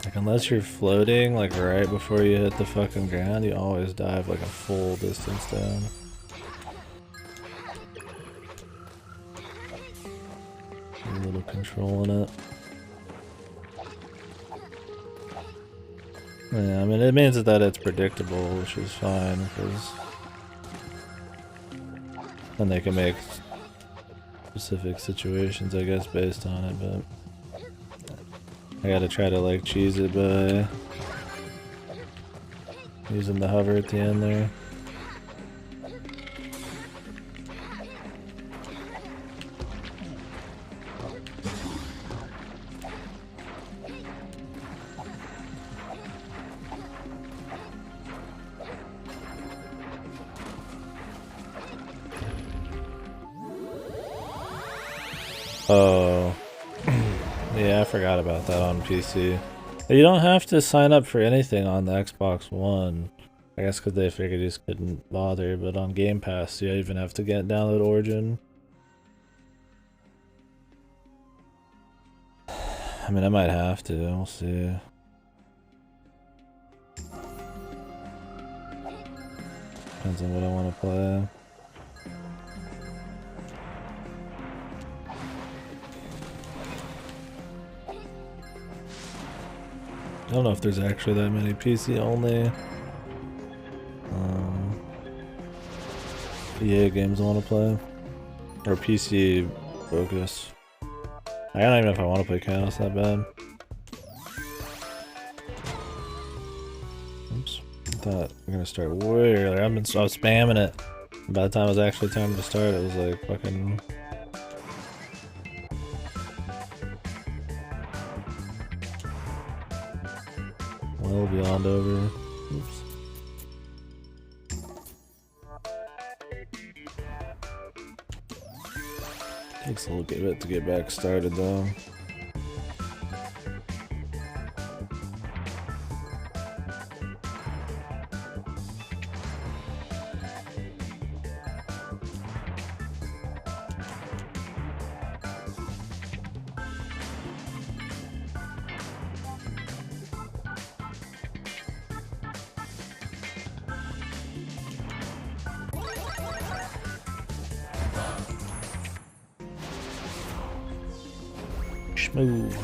Like, unless you're floating, like, right before you hit the fucking ground, you always dive, like, a full distance down. A little control in it. Yeah, I mean, it means that it's predictable, which is fine, because then they can make specific situations, I guess, based on it, but I gotta try to, like, cheese it by using the hover at the end there. Oh. yeah, I forgot about that on PC. You don't have to sign up for anything on the Xbox One. I guess because they figured you just couldn't bother, but on Game Pass, you even have to download Origin. I mean, I might have to. We'll see. Depends on what I want to play. I don't know if there's actually that many PC only EA games I want to play, or PC focus. I don't even know if I want to play Kaze that bad. Oops, I thought we were gonna start way earlier. I was spamming it. By the time it was actually time to start, it was like fucking. Well beyond over. Oops. Takes a little bit to get back started though. Smooth.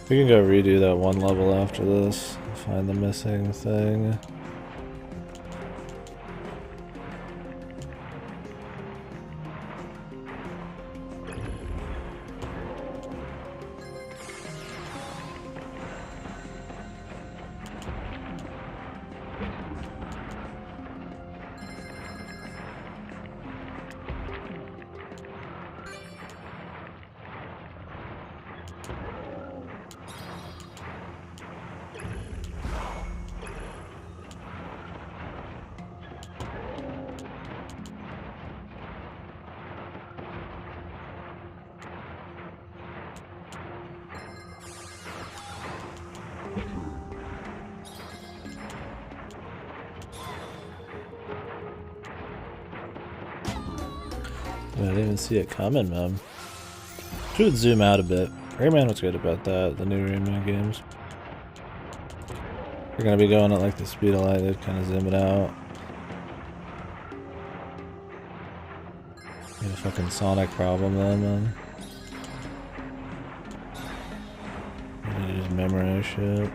We can go redo that one level after this. Find the missing thing. I didn't even see it coming, man. Should zoom out a bit. Rayman was good about that, the new Rayman games. You're gonna be going at like the speed of light, they'd kind of zoom it out. You had a fucking Sonic problem then, man. You just memorize shit.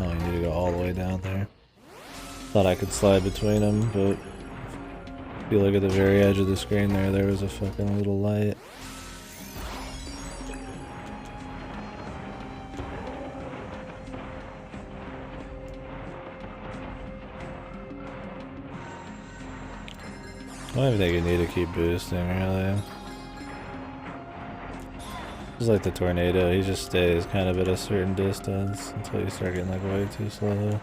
Oh, you need to go all the way down there. Thought I could slide between them, but if you look at the very edge of the screen there was a fucking little light. I don't even think you need to keep boosting, really. Just like the tornado, he just stays kind of at a certain distance until you start getting like way too slow.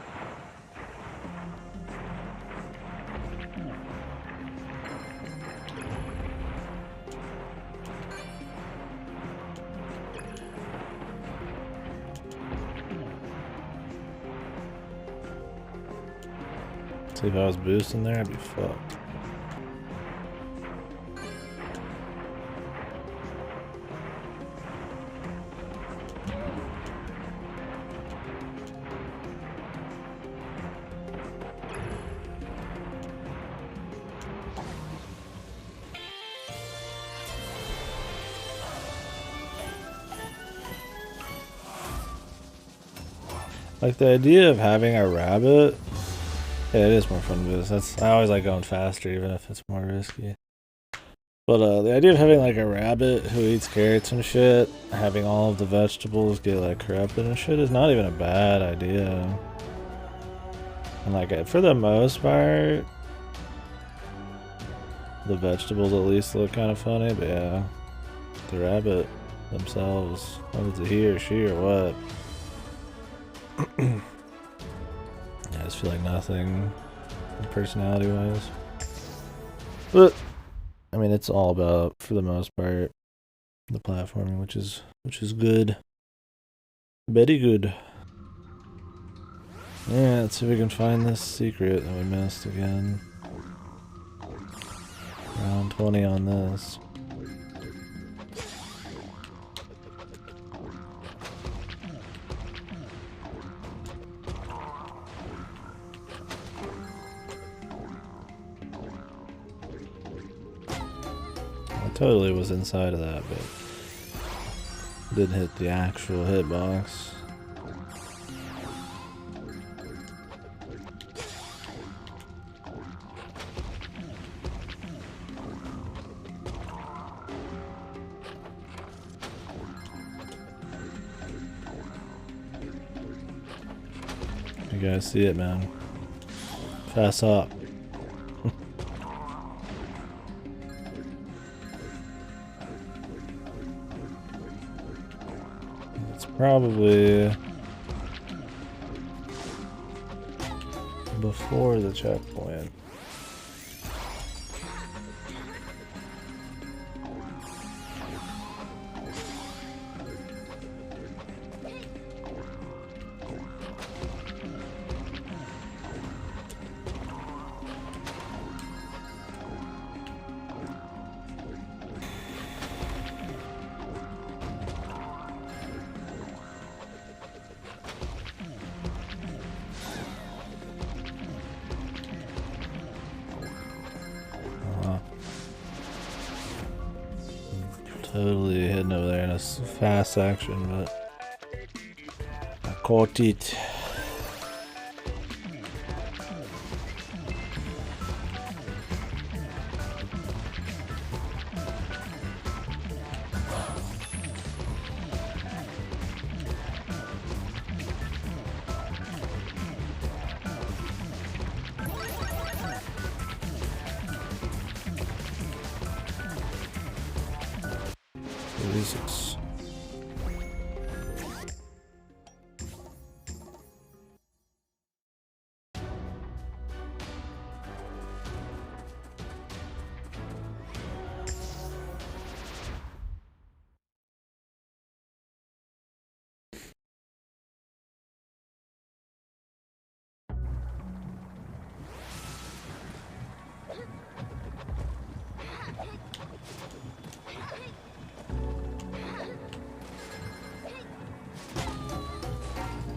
See, if I was boosting there, I'd be fucked. Like the idea of having a rabbit, yeah, it is more fun to boost. I always like going faster, even if it's more risky. But the idea of having like a rabbit who eats carrots and shit, having all of the vegetables get like corrupted and shit is not even a bad idea. And like for the most part, the vegetables at least look kind of funny, but yeah, the rabbit themselves, whether it's a he or she or what. just feel like nothing personality wise. But I mean it's all about, for the most part, the platforming, which is good. Very good. Yeah, let's see if we can find this secret that we missed again. Round 20 on this. I totally was inside of that, but didn't hit the actual hitbox. You guys see it, man. Fast up. It's probably before the checkpoint. Totally hidden over there in a fast action, but I caught it. Jesus.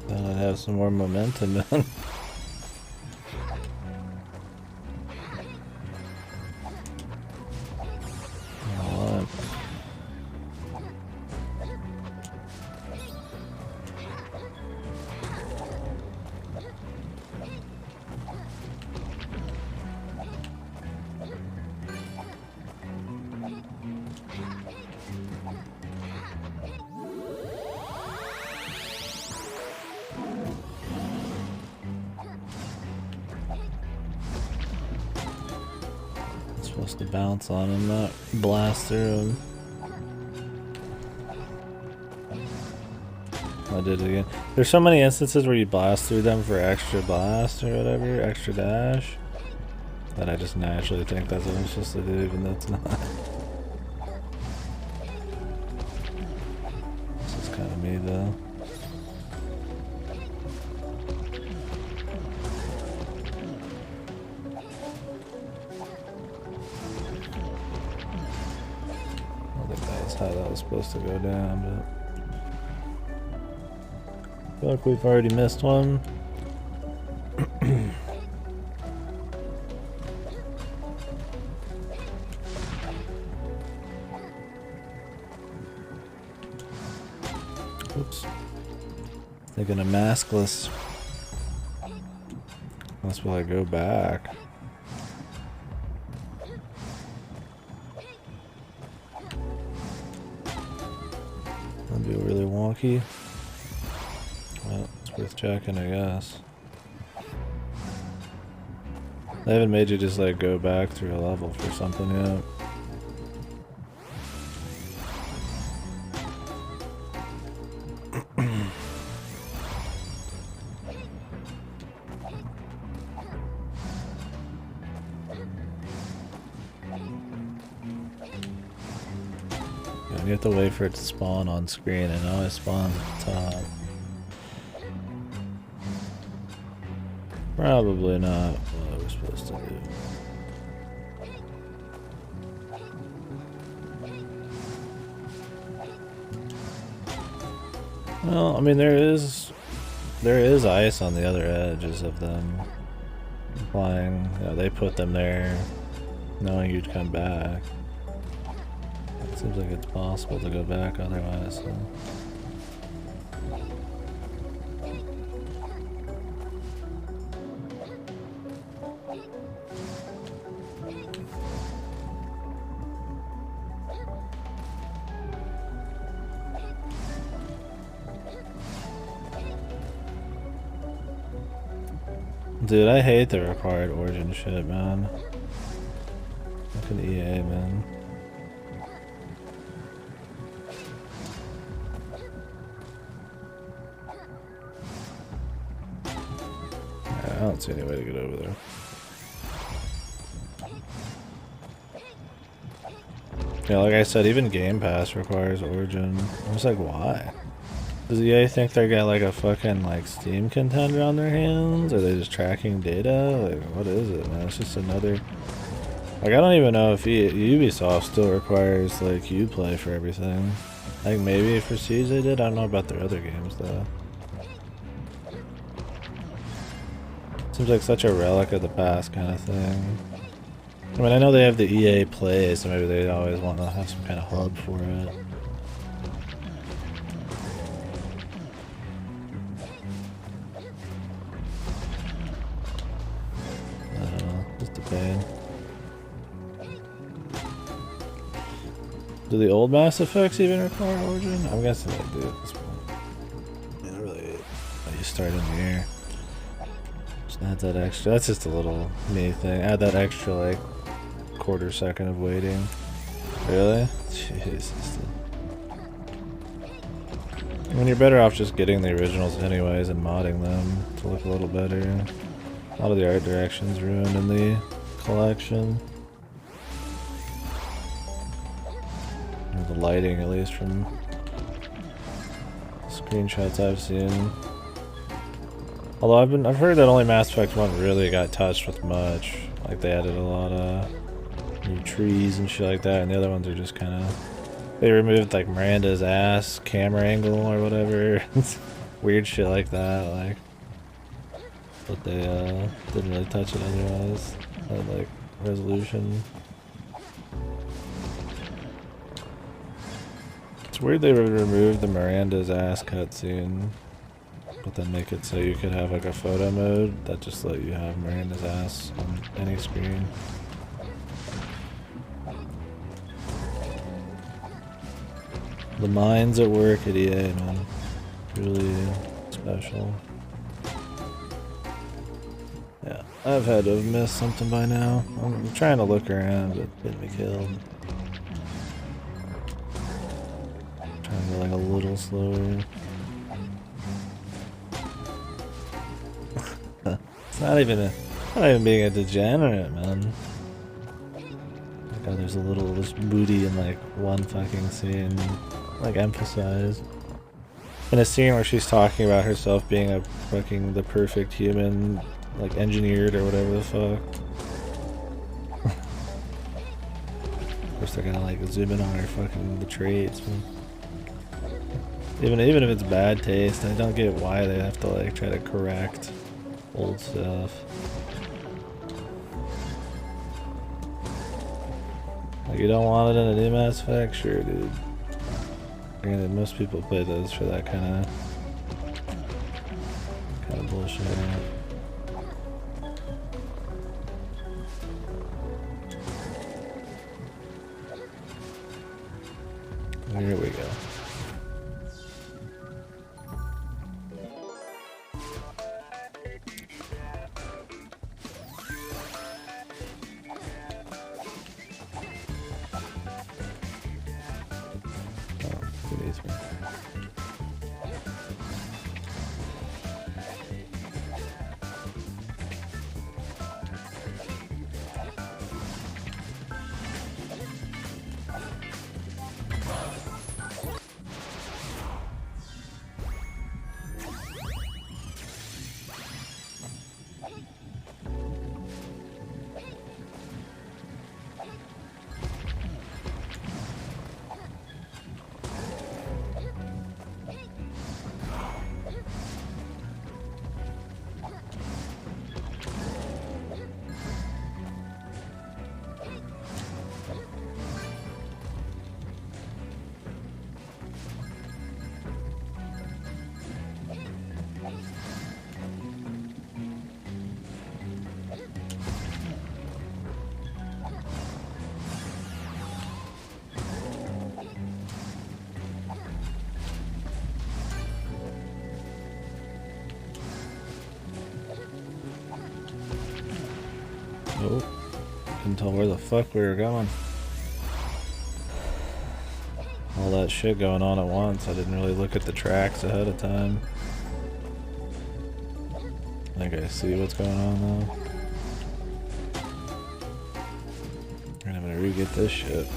Then I have some more momentum then. Supposed to bounce on him, not blast through him. I did it again. There's so many instances where you blast through them for extra blast or whatever, extra dash, that I just naturally think that's what I'm supposed to do, even though it's not. This is kind of me though. How that was supposed to go down, but I feel like we've already missed one. Oops. Thinking a maskless. That's why I go back. That'd be really wonky. Well, it's worth checking, I guess. They haven't made you just like go back through a level for something yet. You have to wait for it to spawn on screen, and it always spawns at the top. Probably not what I was supposed to do. Well, I mean, there is ice on the other edges of them. Implying, you know, they put them there knowing you'd come back. It seems like it's possible to go back otherwise, so. Dude, I hate the required origin shit, man. Fucking EA, man. I don't see any way to get over there. Yeah, like I said, even Game Pass requires origin. I was like, why? Does EA think they got like a fucking like Steam contender on their hands? Are they just tracking data? Like, what is it, man? It's just another. Like, I don't even know if Ubisoft still requires like Uplay for everything. I think maybe for Siege they did. I don't know about their other games though. Seems like such a relic of the past kind of thing. I mean, I know they have the EA Play, so maybe they always want to have some kind of hub for it. Pain. Do the old Mass Effects even require origin? I'm guessing they do at this point. Yeah, really, you start in the air. Just add that extra. That's just a little me thing. Add that extra like quarter second of waiting. Really? Jesus. I mean, you're better off just getting the originals anyways and modding them to look a little better. A lot of the art direction's ruined in the collection. Or the lighting, at least from screenshots I've seen. Although I've heard that only Mass Effect 1 really got touched with much. Like they added a lot of new trees and shit like that, and the other ones are just kind of. They removed like Miranda's ass camera angle or whatever. Weird shit like that, like. But they didn't really touch it otherwise. That like resolution. It's weird they removed the Miranda's ass cutscene, but then make it so you could have like a photo mode that just let you have Miranda's ass on any screen. The minds at work at EA, man. Really special. Yeah, I've had to have missed something by now. I'm trying to look around, but getting me killed. Trying to go like a little slower. It's not even being a degenerate, man. Like, oh, there's a little this booty in like one fucking scene, like emphasized. In a scene where she's talking about herself being a fucking the perfect human. Like engineered or whatever the fuck. Of course they're gonna like zoom in on her fucking the traits. Even if it's bad taste, I don't get why they have to like try to correct old stuff. Like you don't want it in a new Mass Effect? Sure, dude. Granted, most people play those for that kind of bullshit. Here we go. Oh, beneath me. Oh, couldn't tell where the fuck we were going. All that shit going on at once. I didn't really look at the tracks ahead of time. I think I see what's going on though. And I'm gonna re-get this shit.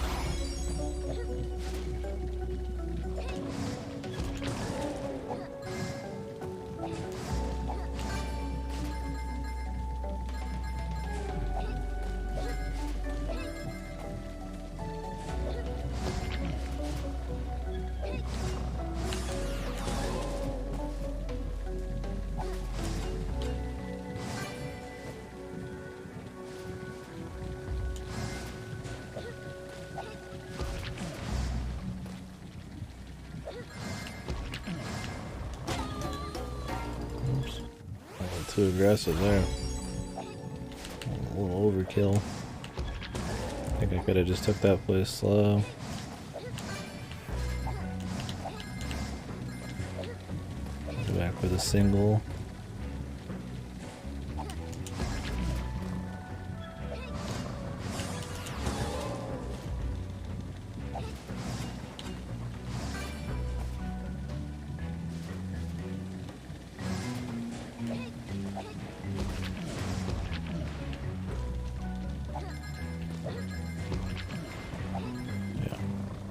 Too aggressive there. A little overkill. I think I could have just took that place slow. Go back with a single.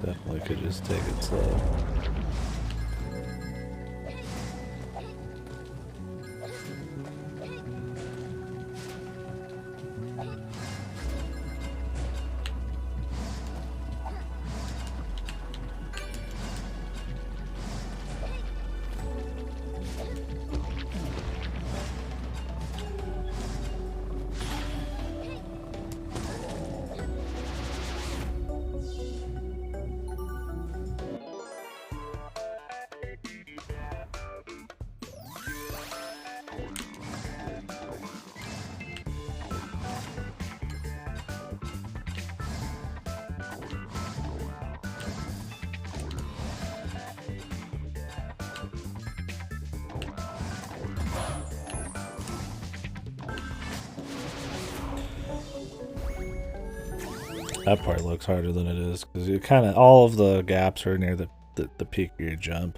Definitely could just take it slow. That part looks harder than it is because you kind of all of the gaps are near the peak of your jump.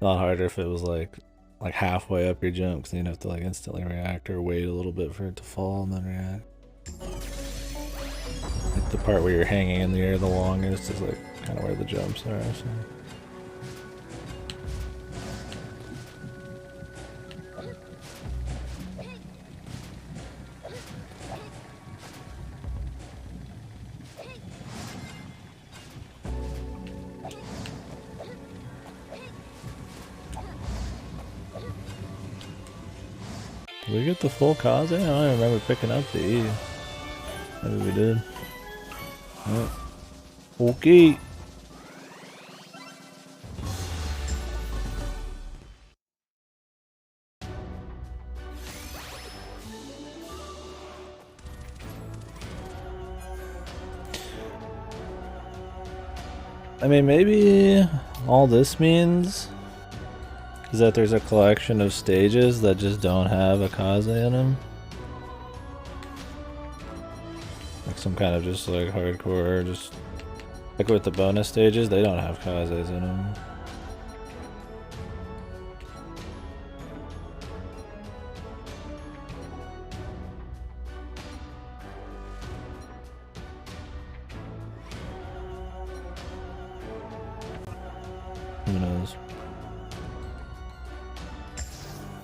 A lot harder if it was like halfway up your jump because you'd have to like instantly react or wait a little bit for it to fall and then react. Like the part where you're hanging in the air the longest is like kind of where the jumps are. So. Did we get the full Kaze? I don't even remember picking up the E. Maybe we did. Oh. Okay. I mean, maybe all this means is that there's a collection of stages that just don't have a Kaze in them. Like some kind of just like hardcore, just like with the bonus stages, they don't have Kazes in them. Who knows?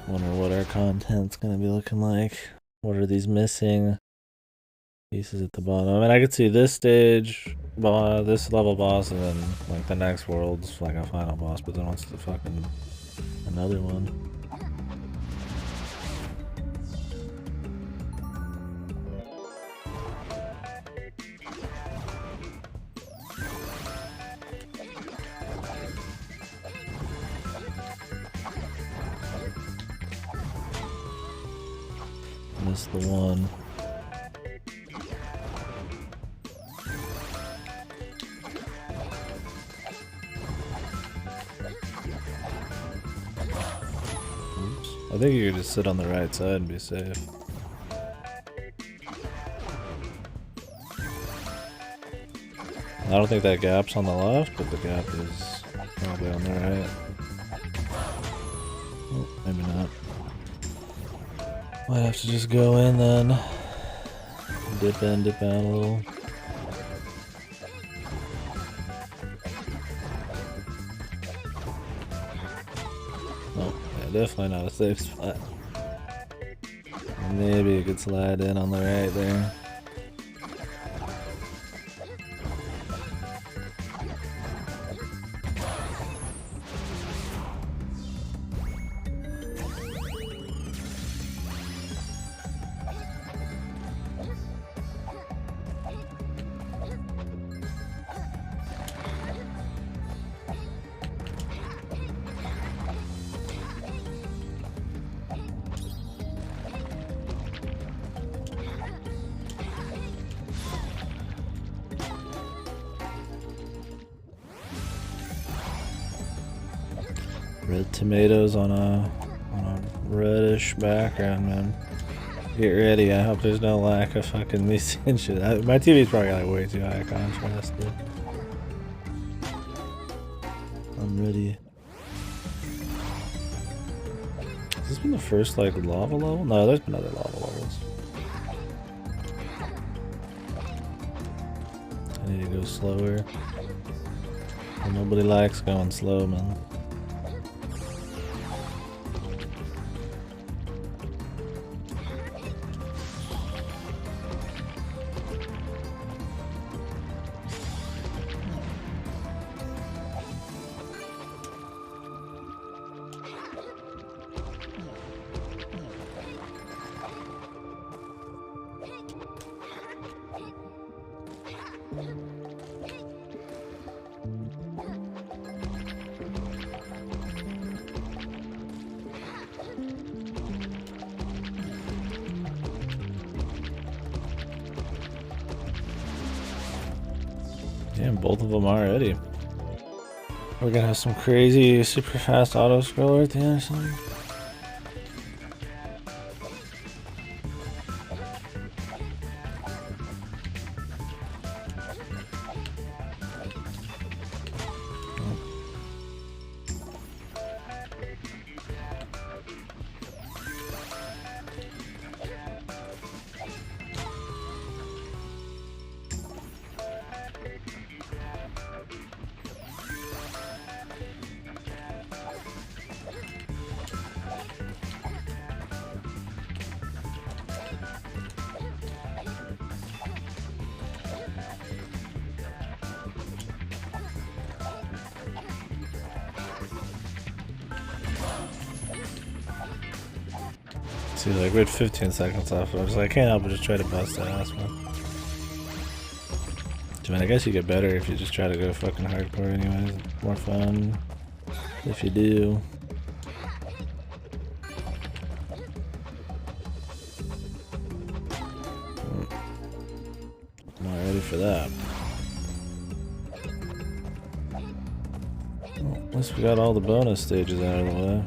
Wonder what our content's gonna be looking like. What are these missing pieces at the bottom? I mean, I could see this stage, this level boss, and then like the next world's like a final boss, but then what's the fucking another one? Missed the one. Oops. I think you could just sit on the right side and be safe. I don't think that gap's on the left, but the gap is probably on the right. Oh, maybe not. Might have to just go in then. Dip in, dip out a little. Oh, yeah, definitely not a safe spot. Maybe you could slide in on the right there. Red tomatoes on a reddish background, man. Get ready. I hope there's no lack of fucking me seeing shit. My TV's probably got like way too high contrast, dude. I'm ready. Has this been the first like lava level? No, there's been other lava levels. I need to go slower. Nobody likes going slow, man. Damn, both of them already. We're gonna have some crazy, super fast auto scroller at the end or something. See, like, we had 15 seconds left, but I was like, I can't help but just try to bust that ass, man. I mean, I guess you get better if you just try to go fucking hardcore anyways. It's more fun if you do. Not ready for that. Well, at least we got all the bonus stages out of the way.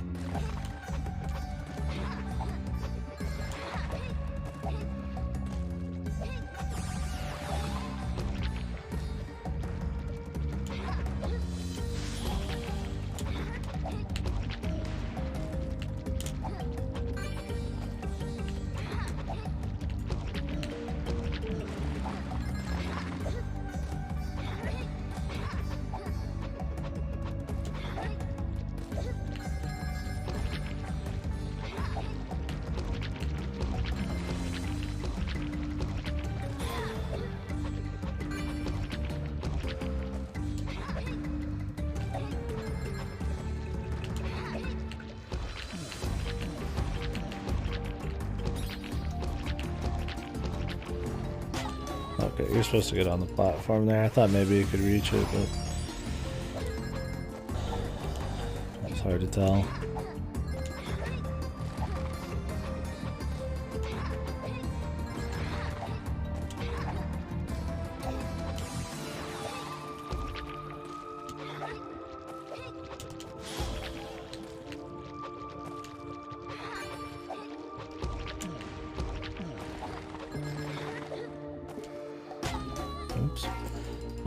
Okay, you're supposed to get on the platform there. I thought maybe you could reach it, but it's hard to tell.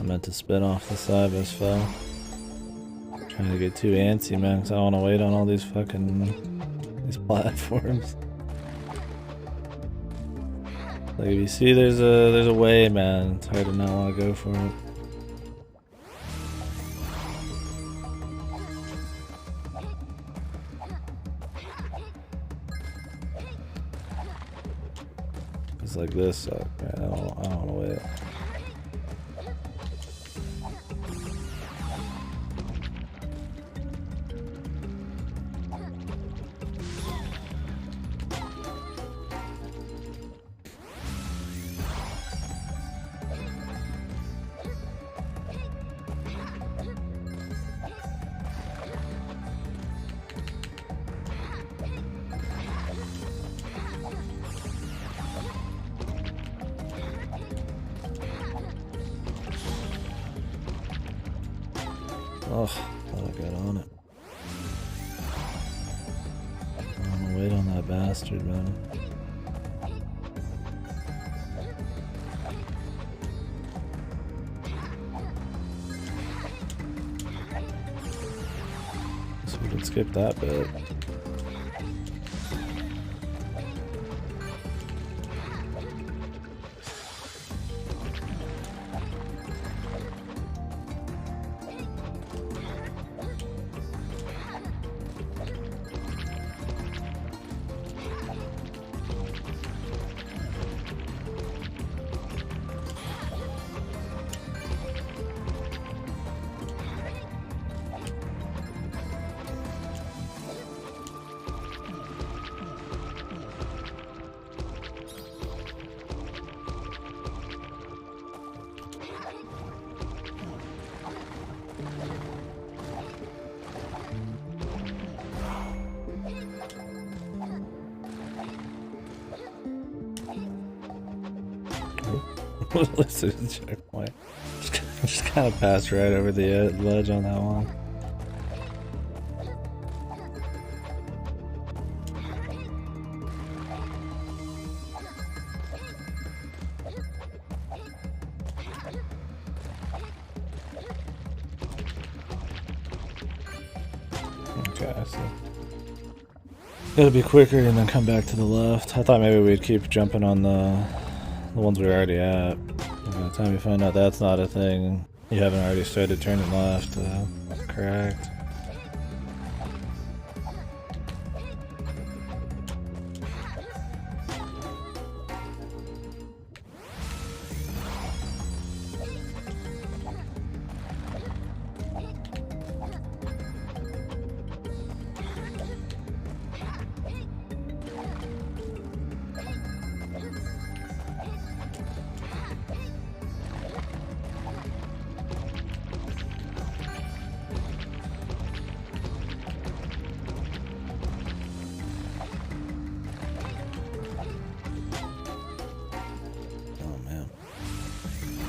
meant to spin off the side, but fell. Trying to get too antsy, man, because I want to wait on all these these platforms. Like if you see there's a way, man, it's hard to not want to go for it. It's like this, man, I don't want to wait. Oh, thought I got on it. I want to wait on that bastard, man. So we can skip that bit. Listen to the checkpoint. Just kind of passed right over the ledge on that one. Okay, so gotta be quicker and then come back to the left. I thought maybe we'd keep jumping on the ones we're already at. By the time you find out that's not a thing, you haven't already started turning left. Correct.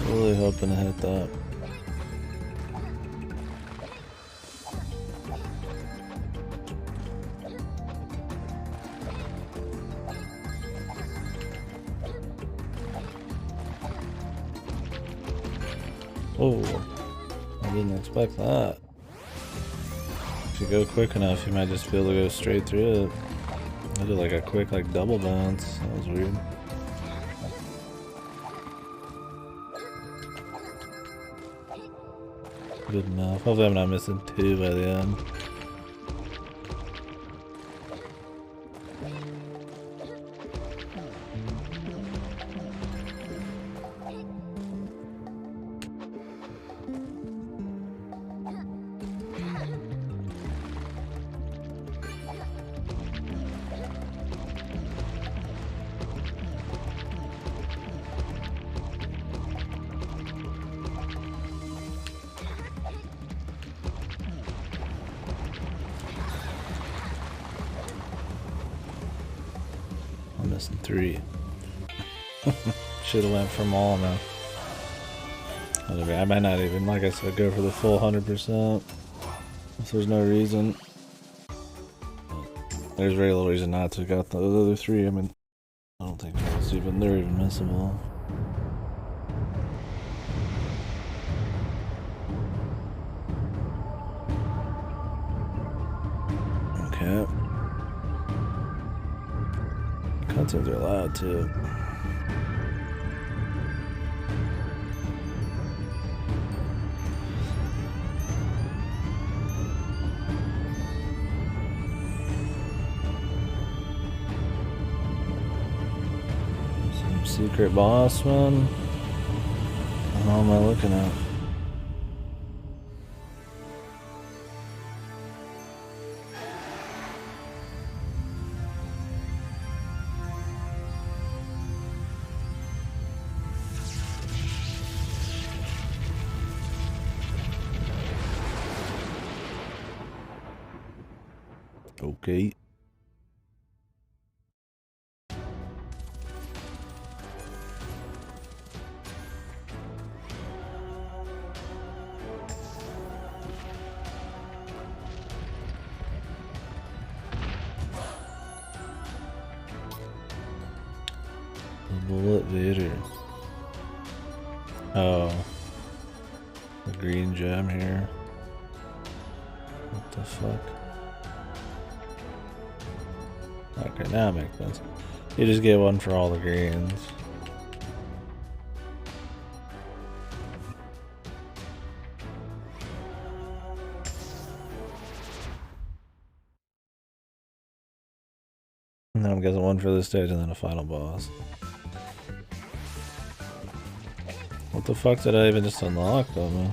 Really hoping to hit that. Oh, I didn't expect that. If you go quick enough, you might just be able to go straight through it. I did like a quick double bounce. That was weird. Good enough. Hopefully I'm not missing two by the end. I'm missing three. Should have went for them all now. I might not even, like I said, go for the full 100% if there's no reason. There's very little reason not to. Got the other three. I mean, I don't think they're even missable. cutscenes are loud too. Some secret boss one. What am I looking at? Okay. Bullet Vader. Oh. The green gem here. What the fuck? Okay, now it makes sense. You just get one for all the greens. And then I'm guessing one for this stage and then a final boss. What the fuck did I even just unlock though, man?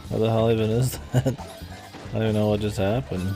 What the hell even is that? I don't even know what just happened.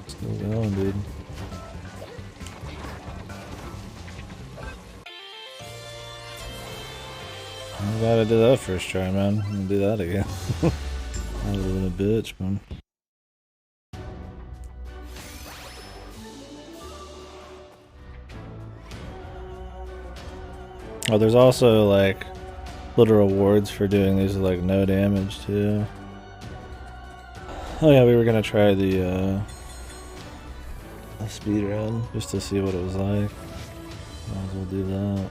Still going, dude. I'm glad I did that first try, man. I'm gonna do that again. I would have been a bitch, man. Oh, there's also like little rewards for doing these with like no damage too. Oh yeah, we were gonna try the speed run just to see what it was like. Might as well do that.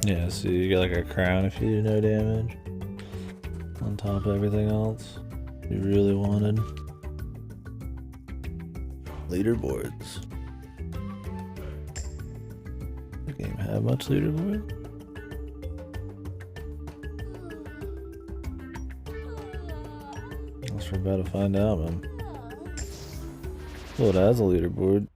Yeah, so you get like a crown if you do no damage. On top of everything else you really wanted. Leaderboards. The game have much leaderboard? Guess we're about to find out, man. Oh, it has a leaderboard.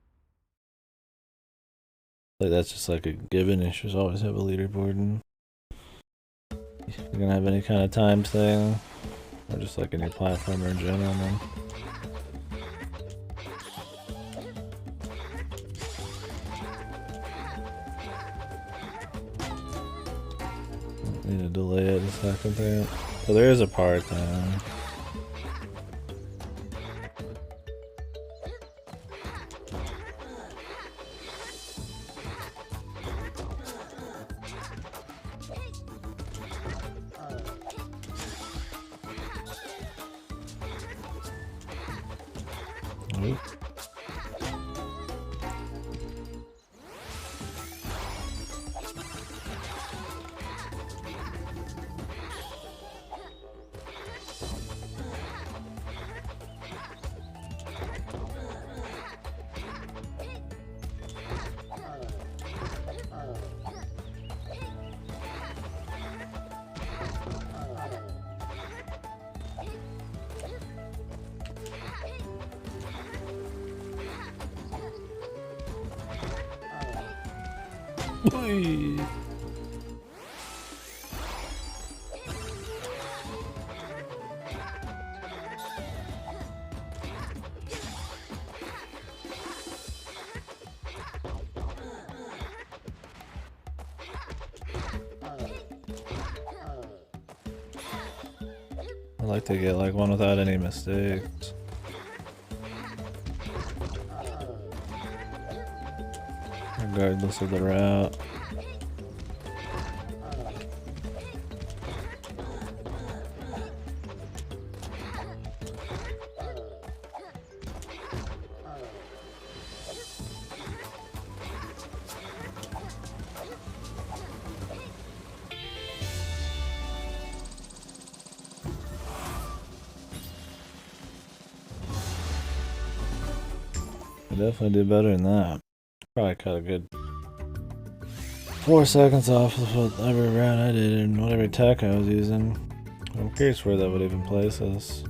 Like that's just like a given. You should always have a leaderboard. And you're gonna have any kind of time thing, or just like any platformer in general, man. Need to delay it a second there. So there is a part then. Nope. Whee! I like to get like one without any mistakes. Regardless of the route. I definitely do better than that. Probably cut a good 4 seconds off of every round I did and whatever attack I was using. I'm curious where that would even place us.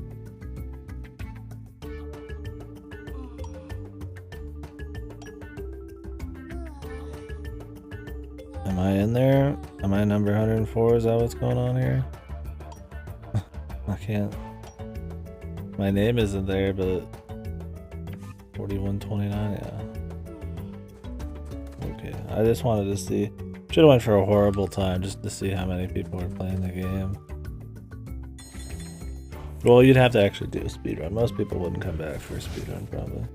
Am I in there? Am I number 104? Is that what's going on here? I can't. My name isn't there, but 4129, yeah. Okay, I just wanted to see. Should've went for a horrible time just to see how many people were playing the game. Well, you'd have to actually do a speedrun. Most people wouldn't come back for a speedrun, probably.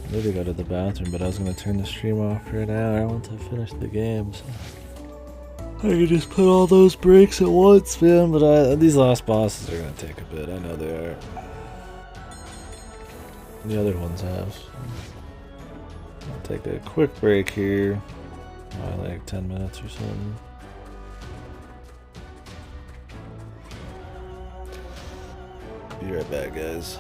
I need to go to the bathroom, but I was gonna turn the stream off for an hour. I want to finish the game, so I could just put all those breaks at once, man. But these last bosses are gonna take a bit. I know they are. The other ones have. I'll take a quick break here. Like 10 minutes or something. Be right back, guys.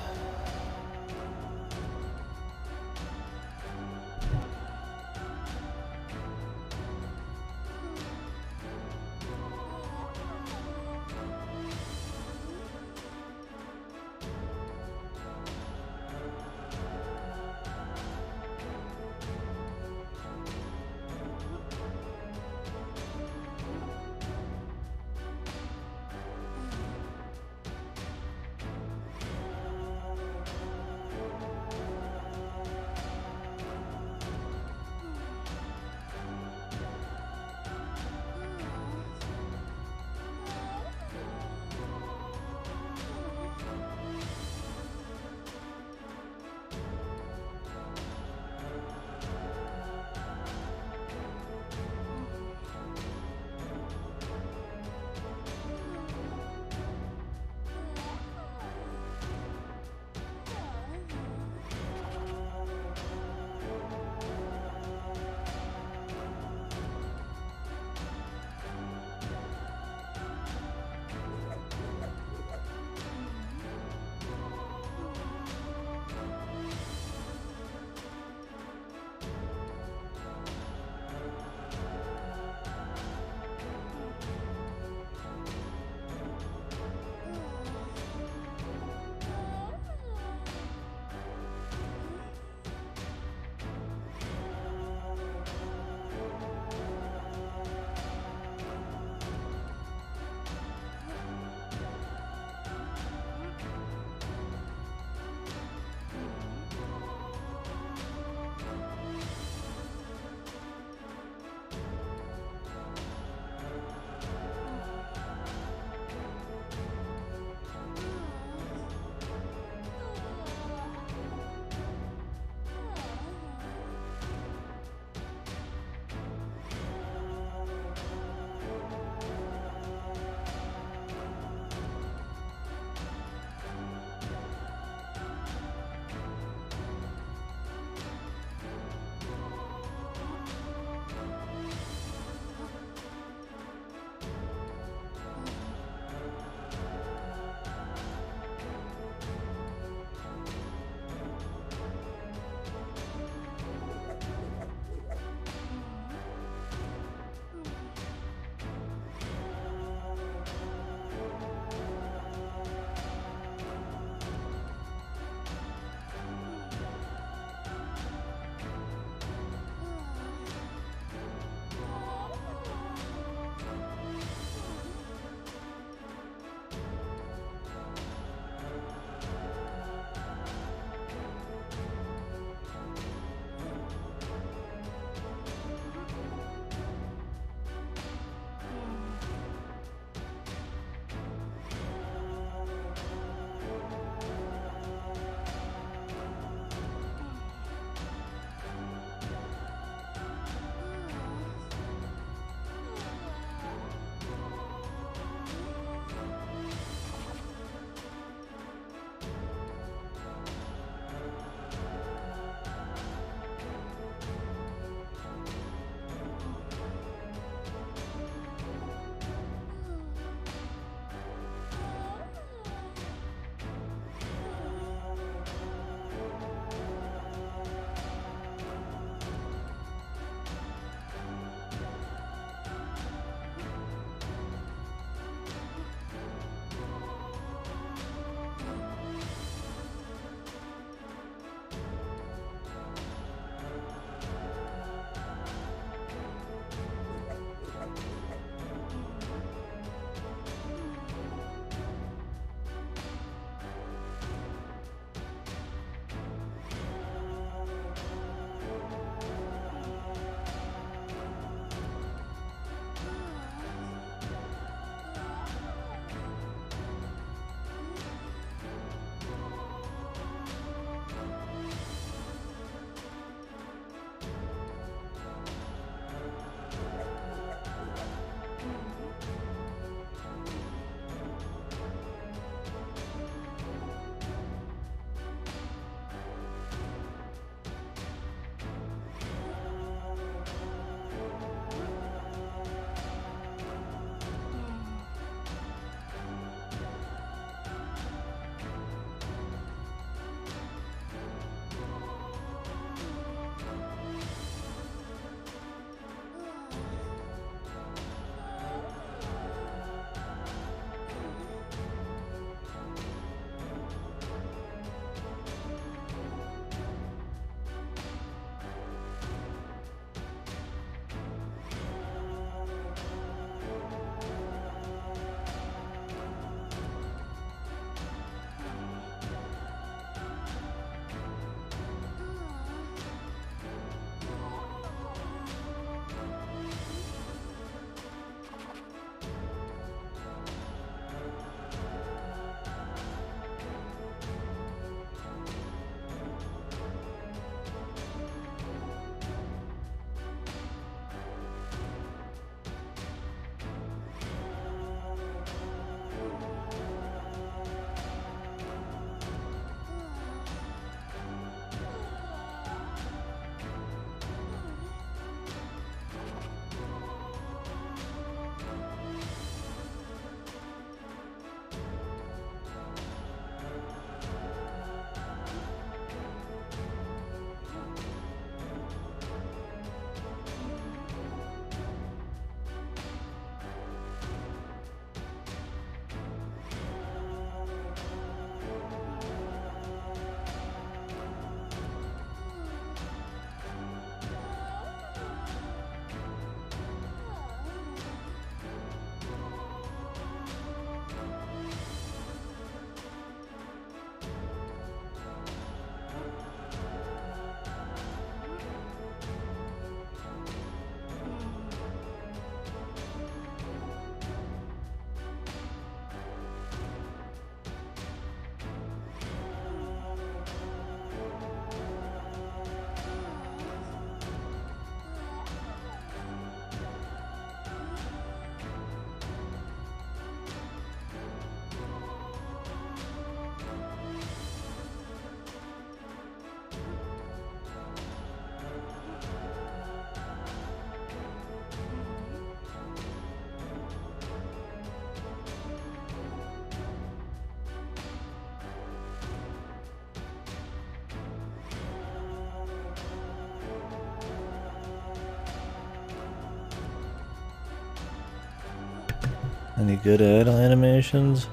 Any good idle animations?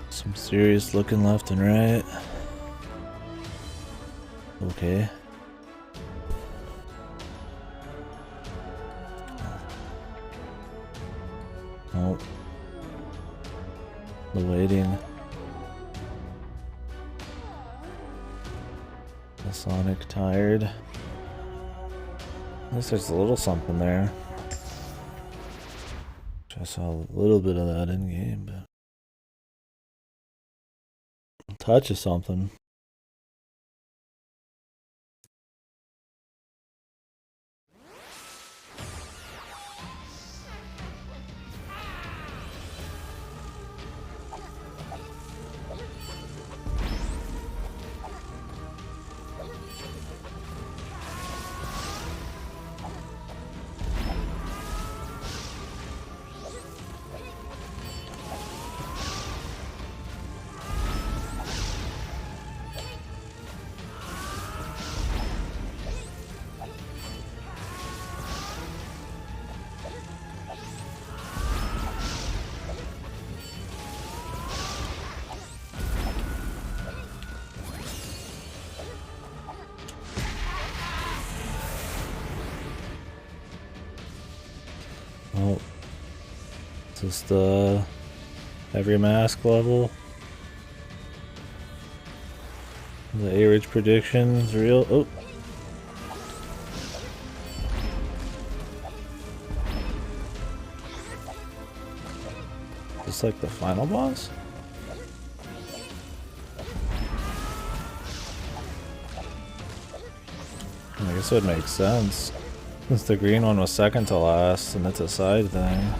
Some serious looking left and right. Okay. Oh. The waiting. The Sonic tired. At least there's a little something there. I saw a little bit of that in game, but a touch of something. Oh, is this the every mask level? The average prediction's real. Oh, is this like the final boss? I guess it would make sense. Since the green one was second to last, and it's a side thing.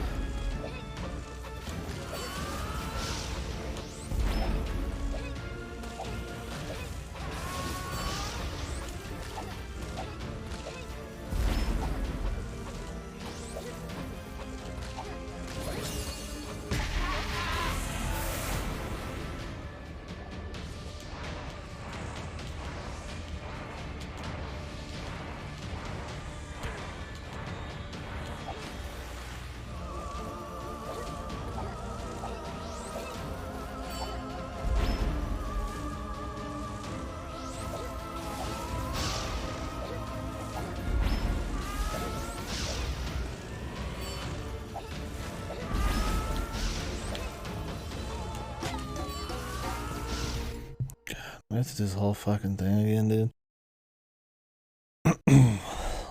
I have to do this whole fucking thing again, dude.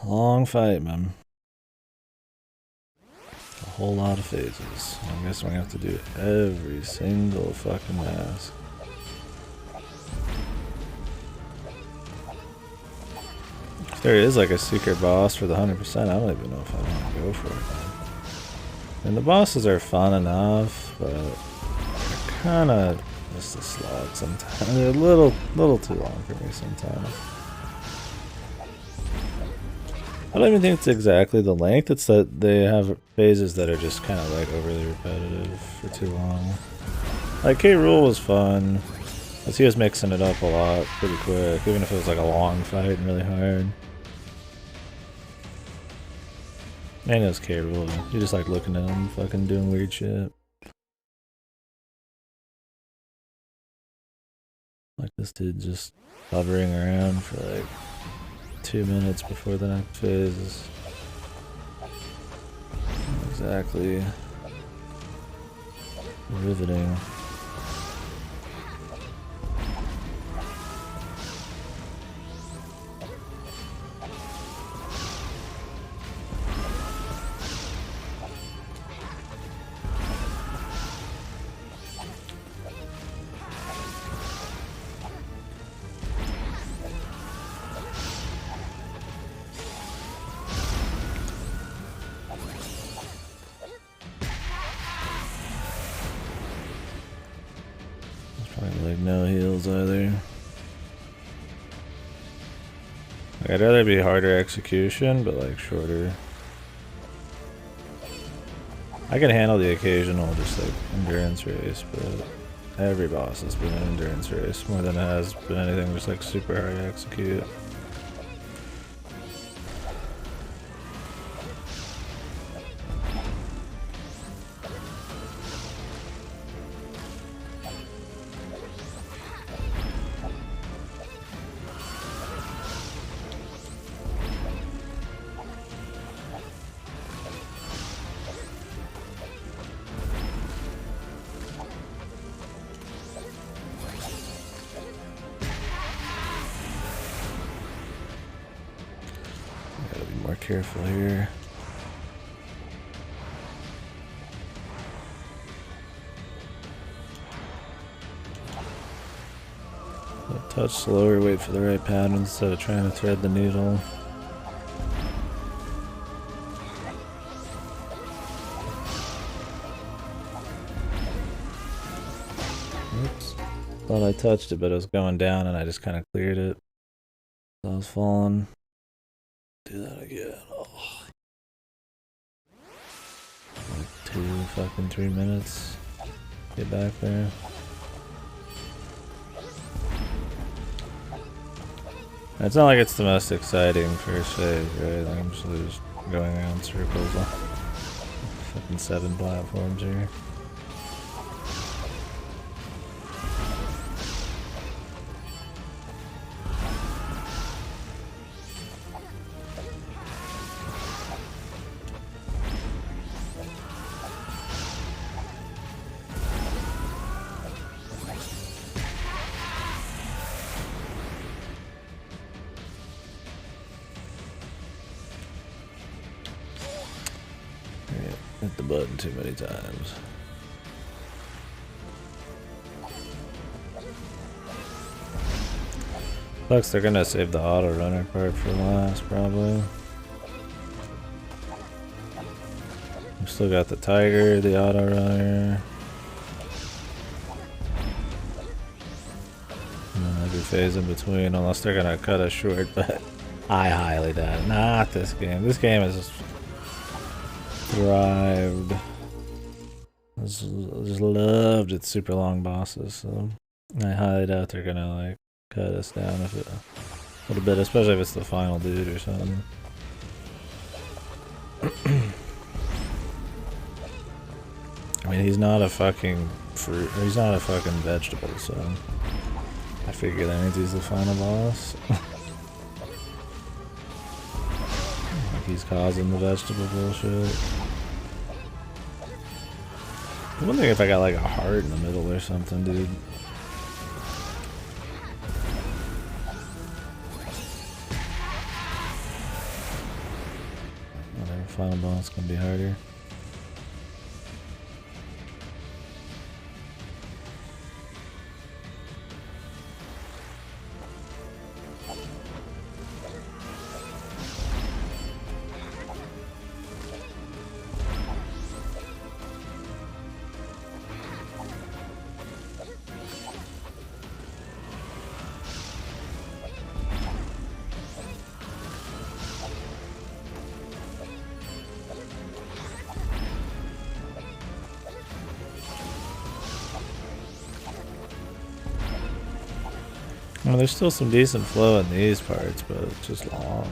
Long fight, man. A whole lot of phases. I guess we're gonna have to do every single fucking mask. If there is like a secret boss for the 100%, I don't even know if I want to go for it, man. And the bosses are fun enough, but they're kinda just a slog sometimes. They're a little too long for me sometimes. I don't even think it's exactly the length, it's that they have phases that are just kind of like overly repetitive for too long. Like K. Rool was fun, because he was mixing it up a lot pretty quick, even if it was like a long fight and really hard. And it was K. Rool, you just like looking at him fucking doing weird shit. Like this dude just hovering around for like 2 minutes before the next phase. Exactly. Riveting. Probably like no heals either. Like, I'd rather be harder execution, but like shorter. I can handle the occasional just like endurance race, but every boss has been an endurance race more than it has been anything just like super hard to execute. careful here. Touch slower, wait for the right pattern instead of trying to thread the needle. Oops. Thought I touched it, but it was going down and I just kind of cleared it. So I was falling. Do that again. Oh. Like 3 minutes. Get back there. It's not like it's the most exciting first phase, right? I'm just going around circles on fucking 7 platforms here. Hit the button too many times. Looks they're gonna save the auto runner part for last, probably. We still got the tiger, the auto runner. And then every phase in between, unless they're gonna cut us short, but I highly doubt it. Not this game. This game is just thrived. Just loved its super long bosses, so I highly doubt they're gonna like cut us down if it, a little bit, especially if it's the final dude or something. I mean, he's not a fucking fruit, or he's not a fucking vegetable, so I figure that means he's the final boss. Like he's causing the vegetable bullshit. I'm wondering if I got like a heart in the middle or something, dude. Whatever, final boss can be harder. Well, there's still some decent flow in these parts, but it's just long.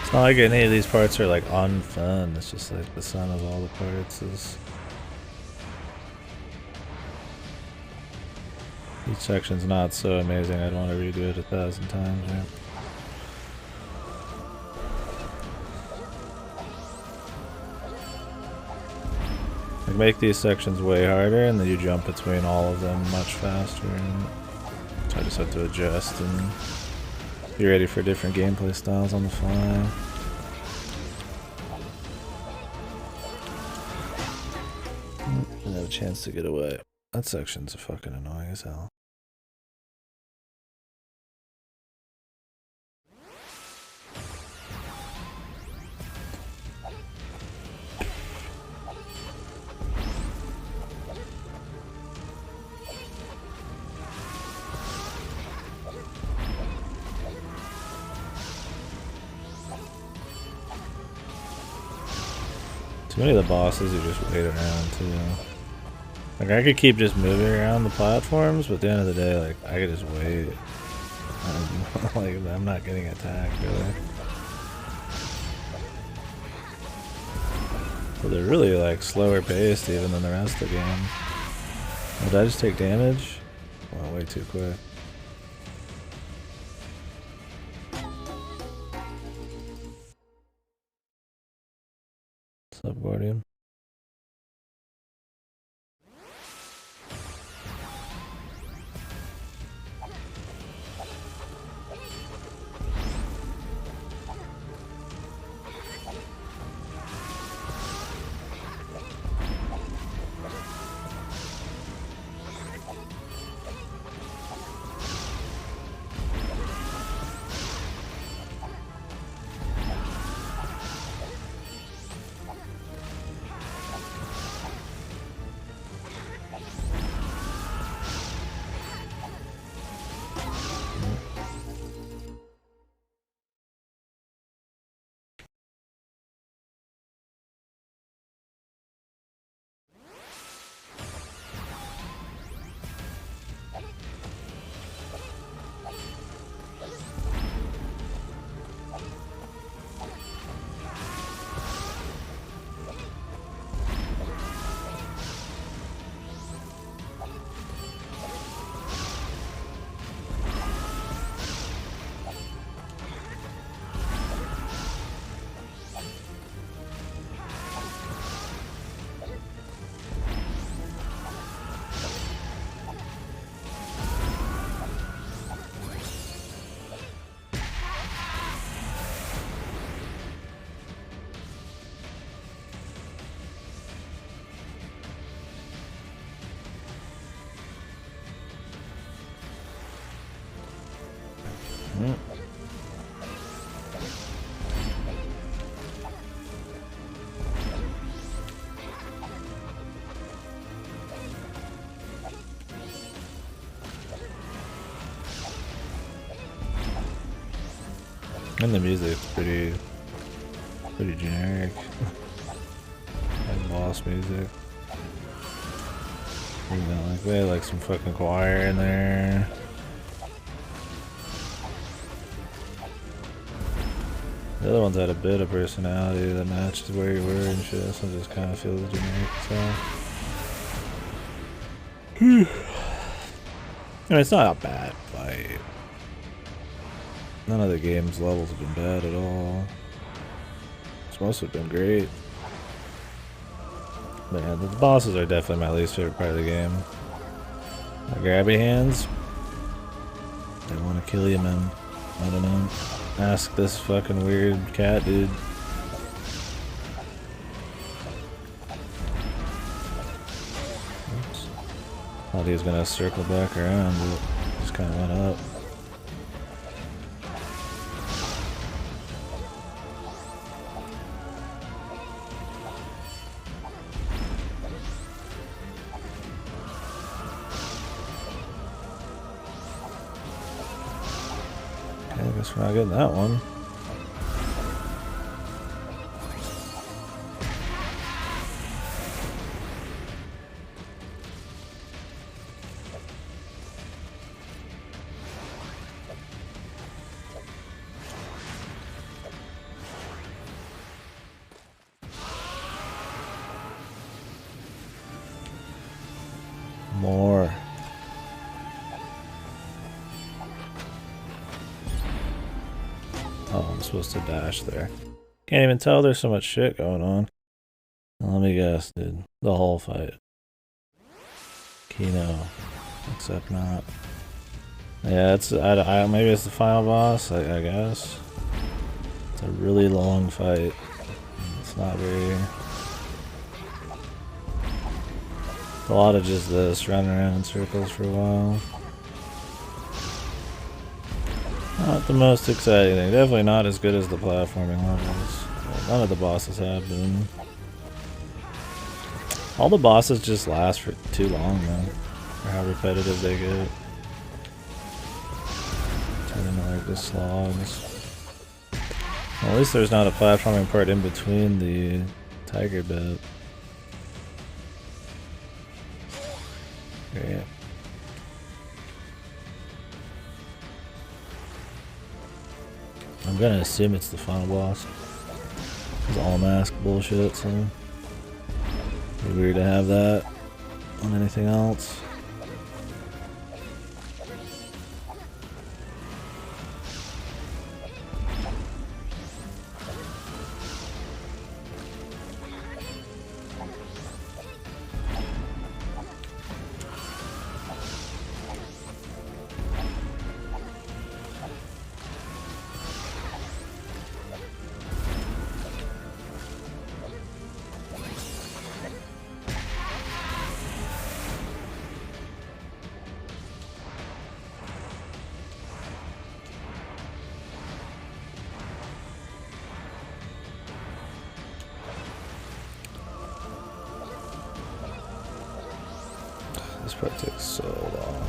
It's not like any of these parts are like unfun, it's just like the sum of all the parts is... Each section's not so amazing, I'd want to redo it 1,000 times, right? Like make these sections way harder and then you jump between all of them much faster. And so I just have to adjust and be ready for different gameplay styles on the fly. Didn't have a chance to get away. That section's fucking annoying as hell. Too many of the bosses you just wait around too. Like I could keep just moving around the platforms, but at the end of the day, like I could just wait. Like I'm not getting attacked really. But they're really like slower paced even than the rest of the game. Oh, did I just take damage? Well, way too quick. What's up, Guardian? And the music's pretty generic. Like boss music. They had like some fucking choir in there. The other ones had a bit of personality that matches where you were and shit. This one just kind of feels generic. So, I mean, it's not a bad fight. None of the game's levels have been bad at all. It's mostly been great. But yeah, the bosses are definitely my least favorite part of the game. The grabby hands. They want to kill you, man. I don't know. Ask this fucking weird cat dude. Oops. Thought he was gonna circle back around, but just kind of went up. Okay, I guess we're not getting that one. More. Oh, I'm supposed to dash there. Can't even tell there's so much shit going on. Let me guess, dude. The whole fight. Kino. Except not. Yeah, it's maybe it's the final boss, I guess. It's a really long fight. It's not very... It's a lot of just this, running around in circles for a while. Not the most exciting thing. Definitely not as good as the platforming levels. None of the bosses have been. All the bosses just last for too long, man. For how repetitive they get. Turn into like the slogs. Well, at least there's not a platforming part in between the tiger bit. Great. I'm gonna assume it's the final boss. It's all mask bullshit, so it'd be weird to have that on anything else. This part takes so long.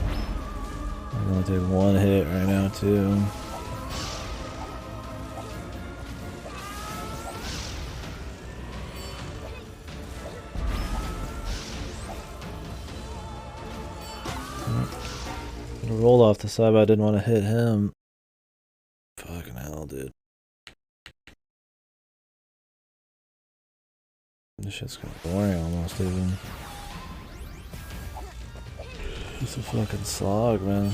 I'm gonna take one hit right now too. I rolled off the side, but I didn't want to hit him. Fucking hell, dude. This shit's kind of boring almost even. It's a fucking slog, man.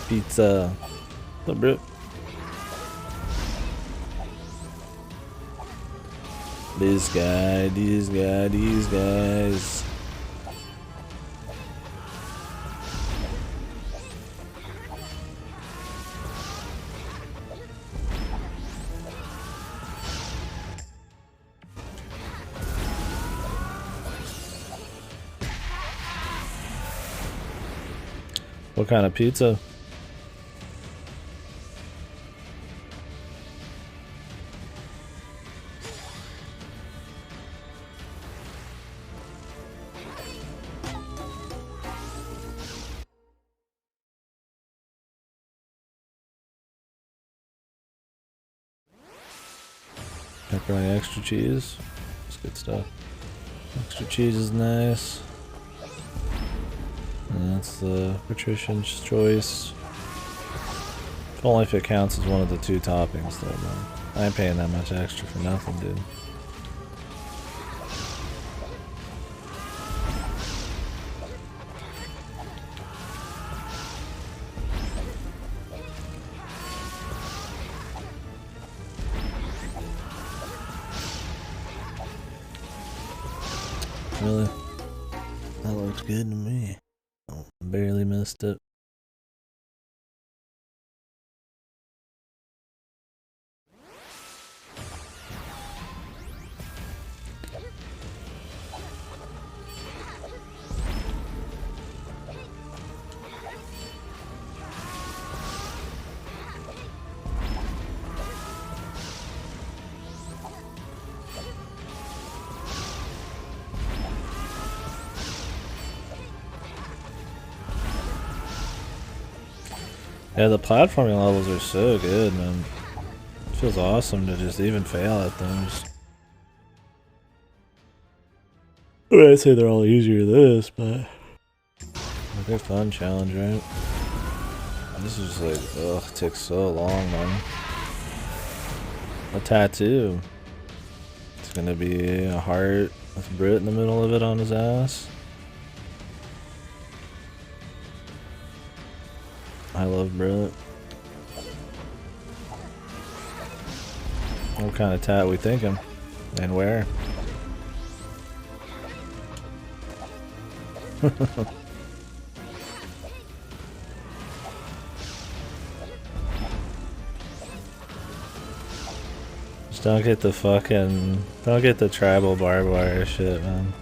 Pizza. What's up, bro? This guy, these guys. What kind of pizza? Pepperoni extra cheese. That's good stuff. Extra cheese is nice. And that's the patrician's choice. Only if it counts as one of the 2 toppings though, man. I ain't paying that much extra for nothing, dude. Really? That looks good to me. Oh, barely missed it. Yeah, the platforming levels are so good, man. It feels awesome to just even fail at them. I mean, I'd say they're all easier than this, but they're fun challenge, right? This is just like, ugh, it takes so long, man. A tattoo. It's gonna be a heart with Brit in the middle of it on his ass. I love Brit. What kind of tat we thinking? And where? Just don't get the tribal barbed wire shit, man.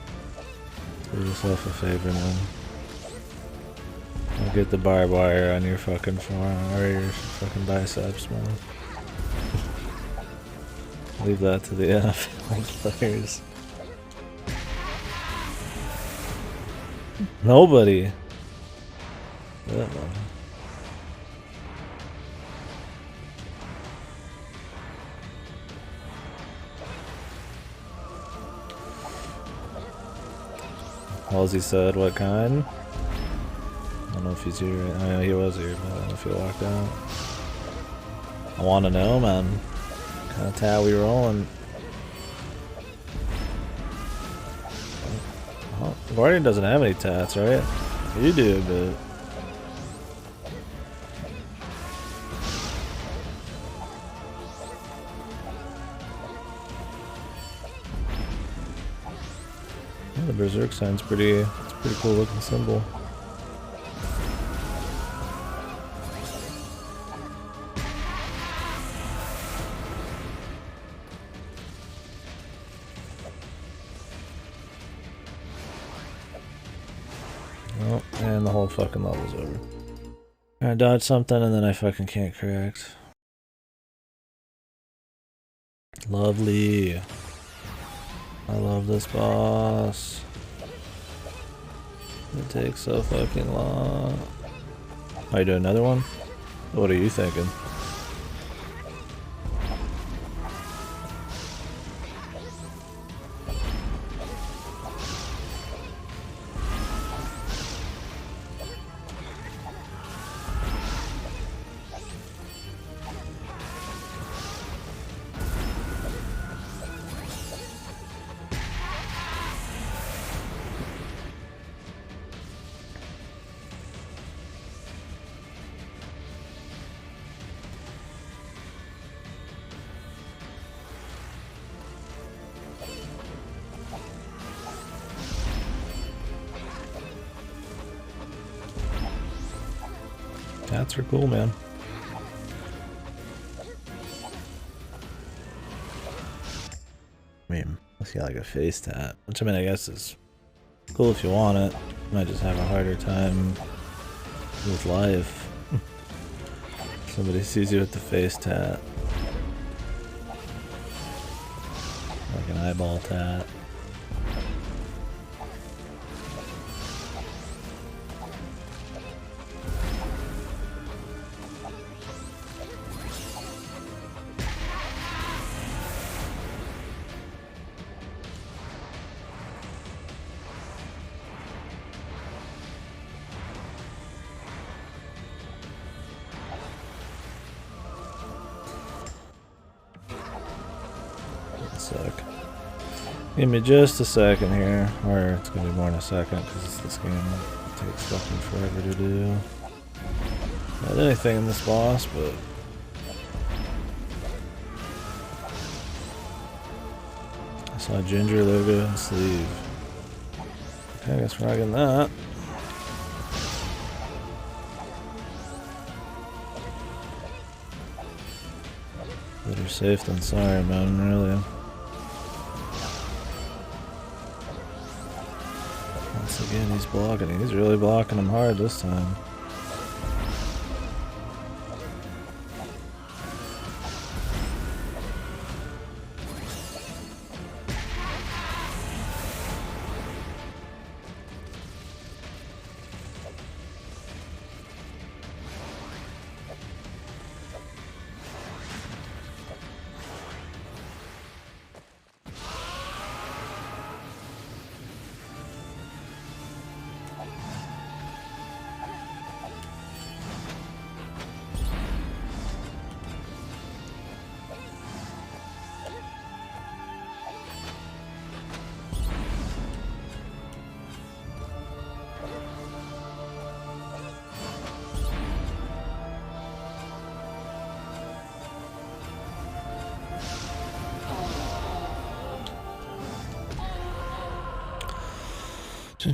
Do yourself a favor, man. Don't get the barbed wire on your fucking forearm or your fucking biceps, man. Leave that to the NFL players. Nobody. Yeah, man. Halsey said, what kind? I don't know if he's here. I know he was here, but I don't know if he walked out. I want to know, man. What kind of tat we rolling? Oh, Guardian doesn't have any tats, right? You do, but... Yeah, the Berserk sign's it's a pretty cool looking symbol. Oh, and the whole fucking level's over. I dodged something and then I fucking can't correct. Lovely. I love this boss. It takes so fucking long. Oh, you do another one? What are you thinking? Tats are cool, man. I mean, let's get like a face tat, which I mean, I guess is cool if you want it. Might just have a harder time with life. Somebody sees you with the face tat. Like an eyeball tat. sec. Give me just a second here, or it's gonna be more in a second because this game takes fucking forever to do. Not anything in this boss, but I saw Ginger logo and sleeve. Okay, I guess we're not getting that. Better safe than sorry, man, really. Once again, he's blocking. He's really blocking him hard this time.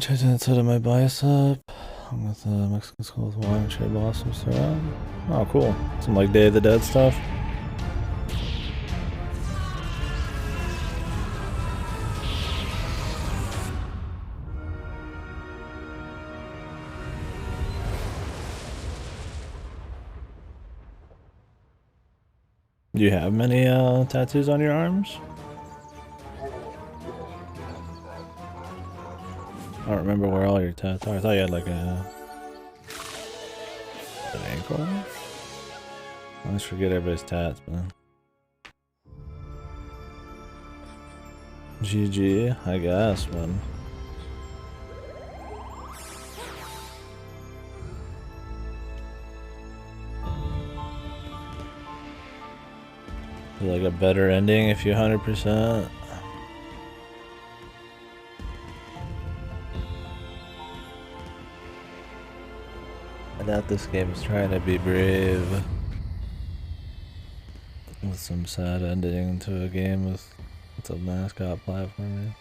Change inside of my bicep. I'm with Mexican school with wine and cherry blossoms around. Oh, cool. Some like Day of the Dead stuff. Do you have many tattoos on your arms? I don't remember where all your tats are. I thought you had like an ankle. I always forget everybody's tats, man. GG, I guess, man. Like a better ending if you 100%. I doubt this game is trying to be brave with some sad ending to a game with a mascot platformer.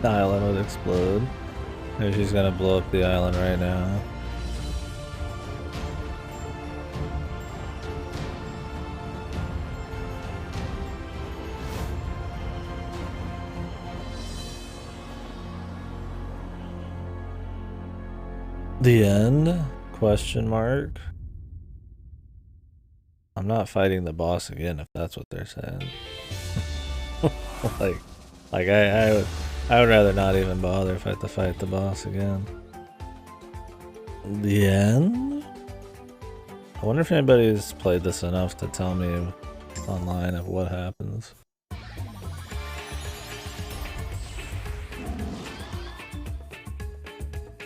The island would explode. Maybe she's gonna blow up the island right now. The end? Question mark. I'm not fighting the boss again if that's what they're saying. like I would rather not even bother if I have to fight the boss again. The end? I wonder if anybody's played this enough to tell me online of what happens.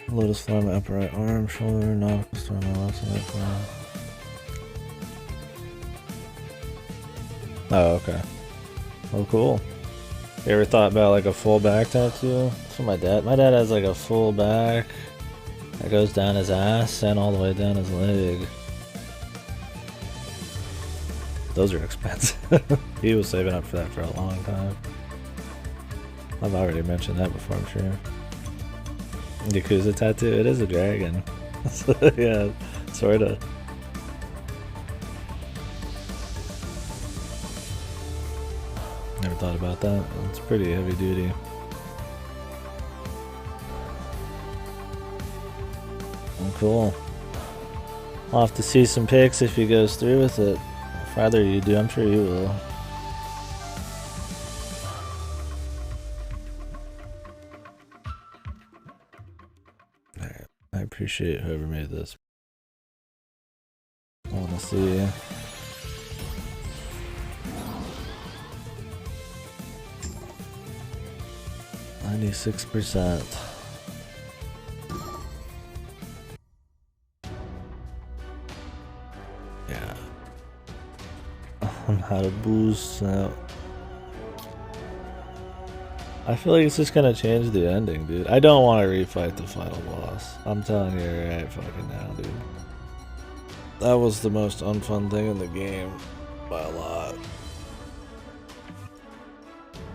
Lotus flower on my upper right arm, shoulder, nautical storm on my left side. Oh, okay. Oh, cool. You ever thought about like a full back tattoo? That's what my dad has like a full back that goes down his ass and all the way down his leg. Those are expensive. He was saving up for that for a long time. I've already mentioned that before, I'm sure. Yakuza tattoo? It is a dragon. Yeah, sorta. Never thought about that. It's pretty heavy duty. Oh, cool. I'll have to see some pics if he goes through with it. If either you do, I'm sure you will. Alright, I appreciate whoever made this. I want to see 96%. Yeah. On how to boost out. I feel like it's just gonna change the ending, dude. I don't want to refight the final boss. I'm telling you right fucking now, dude. That was the most unfun thing in the game by a lot.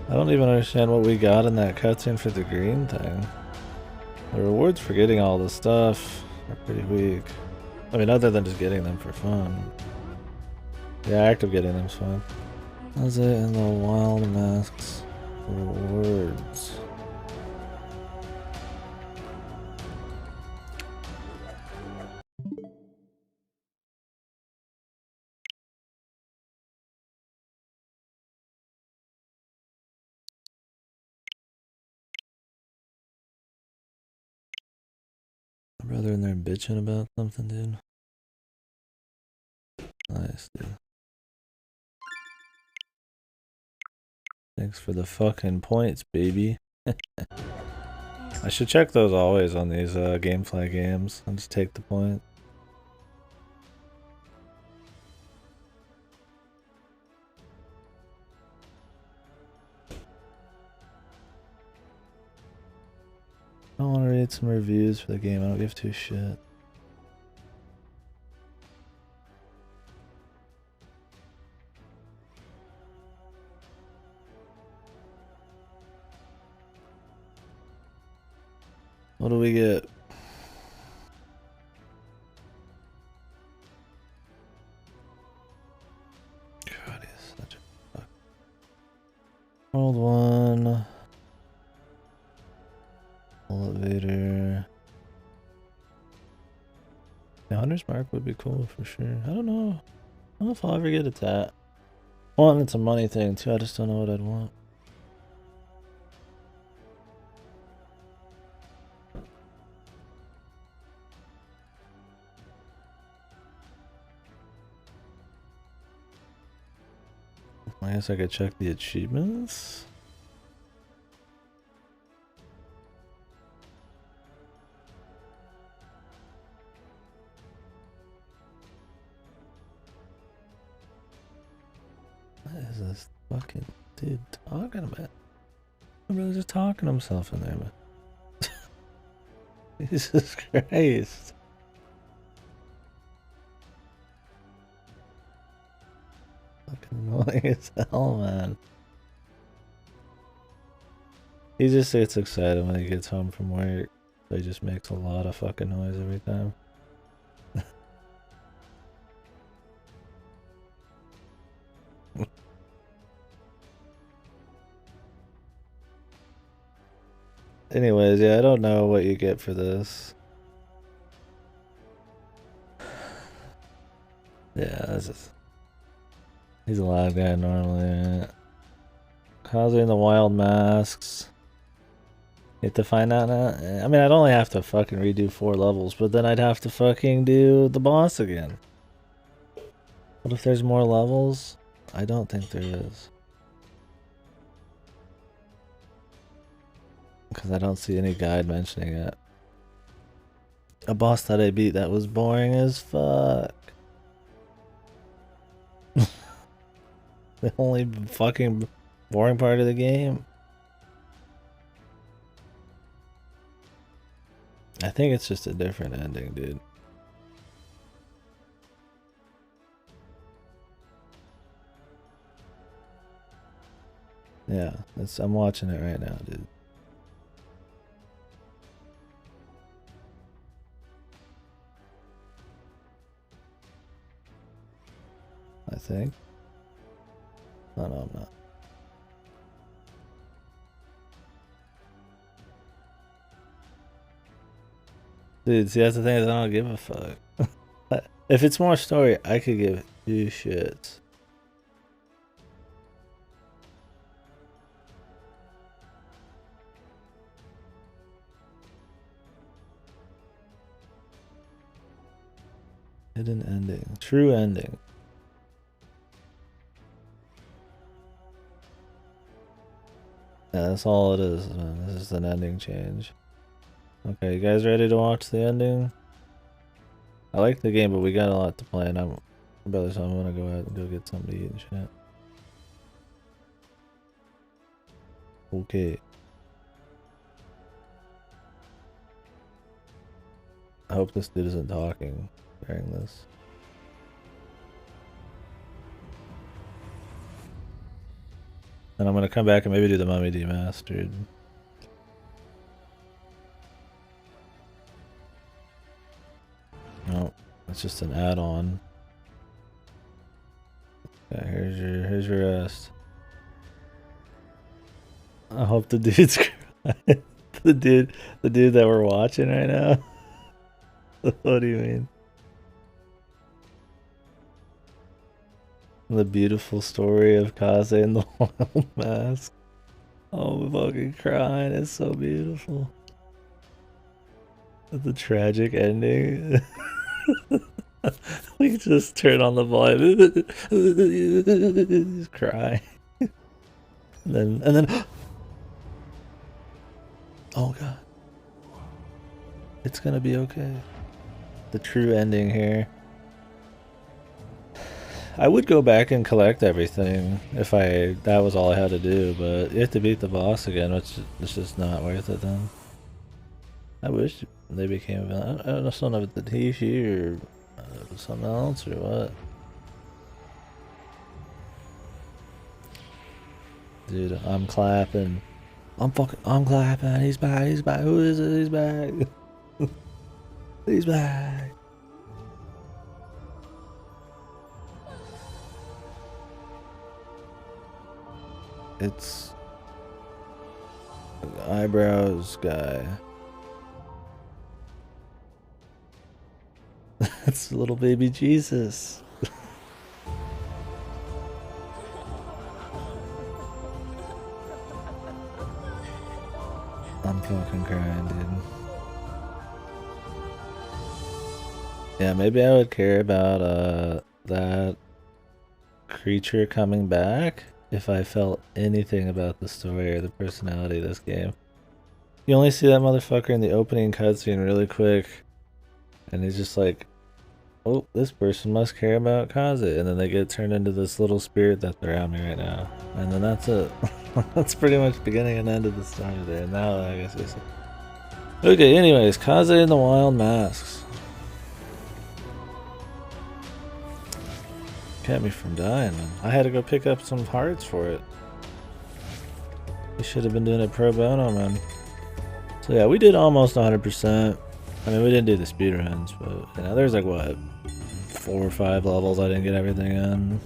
I don't even understand what we got in that cutscene for the green thing. The rewards for getting all this stuff are pretty weak. I mean, other than just getting them for fun. The act of getting them is fun. How's it in the wild masks? Rewards. My brother in there bitching about something, dude. Nice, dude. Thanks for the fucking points, baby. I should check those always on these Gamefly games and just take the point. I want to read some reviews for the game. I don't give two shit. What do we get? God, he's such a fuck. World 1. Elevator. The Hunter's Mark would be cool for sure. I don't know. I don't know if I'll ever get it that. One, it's a money thing too. I just don't know what I'd want. I guess I could check the achievements. What is this fucking dude talking about? My brother's just talking to himself in there, man. Jesus Christ. Fucking annoying as hell, man. He just gets excited when he gets home from work. So he just makes a lot of fucking noise every time. Anyways, yeah, I don't know what you get for this. Yeah, this is... He's a loud guy normally, right? How's it in the wild masks? You have to find out now? I mean, I'd only have to fucking redo 4 levels, but then I'd have to fucking do the boss again. What if there's more levels? I don't think there is. Because I don't see any guide mentioning it. A boss that I beat that was boring as fuck. The only fucking boring part of the game. I think it's just a different ending, dude. Yeah, I'm watching it right now, dude. I think. Oh, no, I'm not. Dude, see, that's the thing is I don't give a fuck. If it's more story, I could give 2 shits. Hidden ending. True ending. Yeah, that's all it is, man. This is an ending change. Okay, you guys ready to watch the ending? I like the game, but we got a lot to play, and I'm brother, so I'm gonna go out and go get something to eat and shit. Okay. I hope this dude isn't talking during this. And I'm gonna come back and maybe do the Mummy Demastered. No, it's just an add-on. Yeah, here's your rest. I hope the dude's the dude that we're watching right now. What do you mean? The beautiful story of Kaze and the Wild Mask. Oh, I'm fucking crying. It's so beautiful. The tragic ending. We just turn on the volume. Just cry. And then oh god. It's gonna be okay. The true ending here. I would go back and collect everything if that was all I had to do, but you have to beat the boss again, which is just not worth it then. I wish they became a villain. I don't know, something of the TV or something else or what. Dude, I'm clapping. I'm clapping. He's back. He's back. Who is it? He's back. He's back. It's the eyebrows guy. That's little baby Jesus. I'm fucking crying, dude. Yeah, maybe I would care about that creature coming back if I felt anything about the story or the personality of this game. You only see that motherfucker in the opening cutscene really quick, and he's just like, oh, this person must care about Kaze, and then they get turned into this little spirit that's around me right now. And then that's it. That's pretty much the beginning and end of the story there. Now I guess it's... Okay, anyways, Kaze and the Wild Masks. Kept me from dying, man. I had to go pick up some hearts for it. We should have been doing it pro bono, man. So yeah, we did almost 100%. I mean, we didn't do the speedruns, but you know, there's like what, 4 or 5 levels I didn't get everything in.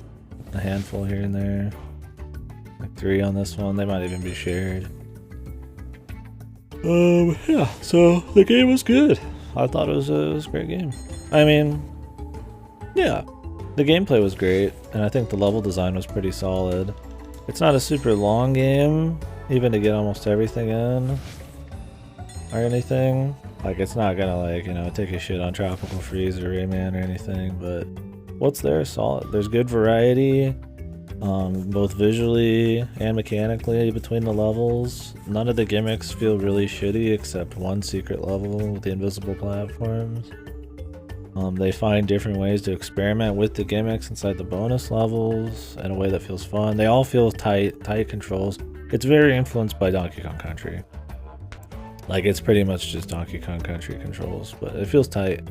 A handful here and there. Like 3 on this one. They might even be shared. Yeah. So the game was good. I thought it was a great game. I mean, yeah. The gameplay was great, and I think the level design was pretty solid. It's not a super long game, even to get almost everything in, or anything. Like, it's not gonna, like, you know, take a shit on Tropical Freeze or Rayman or anything, but what's there is solid. There's good variety, both visually and mechanically between the levels. None of the gimmicks feel really shitty except one secret level with the invisible platforms. They find different ways to experiment with the gimmicks inside the bonus levels in a way that feels fun. They all feel tight controls. It's very influenced by Donkey Kong Country. Like, it's pretty much just Donkey Kong Country controls, but it feels tight.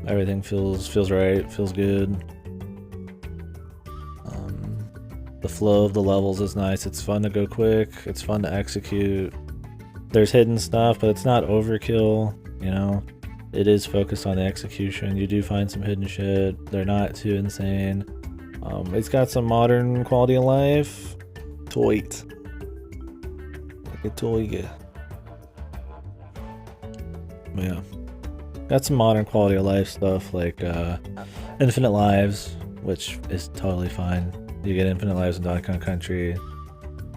Everything feels right, feels good. The flow of the levels is nice. It's fun to go quick. It's fun to execute. There's hidden stuff, but it's not overkill, you know? It is focused on the execution. You do find some hidden shit. They're not too insane. It's got some modern quality of life. Toit. Like a toy. Yeah. Got some modern quality of life stuff like infinite lives, which is totally fine. You get infinite lives in Donkey Kong Country.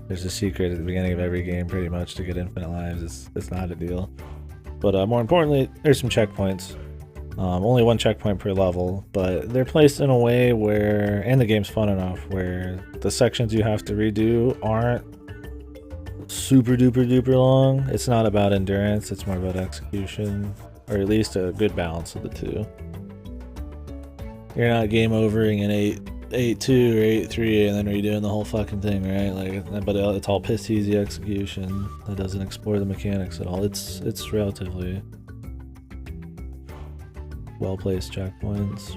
There's a secret at the beginning of every game pretty much to get infinite lives. It's not a deal. But more importantly, there's some checkpoints. Only one checkpoint per level, but they're placed in a way where, and the game's fun enough, where the sections you have to redo aren't super duper duper long. It's not about endurance, it's more about execution, or at least a good balance of the two. You're not game overing in 8-2 or 8-3 and then redoing the whole fucking thing, right? Like, but it's all piss easy execution that doesn't explore the mechanics at all. It's relatively well-placed checkpoints,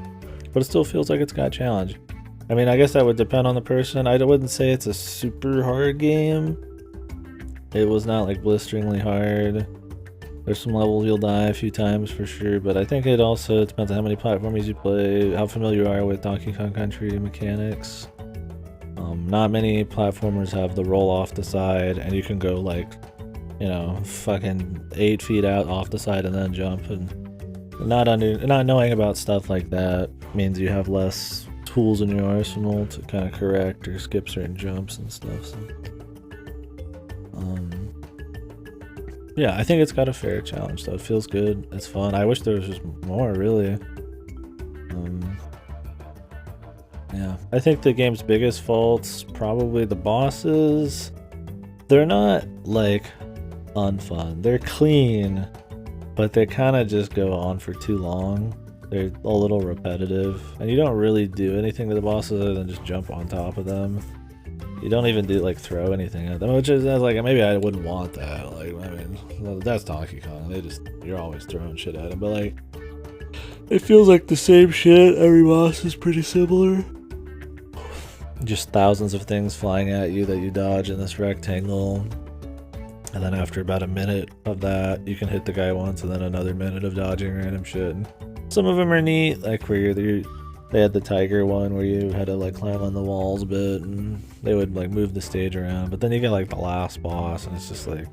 but it still feels like it's got challenge. I mean, I guess that would depend on the person. I wouldn't say it's a super hard game. It was not like blisteringly hard. There's some levels you'll die a few times for sure, but I think it also depends on how many platformers you play, how familiar you are with Donkey Kong Country mechanics. Not many platformers have the roll off the side, and you can go like, you know, fucking 8 feet out off the side and then jump, and not knowing about stuff like that means you have less tools in your arsenal to kind of correct or skip certain jumps and stuff. So, yeah, I think it's got a fair challenge though. It feels good. It's fun. I wish there was just more, really. Yeah, I think the game's biggest fault's probably the bosses. They're not like unfun. They're clean, but they kind of just go on for too long. They're a little repetitive, and you don't really do anything to the bosses other than just jump on top of them. You don't even do like throw anything at them, which is like, maybe I wouldn't want that. Like, I mean, that's Donkey Kong. You're always throwing shit at them, but like, it feels like the same shit. Every boss is pretty similar. Just thousands of things flying at you that you dodge in this rectangle. And then after about a minute of that, you can hit the guy once, and then another minute of dodging random shit. And some of them are neat, like where they had the tiger one where you had to like climb on the walls a bit, and they would like move the stage around. But then you get like the last boss, and it's just like,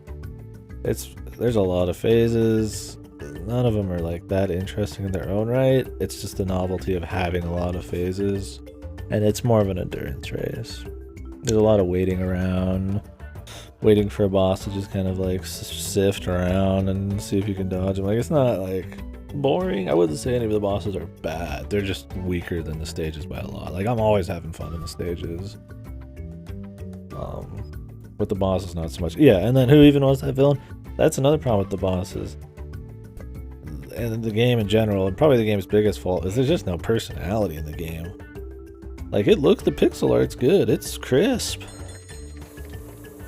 there's a lot of phases. None of them are like that interesting in their own right. It's just the novelty of having a lot of phases, and it's more of an endurance race. There's a lot of waiting around, waiting for a boss to just kind of like sift around and see if you can dodge them. Like, it's not like boring. I wouldn't say any of the bosses are bad. They're just weaker than the stages by a lot. Like, I'm always having fun in the stages. With the bosses, not so much. Yeah, and then who even was that villain? That's another problem with the bosses. And the game in general, and probably the game's biggest fault, is there's just no personality in the game. Like, the pixel art's good. It's crisp.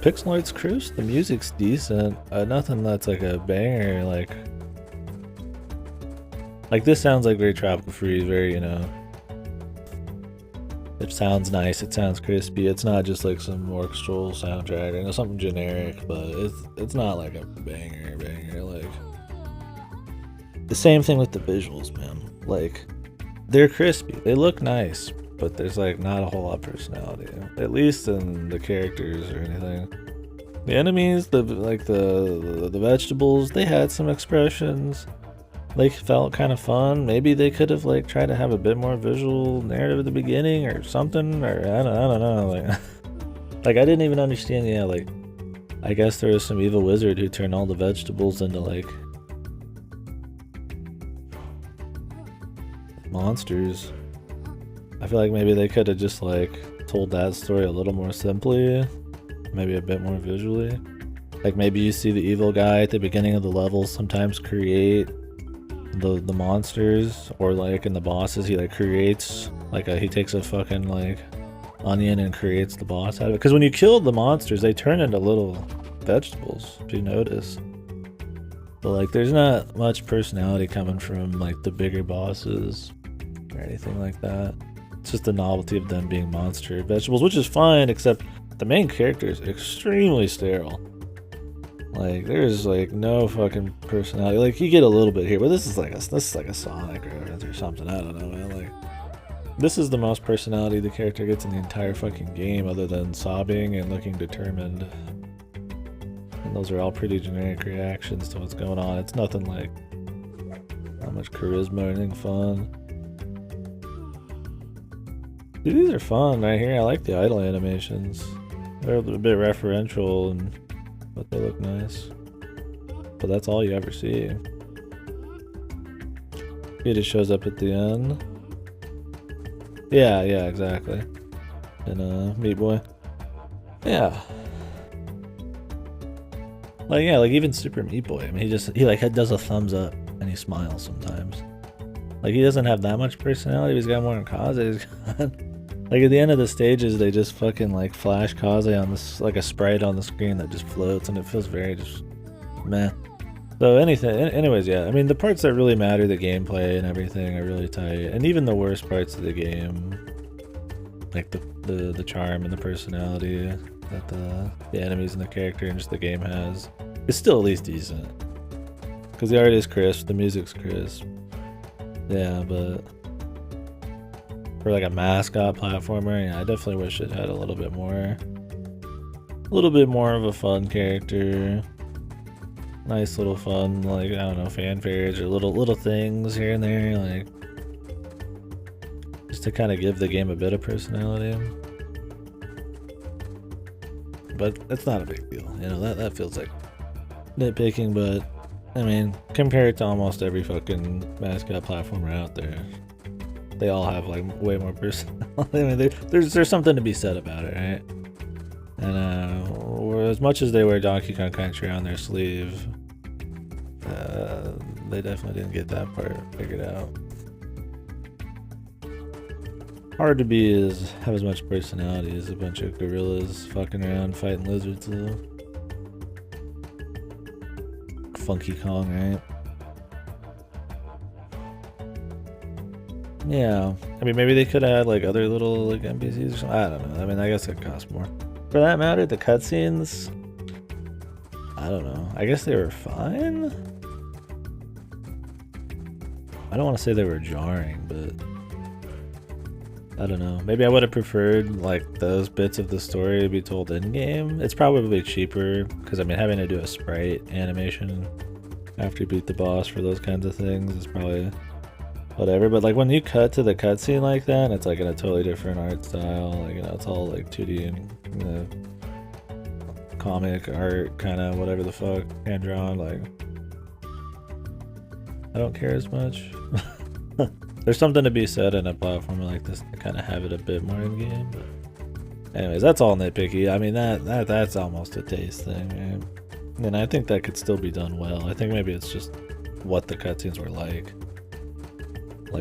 Pixel art's crisp. The music's decent. Nothing that's like a banger. Like this sounds like very Tropical Freeze, very, you know, it sounds nice, it sounds crispy. It's not just like some orchestral soundtrack or, you know, something generic, but it's not like a banger. Like, the same thing with the visuals, man. Like, they're crispy, they look nice, but there's like not a whole lot of personality, at least in the characters or anything. The enemies, the vegetables, they had some expressions. They felt kind of fun. Maybe they could have like tried to have a bit more visual narrative at the beginning or something, or I don't know. Like I didn't even understand. Yeah, like I guess there was some evil wizard who turned all the vegetables into like monsters. I feel like maybe they could have just like told that story a little more simply, maybe a bit more visually. Like maybe you see the evil guy at the beginning of the level sometimes create the monsters, or like in the bosses he like creates like he takes a fucking like onion and creates the boss out of it. Because when you kill the monsters, they turn into little vegetables, if you notice. But like there's not much personality coming from like the bigger bosses or anything like that. It's just the novelty of them being monster vegetables, which is fine, except the main character is extremely sterile. Like there's like no fucking personality. Like you get a little bit here, but this is like a Sonic or something. I don't know, man. Like this is the most personality the character gets in the entire fucking game, other than sobbing and looking determined. And those are all pretty generic reactions to what's going on. It's nothing like not much charisma or anything fun. Dude, these are fun right here. I like the idle animations. They're a bit referential, but they look nice. But that's all you ever see. It just shows up at the end. Yeah, exactly. In Meat Boy. Yeah. Like, yeah, like even Super Meat Boy. I mean, he like does a thumbs up and he smiles sometimes. Like, he doesn't have that much personality, but he's got more than Kaze. Like, at the end of the stages, they just fucking like flash Kaze on this, like a sprite on the screen that just floats, and it feels very just meh. So anyways, yeah. I mean, the parts that really matter, the gameplay and everything, are really tight, and even the worst parts of the game, like the charm and the personality that the enemies and the character and just the game has, is still at least decent. Because the art is crisp, the music's crisp. Yeah, but for like a mascot platformer, yeah, I definitely wish it had a little bit more of a fun character. Nice little fun, like, I don't know, fanfares or little things here and there, like, just to kind of give the game a bit of personality. But it's not a big deal, you know, that feels like nitpicking, but I mean, compared to almost every fucking mascot platformer out there, they all have like way more personality. I mean, there's something to be said about it, right? And as much as they wear Donkey Kong Country on their sleeve, they definitely didn't get that part figured out. Hard to have as much personality as a bunch of gorillas fucking around fighting lizards though. Funky Kong, right? Yeah. I mean, maybe they could have had like other little like NPCs or something. I don't know. I mean, I guess it costs more. For that matter, the cutscenes, I don't know. I guess they were fine. I don't want to say they were jarring, but I don't know. Maybe I would have preferred like those bits of the story to be told in game. It's probably cheaper because I mean, having to do a sprite animation after you beat the boss for those kinds of things is probably whatever. But like when you cut to the cutscene like that, it's like in a totally different art style. Like, you know, it's all like 2D and, you know, comic art, kind of whatever the fuck, hand drawn. Like, I don't care as much. There's something to be said in a platform like this to kind of have it a bit more in game. But anyways, that's all nitpicky. I mean, that's almost a taste thing, right? And I think that could still be done well. I think maybe it's just what the cutscenes were like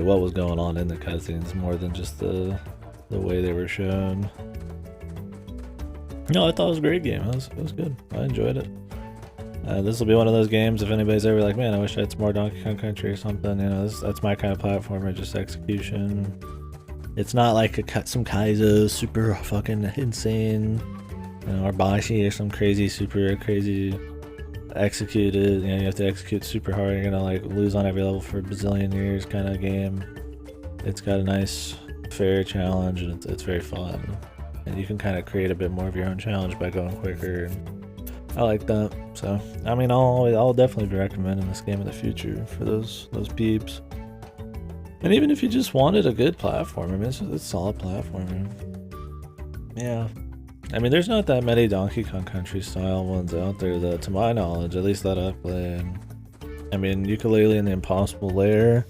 what was going on in the cutscenes more than just the way they were shown. No, I thought it was a great game. It was good. I enjoyed it. This will be one of those games, if anybody's ever like, man, I wish I had some more Donkey Kong Country or something, you know, that's my kind of platformer, just execution. It's not like some Kaze super fucking insane, you know, or Bashi or some super crazy executed, you know, you have to execute super hard, you're gonna like lose on every level for a bazillion years kind of game. It's got a nice, fair challenge, and it's very fun. And you can kind of create a bit more of your own challenge by going quicker, and I like that. So, I mean, I'll definitely be recommending this game in the future for those peeps. And even if you just wanted a good platformer, I mean, it's a solid platformer. Yeah. I mean, there's not that many Donkey Kong Country style ones out there that, to my knowledge, at least that I've played. I mean, Yooka-Laylee and the Impossible Lair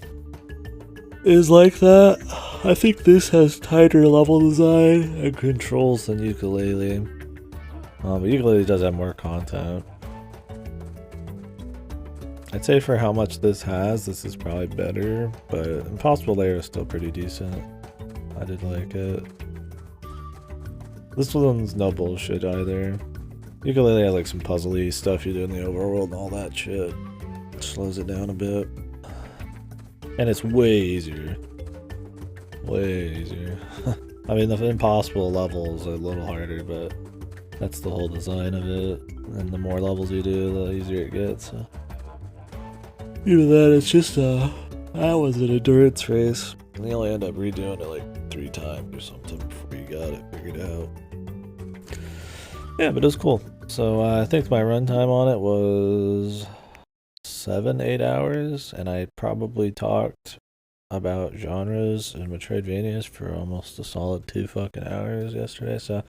is like that. I think this has tighter level design and controls than Yooka-Laylee. But Yooka-Laylee does have more content. I'd say for how much this has, this is probably better, but Impossible Lair is still pretty decent. I did like it. This one's no bullshit either. Yooka-Laylee has like some puzzly stuff you do in the overworld and all that shit. It slows it down a bit. And it's way easier. Way easier. I mean, the impossible levels are a little harder, but that's the whole design of it. And the more levels you do, the easier it gets. So. Even that, it's just that was an endurance race. And you only end up redoing it like 3 times or something before you got it figured out. Yeah, but it was cool. So I think my runtime on it was 7-8 hours, and I probably talked about genres and Metroidvanias for almost a solid 2 fucking hours yesterday. So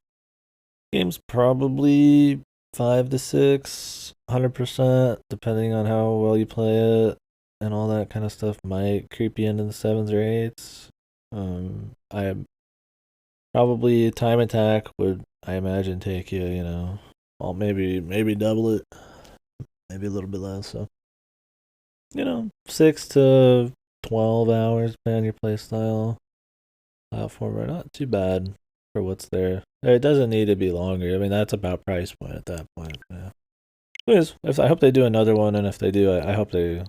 game's probably 5 to 6, 100%, depending on how well you play it. and all that kind of stuff might creep you into the 7s or 8s. I probably time attack would, I imagine, take you, well, maybe double it, maybe a little bit less. So 6 to 12 hours, depending on your play style. Platformer, not too bad for what's there. It doesn't need to be longer. I mean, that's about price point at that point. Yeah. Anyways, I hope they do another one, and if they do, I hope they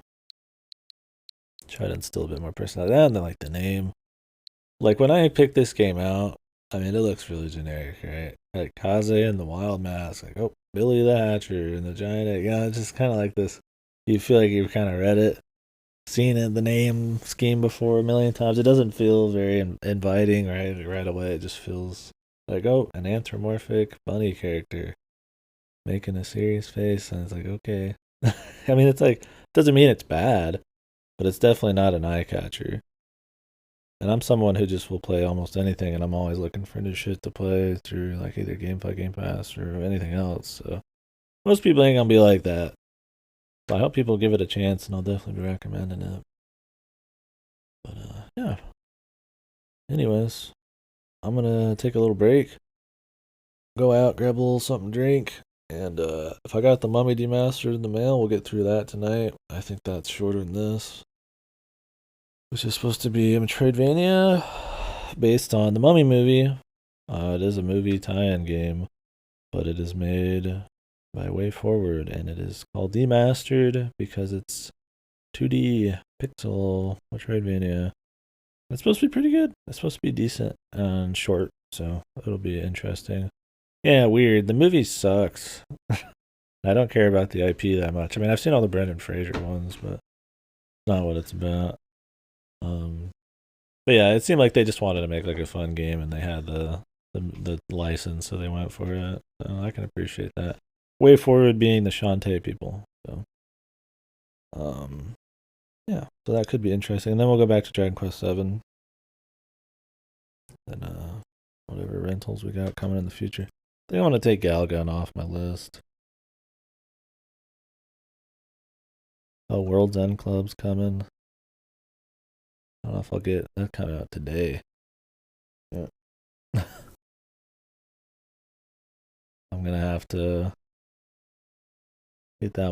try to instill a bit more personality. And I like the name. Like when I picked this game out, I mean, it looks really generic, right? Like Kaze and the Wild Mask, like, oh, Billy the Hatcher and the Giant Egg. Yeah, it's just kind of like this. You feel like you've kind of read it, seen it, the name scheme before a million times. It doesn't feel very inviting, right away. It just feels like, oh, an anthropomorphic bunny character making a serious face, and it's like, okay. I mean, it's like, doesn't mean it's bad, but it's definitely not an eye catcher. And I'm someone who just will play almost anything, and I'm always looking for new shit to play through, like either Gameplay, Game Pass, or anything else. So most people ain't gonna be like that. So I hope people give it a chance, and I'll definitely be recommending it. But yeah. Anyways, I'm gonna take a little break, go out, grab a little something to drink, and if I got the Mummy Demastered in the mail, we'll get through that tonight. I think that's shorter than this, which is supposed to be a Metroidvania based on the Mummy movie. It is a movie tie-in game, but it is made by Way Forward, and it is called Demastered because it's 2D pixel Metroidvania. It's supposed to be pretty good. It's supposed to be decent and short, so it'll be interesting. Yeah, weird. The movie sucks. I don't care about the IP that much. I mean, I've seen all the Brendan Fraser ones, but not what it's about. But yeah, it seemed like they just wanted to make like a fun game, and they had the license, so they went for it. So I can appreciate that. Way Forward being the Shantae people. So, yeah, so that could be interesting. And then we'll go back to Dragon Quest VII, and whatever rentals we got coming in the future. I think I want to take Galgun off my list. Oh, World's End Club's coming. I don't know if I'll get that coming out today. Yeah. I'm gonna have to get that